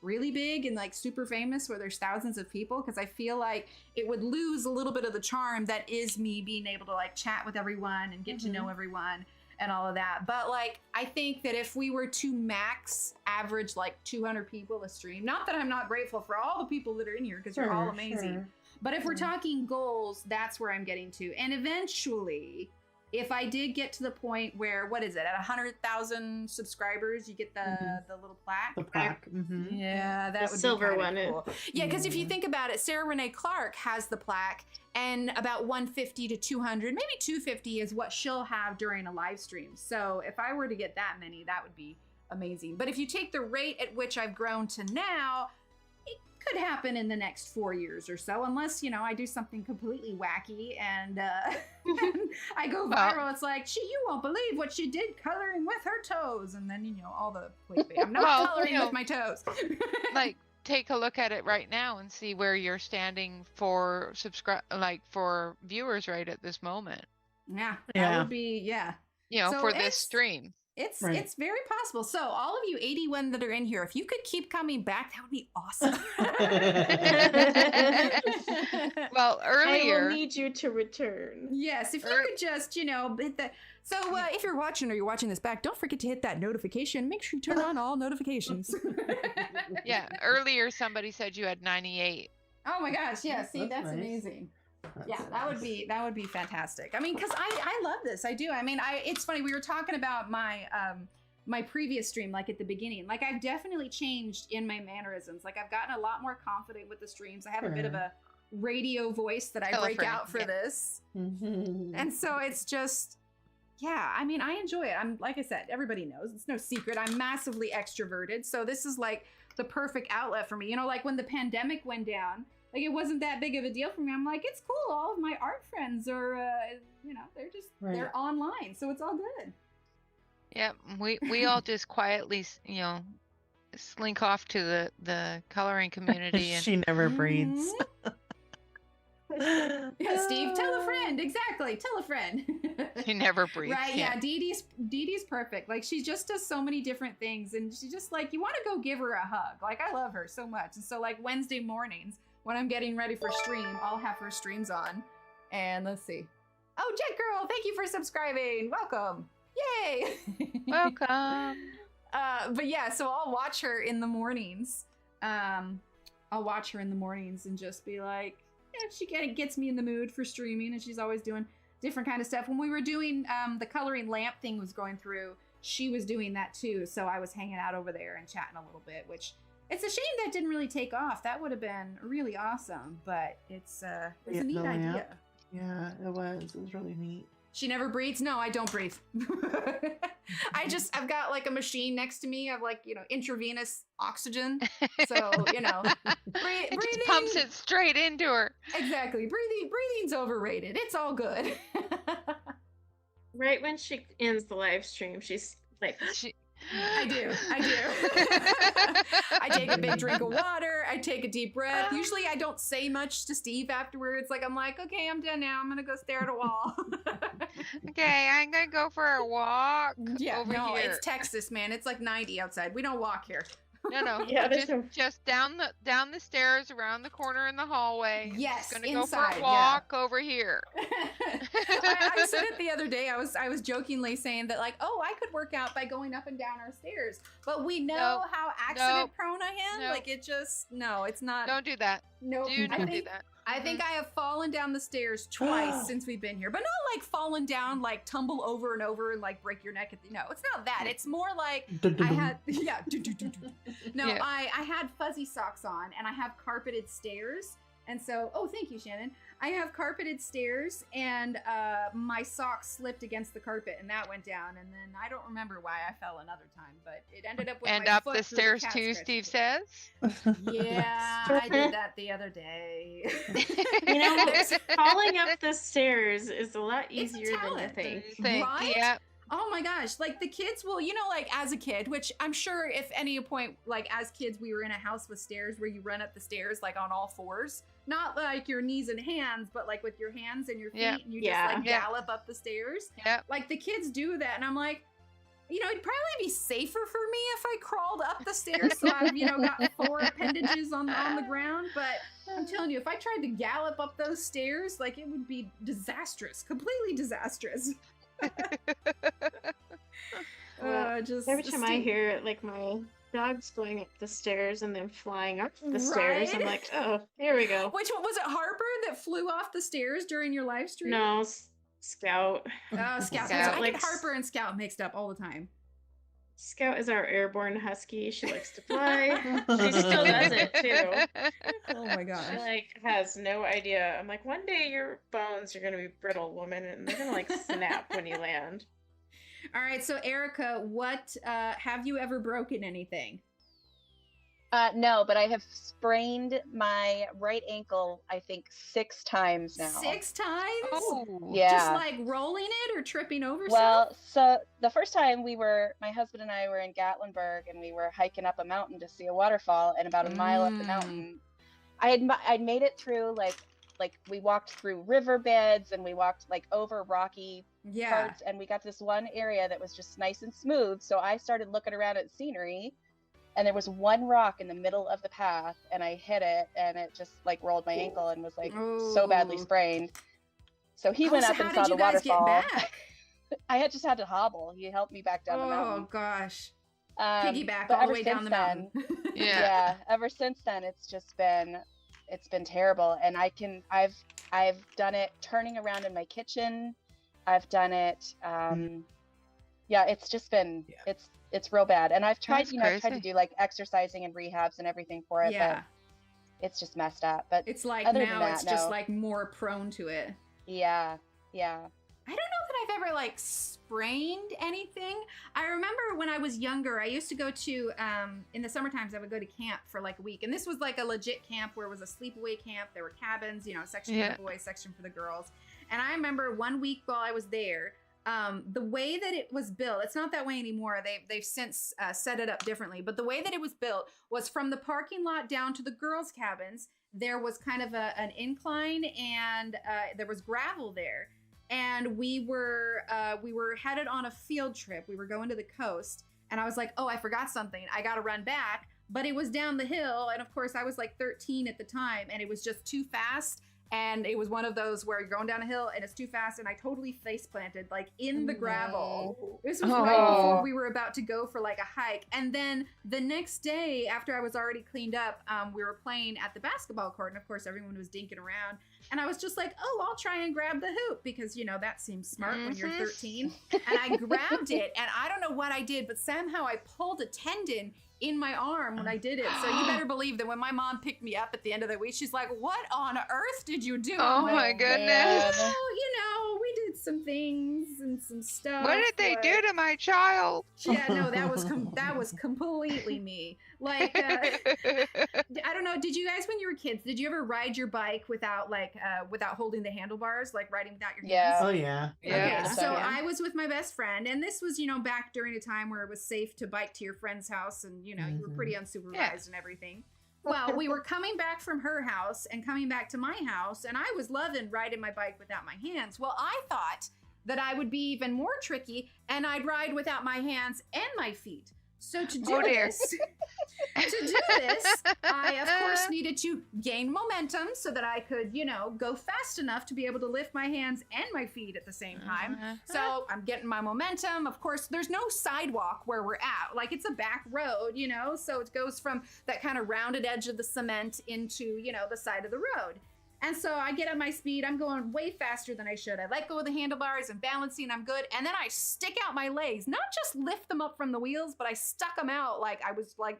really big and like super famous where there's thousands of people, because I feel like it would lose a little bit of the charm that is me being able to like chat with everyone and get to know everyone. and all of that. But like, I think that if we were to max average like 200 people a stream, not that I'm not grateful for all the people that are in here, because you're all amazing. But if we're talking goals, that's where I'm getting to. And eventually, if I did get to the point where, what is it, at 100,000 subscribers, you get the little plaque. The plaque. Yeah, that The would silver be one. cool. Yeah, because if you think about it, Sarah Rene Clark has the plaque, and about 150 to 200, maybe 250 is what she'll have during a live stream. So if I were to get that many, that would be amazing. But if you take the rate at which I've grown to now, it could happen in the next 4 years or so, unless, you know, I do something completely wacky and I go viral. It's like, you won't believe what she did coloring with her toes. And then, you know, all the clickbait. I'm not coloring with my toes. Like, take a look at it right now and see where you're standing for for viewers right at this moment. Yeah, that would be, You know, So for this stream. It's very possible. So all of you 81 that are in here, if you could keep coming back, that would be awesome. Well, earlier I will need you to return. Yes, if you could just, you know, hit that. So if you're watching this back, don't forget to hit that notification. Make sure you turn on all notifications. yeah, earlier somebody said you had 98. Oh my gosh, yeah, see, that's nice. amazing. That's Yeah, that would be fantastic. I mean, because I love this. I do. I mean, it's funny. We were talking about my my previous stream, like at the beginning. Like, I've definitely changed in my mannerisms. Like, I've gotten a lot more confident with the streams. I have a bit of a radio voice that I break out for this, and so it's just, yeah. I mean, I enjoy it. I'm, like I said, everybody knows, it's no secret, I'm massively extroverted. So this is like the perfect outlet for me. You know, like when the pandemic went down. Like, it wasn't that big of a deal for me. I'm like, it's cool. All of my art friends are, you know, they're just, they're online. So it's all good. Yeah, we all just quietly, you know, slink off to the coloring community. And She never breathes. Yeah, Steve, tell a friend. Exactly. Tell a friend. she never breathes. Right. Yeah. Dee Dee's perfect. Like, she just does so many different things. And she just, like, you want to go give her a hug. Like, I love her so much. And so, like, Wednesday mornings, when I'm getting ready for stream, I'll have her streams on. And let's see. Oh, Jet Girl, thank you for subscribing. Welcome. Yay. Welcome. But yeah, so I'll watch her in the mornings. I'll watch her in the mornings and just be like, yeah, she gets me in the mood for streaming, and she's always doing different kind of stuff. When we were doing the coloring lamp thing was going through, she was doing that too. So I was hanging out over there and chatting a little bit, which it's a shame that didn't really take off. That would have been really awesome, but it's a neat idea. Yeah, it was really neat. She never breathes? No, I don't breathe. I've got like a machine next to me. I've like, you know, intravenous oxygen. So, you know, It breathing. just pumps it straight into her. Exactly. Breathing's overrated. It's all good. Right when she ends the live stream, she's like, I do. I take a big drink of water. I take a deep breath. Usually I don't say much to Steve afterwards. Like, I'm like, okay, I'm done now. I'm going to go stare at a wall. Okay, I'm going to go for a walk over here. It's Texas, man. It's like 90 outside. We don't walk here. No, Yeah, just down the stairs, around the corner in the hallway. Yes, Just gonna inside, go for a walk over here. I said it the other day. I was jokingly saying that, like, oh, I could work out by going up and down our stairs, but we know how accident prone I am. Nope. Like, it just it's not. Don't do that. No, Do not do that. I think I have fallen down the stairs twice since we've been here, but not like fallen down, like tumble over and over and like break your neck. No, it's not that. It's more like I had, No, Yeah. I had fuzzy socks on and I have carpeted stairs. And so, oh, thank you, Shannon. I have carpeted stairs and my socks slipped against the carpet and that went down. And then I don't remember why I fell another time, but it ended up with And my up foot the through stairs cat too, scratch. Steve says. Yeah, I did that the other day. you know, falling up the stairs is a lot It's a easier than you talent. think. Right? Yeah. Oh my gosh, like the kids will, you know, like as a kid, which I'm sure if any point, like as kids, we were in a house with stairs where you run up the stairs like on all fours, not like your knees and hands, but like with your hands and your feet, and you just like gallop up the stairs. Yeah. Like the kids do that, and I'm like, you know, it'd probably be safer for me if I crawled up the stairs, so I've, you know, got 4 appendages on the ground. But I'm telling you, if I tried to gallop up those stairs, like it would be disastrous, completely disastrous. Just every time I hear like my dog's going up the stairs and then flying up the stairs, I'm like, oh, here we go. Which one was it? Harper that flew off the stairs during your live stream? No, Scout. Oh, Scout. I get Harper and Scout mixed up all the time. Scout is our airborne husky. She likes to fly. She still does it too. Oh my gosh. She like has no idea. I'm like, one day your bones are gonna be brittle, woman, and they're gonna like snap when you land. All right, so Erica, what have you ever broken anything? No, but I have sprained my right ankle, I think 6 times now. 6 times? Oh, Yeah. Just like rolling it or tripping over Well, stuff? so the first time my husband and I were in Gatlinburg and we were hiking up a mountain to see a waterfall, and about a mile up the mountain, I'd made it through like we walked through riverbeds and we walked like over rocky parts, and we got this one area that was just nice and smooth. So I started looking around at scenery, and there was one rock in the middle of the path, and I hit it, and it just like rolled my ankle and was like so badly sprained. So he went up and saw the waterfall. Get back? I just had to hobble. He helped me back down the mountain. Oh gosh. Piggyback all the way down the mountain. Yeah. Ever since then, it's been terrible. And I've done it turning around in my kitchen. I've done it. It's just been, it's real bad. And I've tried, I've tried to do like exercising and rehabs and everything for it, but it's just messed up. But it's like now it's just like more prone to it. Yeah. I don't know that I've ever like sprained anything. I remember when I was younger, I used to go to, in the summer times, I would go to camp for like a week. And this was like a legit camp where it was a sleepaway camp. There were cabins, section for the boys, section for the girls. And I remember one week while I was there, the way that it was built, it's not that way anymore. They've since set it up differently. But the way that it was built was from the parking lot down to the girls' cabins. There was kind of an incline, and there was gravel there. And we were headed on a field trip. We were going to the coast, and I was like, oh, I forgot something. I got to run back. But it was down the hill, and of course, I was like 13 at the time, and it was just too fast. And it was one of those where you're going down a hill and it's too fast, and I totally face planted like in the gravel. This was right before we were about to go for like a hike. And then the next day, after I was already cleaned up, we were playing at the basketball court, and of course everyone was dinking around. And I was just like, oh, I'll try and grab the hoop because, that seems smart when you're 13. And I grabbed it, and I don't know what I did, but somehow I pulled a tendon in my arm when I did it. So you better believe that when my mom picked me up at the end of the week, she's like, what on earth did you do? Oh my goodness. Oh, we did some things and some stuff. What did they do to my child? Yeah, no, that was completely me. Like, I don't know. Did you guys, when you were kids, did you ever ride your bike without holding the handlebars, like riding without your hands? Oh yeah. Okay, so I was with my best friend, and this was, back during a time where it was safe to bike to your friend's house, and you were pretty unsupervised and everything. Well, we were coming back from her house and coming back to my house, and I was loving riding my bike without my hands. Well, I thought that I would be even more tricky, and I'd ride without my hands and my feet. So to do this, I of course needed to gain momentum so that I could, go fast enough to be able to lift my hands and my feet at the same time. So I'm getting my momentum. Of course, there's no sidewalk where we're at. Like, it's a back road, so it goes from that kind of rounded edge of the cement into, the side of the road. And so I get up my speed. I'm going way faster than I should. I let go of the handlebars and balancing. I'm good. And then I stick out my legs, not just lift them up from the wheels, but I stuck them out like I was like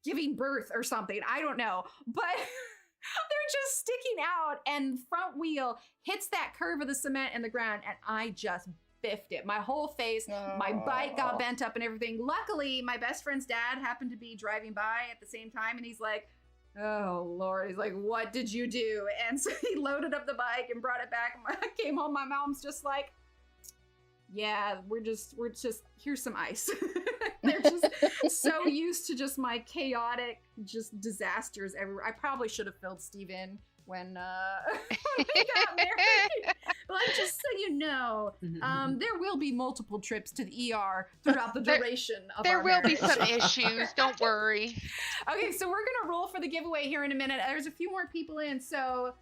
giving birth or something. I don't know. But they're just sticking out, and front wheel hits that curve of the cement and the ground, and I just biffed it. My whole face, my bike got bent up and everything. Luckily, my best friend's dad happened to be driving by at the same time, and he's like, oh Lord, he's like, what did you do? And so he loaded up the bike and brought it back. I came home, my mom's just like, yeah, we're just here's some ice. They're just so used to just my chaotic just disasters everywhere. I probably should have filled Steve in when we got married. But just so you know, there will be multiple trips to the ER throughout the duration of our marriage. There will be some issues. Don't worry. Okay, so we're gonna roll for the giveaway here in a minute. There's a few more people in, so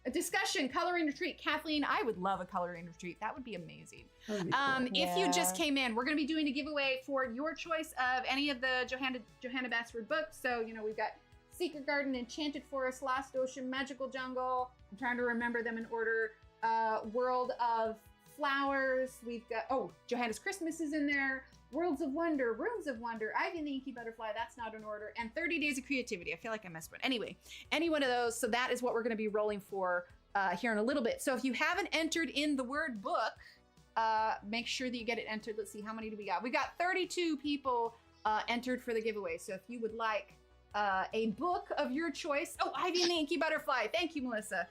A discussion, coloring retreat. Kathleen, I would love a coloring retreat. That would be amazing. That'd be cool. If you just came in, we're going to be doing a giveaway for your choice of any of the Johanna Basford books. So, we've got Secret Garden, Enchanted Forest, Lost Ocean, Magical Jungle. I'm trying to remember them in order. World of Flowers. We've got, Johanna's Christmas is in there. Worlds of Wonder, Rooms of Wonder, Ivy and the Inky Butterfly, that's not in order, and 30 Days of Creativity. I feel like I missed one. Anyway, any one of those. So that is what we're going to be rolling for here in a little bit. So if you haven't entered in the word book, make sure that you get it entered. Let's see, how many do we got? We got 32 people entered for the giveaway. So if you would like a book of your choice, Ivy and the Inky Butterfly. Thank you, Melissa.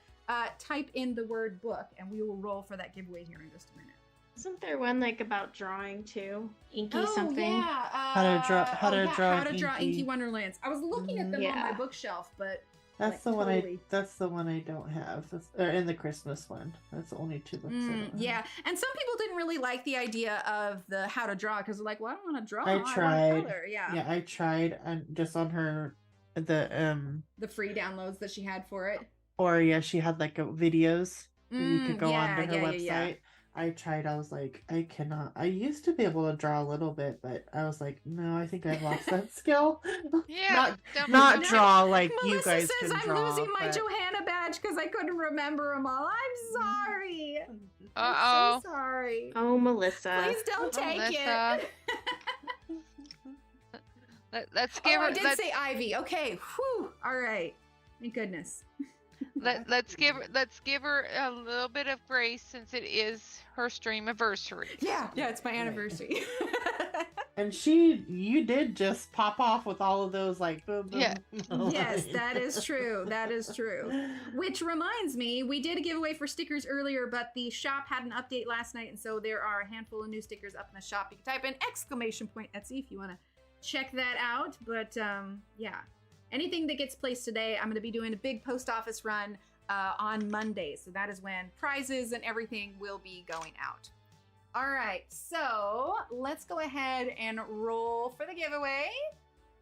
Type in the word book, and we will roll for that giveaway here in just a minute. Isn't there one like about drawing too? Inky something. Yeah. How to draw Inky Wonderlands. I was looking at them on my bookshelf, but that's the one I don't have. In the Christmas one. That's the only 2 books. I don't have. Yeah, and some people didn't really like the idea of the how to draw because they're like, well, I don't want to draw. I tried. want color. Yeah, I tried, and just on her the free downloads that she had for it. Or she had like videos that you could go onto her website. Yeah. I tried. I was like, I cannot. I used to be able to draw a little bit, but I was like, no, I think I've lost that skill. Yeah, not draw like Melissa you guys says can draw. I'm losing my Johanna badge because I couldn't remember them all. I'm sorry. Uh-oh. I'm so sorry. Oh, Melissa. Please don't take Melissa. it. Let's give her. I did say Ivy. Okay. Whew. All right. Thank goodness. Let's give her a little bit of grace since it is her stream anniversary. Yeah, it's my anniversary. And you did just pop off with all of those like boom, boom. Yeah. Yes, that is true. That is true. Which reminds me, we did a giveaway for stickers earlier, but the shop had an update last night, and so there are a handful of new stickers up in the shop. You can type in !Etsy if you want to check that out. But yeah. Anything that gets placed today, I'm going to be doing a big post office run on Monday. So that is when prizes and everything will be going out. All right, so let's go ahead and roll for the giveaway.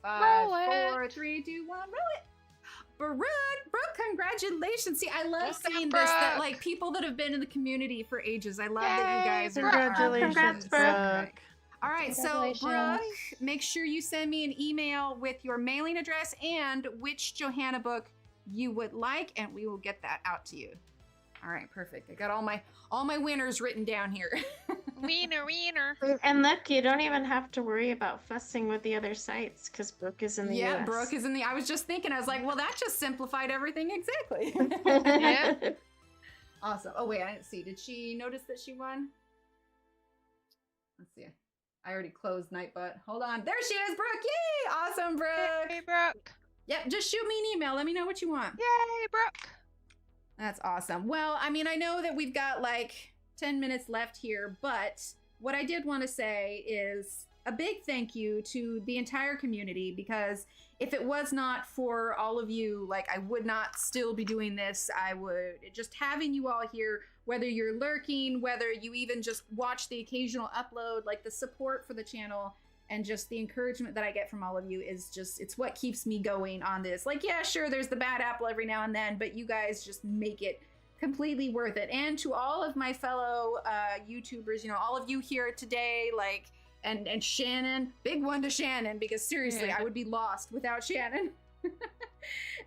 5, 4, 3, 2, 1, roll it. Brooke, congratulations. See, I love seeing this, that like people that have been in the community for ages. I love that you guys are. Congratulations, Brooke. All right, so Brooke, make sure you send me an email with your mailing address and which Johanna book you would like, and we will get that out to you. All right, perfect. I got all my winners written down here. Wiener. And look, you don't even have to worry about fussing with the other sites because Brooke is in the US. Yeah, Brooke is in the. I was just thinking. I was like, well, that just simplified everything exactly. Yeah. Awesome. Oh wait, I didn't see. Did she notice that she won? Let's see. I already closed Nightbot. Hold on. There she is, Brooke. Yay! Awesome, Brooke. Hey, Brooke. Yep, just shoot me an email. Let me know what you want. Yay, Brooke. That's awesome. Well, I mean, I know that we've got like 10 minutes left here, but what I did want to say is a big thank you to the entire community, because if it was not for all of you, like I would not still be doing this. I would just having you all here, whether you're lurking, whether you even just watch the occasional upload, like the support for the channel and just the encouragement that I get from all of you is just, it's what keeps me going on this. Like, yeah, sure, there's the bad apple every now and then, but you guys just make it completely worth it. And to all of my fellow YouTubers, you know, all of you here today, like, and Shannon, big one to Shannon, because seriously, I would be lost without Shannon.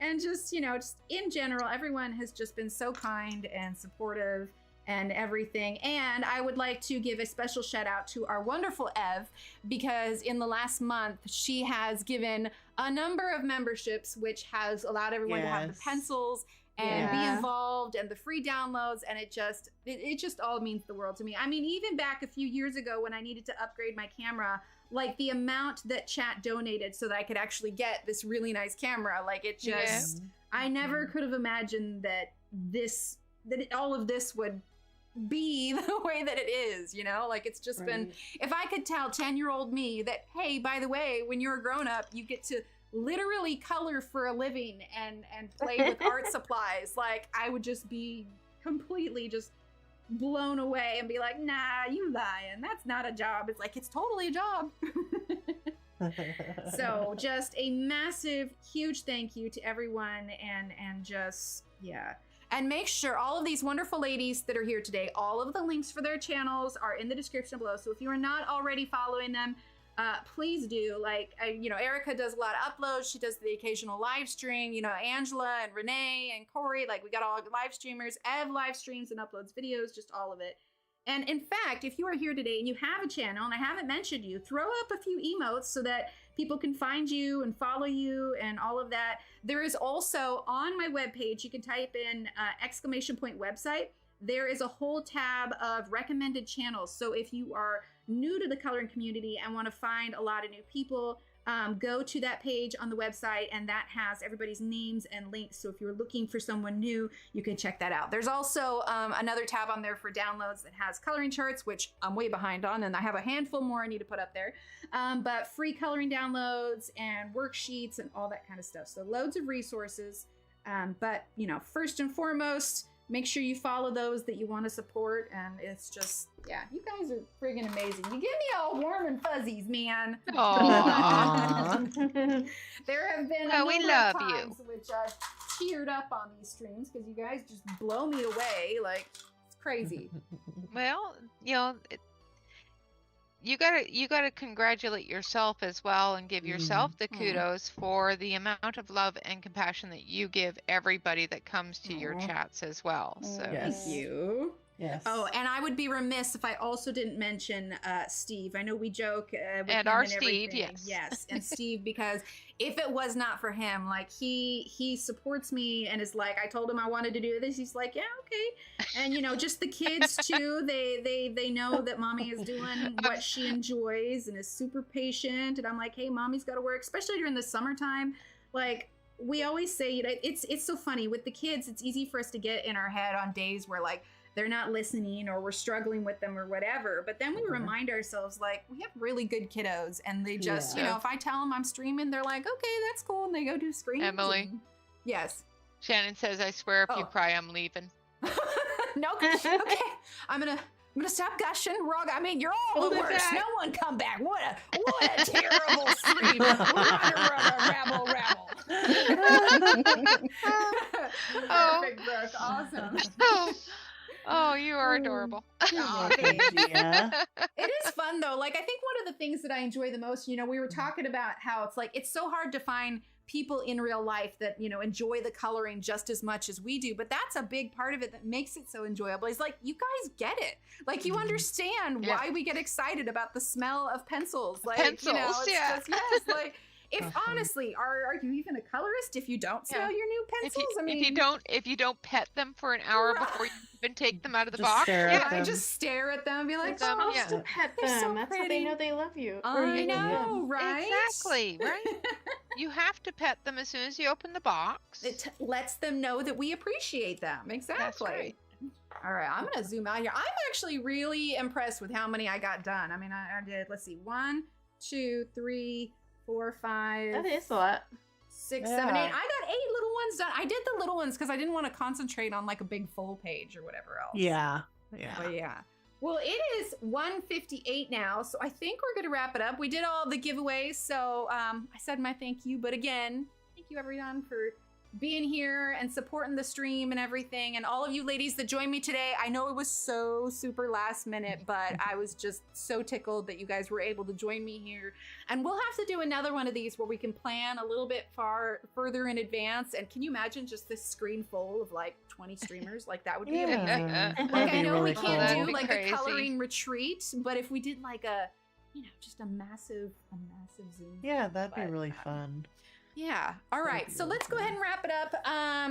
And just, you know, just in general, everyone has just been so kind and supportive and everything. And I would like to give a special shout out to our wonderful Ev, because in the last month, she has given a number of memberships, which has allowed everyone to have the pencils and be involved and the free downloads, and it just all means the world to me. I mean, even back a few years ago when I needed to upgrade my camera, like the amount that chat donated so that I could actually get this really nice camera, like it just, I never could have imagined that all of this would be the way that it is, you know? Like it's just been, if I could tell 10-year-old me that, hey, by the way, when you're a grown up, you get to literally color for a living and play with art supplies, like I would just be completely just blown away and be like, nah, you lying, that's not a job. It's like, it's totally a job. So just a massive, huge thank you to everyone, and just, yeah. And make sure all of these wonderful ladies that are here today, all of the links for their channels are in the description below. So if you are not already following them, please do. Like, Erica does a lot of uploads. She does the occasional live stream. Angela and Rene and Corey, like we got all the live streamers. Ev live streams and uploads videos, just all of it. And in fact, if you are here today and you have a channel and I haven't mentioned you, throw up a few emotes so that people can find you and follow you and all of that. There is also on my webpage, you can type in !website. There is a whole tab of recommended channels. So if you are new to the coloring community and want to find a lot of new people, go to that page on the website, and that has everybody's names and links. So if you're looking for someone new, you can check that out. There's also another tab on there for downloads that has coloring charts, which I'm way behind on, and I have a handful more I need to put up there. But free coloring downloads and worksheets and all that kind of stuff. So loads of resources. But first and foremost, make sure you follow those that you want to support. And it's just, yeah, you guys are friggin' amazing. You get me all warm and fuzzies, man. There have been a number we love of you. times which I've teared up on these streams because you guys just blow me away. Like, it's crazy. Well, you gotta congratulate yourself as well and give yourself the kudos for the amount of love and compassion that you give everybody that comes to your chats as well. So Thank you. Yes. Oh, and I would be remiss if I also didn't mention Steve. I know we joke with And him our and Steve, everything. yes. Yes, and Steve, because if it was not for him, like he supports me and is like, I told him I wanted to do this. He's like, yeah, okay. And just the kids too. They know that mommy is doing what she enjoys and is super patient. And I'm like, hey, mommy's got to work, especially during the summertime. Like we always say, it's so funny with the kids. It's easy for us to get in our head on days where like they're not listening or we're struggling with them or whatever. But then we remind ourselves, like, we have really good kiddos and they just, if I tell them I'm streaming, they're like, okay, that's cool. And they go do screens. Emily. Yes. Shannon says, I swear if you cry, I'm leaving. No, okay. I'm gonna stop gushing. You're all the worst. No one come back. What a terrible stream. Rabble. Perfect, Brooke. Awesome. Oh, you are adorable. Oh, Yeah. It is fun though. Like I think one of the things that I enjoy the most, we were talking about how it's like it's so hard to find people in real life that enjoy the coloring just as much as we do, but that's a big part of it that makes it so enjoyable. Is like you guys get it, like you understand why we get excited about the smell of pencils. Like it's just, yes, like if honestly, are you even a colorist if you don't smell your new pencils? If you don't pet them for an hour before you even take them out of the Just box, stare at I them. just stare at them and be like, them, oh, yeah. To pet They're them. so That's how pretty. they know they love you. I know, right? Exactly, right? You have to pet them as soon as you open the box. It lets them know that we appreciate them. Exactly. That's right. All right, I'm gonna zoom out here. I'm actually really impressed with how many I got done. I mean, I did, let's see, 1, 2, 3, 4, 5. That is a lot. 6, 7, 8. I got 8 little ones done. I did the little ones because I didn't want to concentrate on like a big full page or whatever else. Yeah. But yeah. Well, it is 1:58 now, so I think we're gonna wrap it up. We did all the giveaways, so I said my thank you, but again, thank you everyone for being here and supporting the stream and everything, and all of you ladies that joined me today. I know it was so super last minute, but I was just so tickled that you guys were able to join me here. And we'll have to do another one of these where we can plan a little bit further in advance. And can you imagine just this screen full of like 20 streamers? Like that would be amazing. That'd Like I be know really we can't That'd do be like crazy. a coloring retreat, but if we did like a, just a massive Zoom. Yeah, that'd be But, really fun. Yeah. All right. be So really let's go fun. ahead and wrap it up.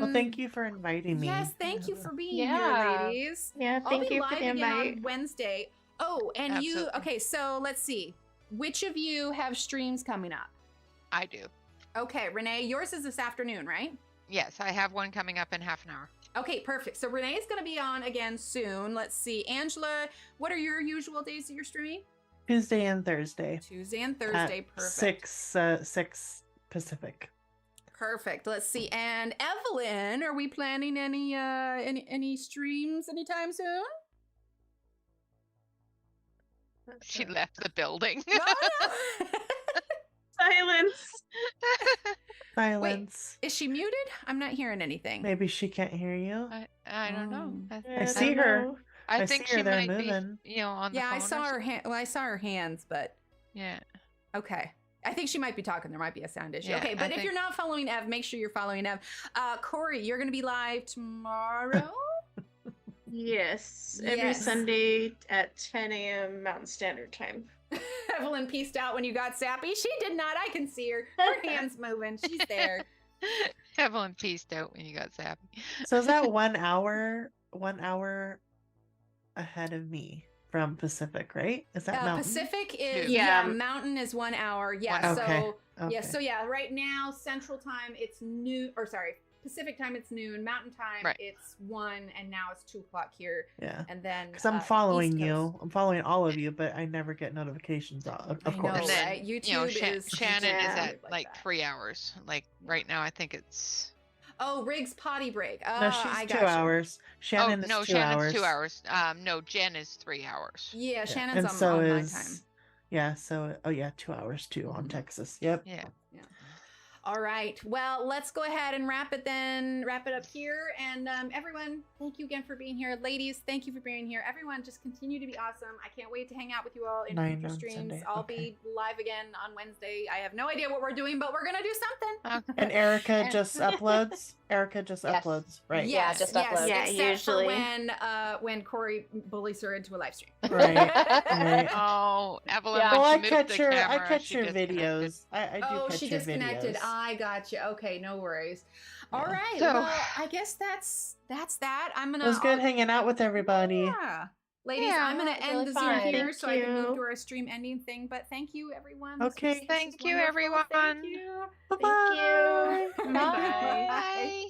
Well, thank you for inviting me. Yes, thank you for being Yeah. here, ladies. Yeah, I'll thank be you live for the again invite. on Wednesday. Oh, and Absolutely. okay, so let's see. Which of you have streams coming up? I do. Okay, Renee, yours is this afternoon, right? Yes, I have one coming up in half an hour. Okay, perfect. So Renee is going to be on again soon. Let's see. Angela, what are your usual days that you're streaming? Tuesday and Thursday. Tuesday and Thursday. At Perfect. 6 Pacific. Perfect. Let's see. And Evelyn, are we planning any streams anytime soon? She left the building. No, no. Silence. Silence. Is she muted? I'm not hearing anything. Maybe she can't hear you. I don't know. I see her. know. I I think see her she there might moving. be, on the Yeah, I phone saw or her something. hand. Well, I saw her hands, but Yeah. okay. I think she might be talking. There might be a sound issue. Yeah, Okay, I but if think- you're not following Ev, make sure you're following Ev. Corey, you're going to be live tomorrow. Yes, every Yes. Sunday at 10 a.m. Mountain Standard Time. Evelyn pieced out when you got sappy. She did not. I can see her. Her hands moving. She's there. Evelyn pieced out when you got zappy. So is that 1 hour? 1 hour ahead of me from Pacific, right? Is that Mountain? Pacific is Two. yeah. Yeah. Mountain is 1 hour. Yeah. One So hour. Okay. yeah. So yeah. Right now, Central Time it's noon. Or sorry, Pacific Time it's noon. Mountain Time Right. it's 1, and now it's 2 o'clock here. Yeah. And then Because I'm East following Coast. you. I'm following all of you, but I never get notifications, of I know, course. And then, right? YouTube is Shannon is Yeah. at like 3 hours. Like right now, I think it's. Oh, Riggs potty break. No, I she's got 2 hours. Shannon oh is no, 2 Shannon's hours. 2 hours. No, Jen is 3 hours. Yeah, Yeah. Shannon's And on, so on my is time. yeah. So 2 hours too on Texas. Yep. Yeah. All right. Well, let's go ahead and wrap it up here. And everyone, thank you again for being here. Ladies, thank you for being here. Everyone, just continue to be awesome. I can't wait to hang out with you all in 9 future on streams. Sunday. I'll Okay. be live again on Wednesday. I have no idea what we're doing, but we're going to do something. And Erica just uploads. Erica just Yes. uploads. Right. Yeah, just upload. Yeah, except usually. for when Corey bullies her into a live stream. Right. Right. Oh, Evelyn. Yeah. when Well, she I moved catch the your camera, I catch she your disconnected. videos. I do Oh, catch she your disconnected. videos. I got you. Okay, no worries. All Yeah. right. So- Well, I guess that's that. I'm gonna. It was good hanging out with everybody. Yeah. Ladies, Yeah, I'm gonna it was end really the fun. Zoom here Thank so I can move you. to our stream ending thing. But thank you, everyone. This Okay. was Thank you, wonderful. everyone. Thank you. Bye-bye. you. Bye. Bye.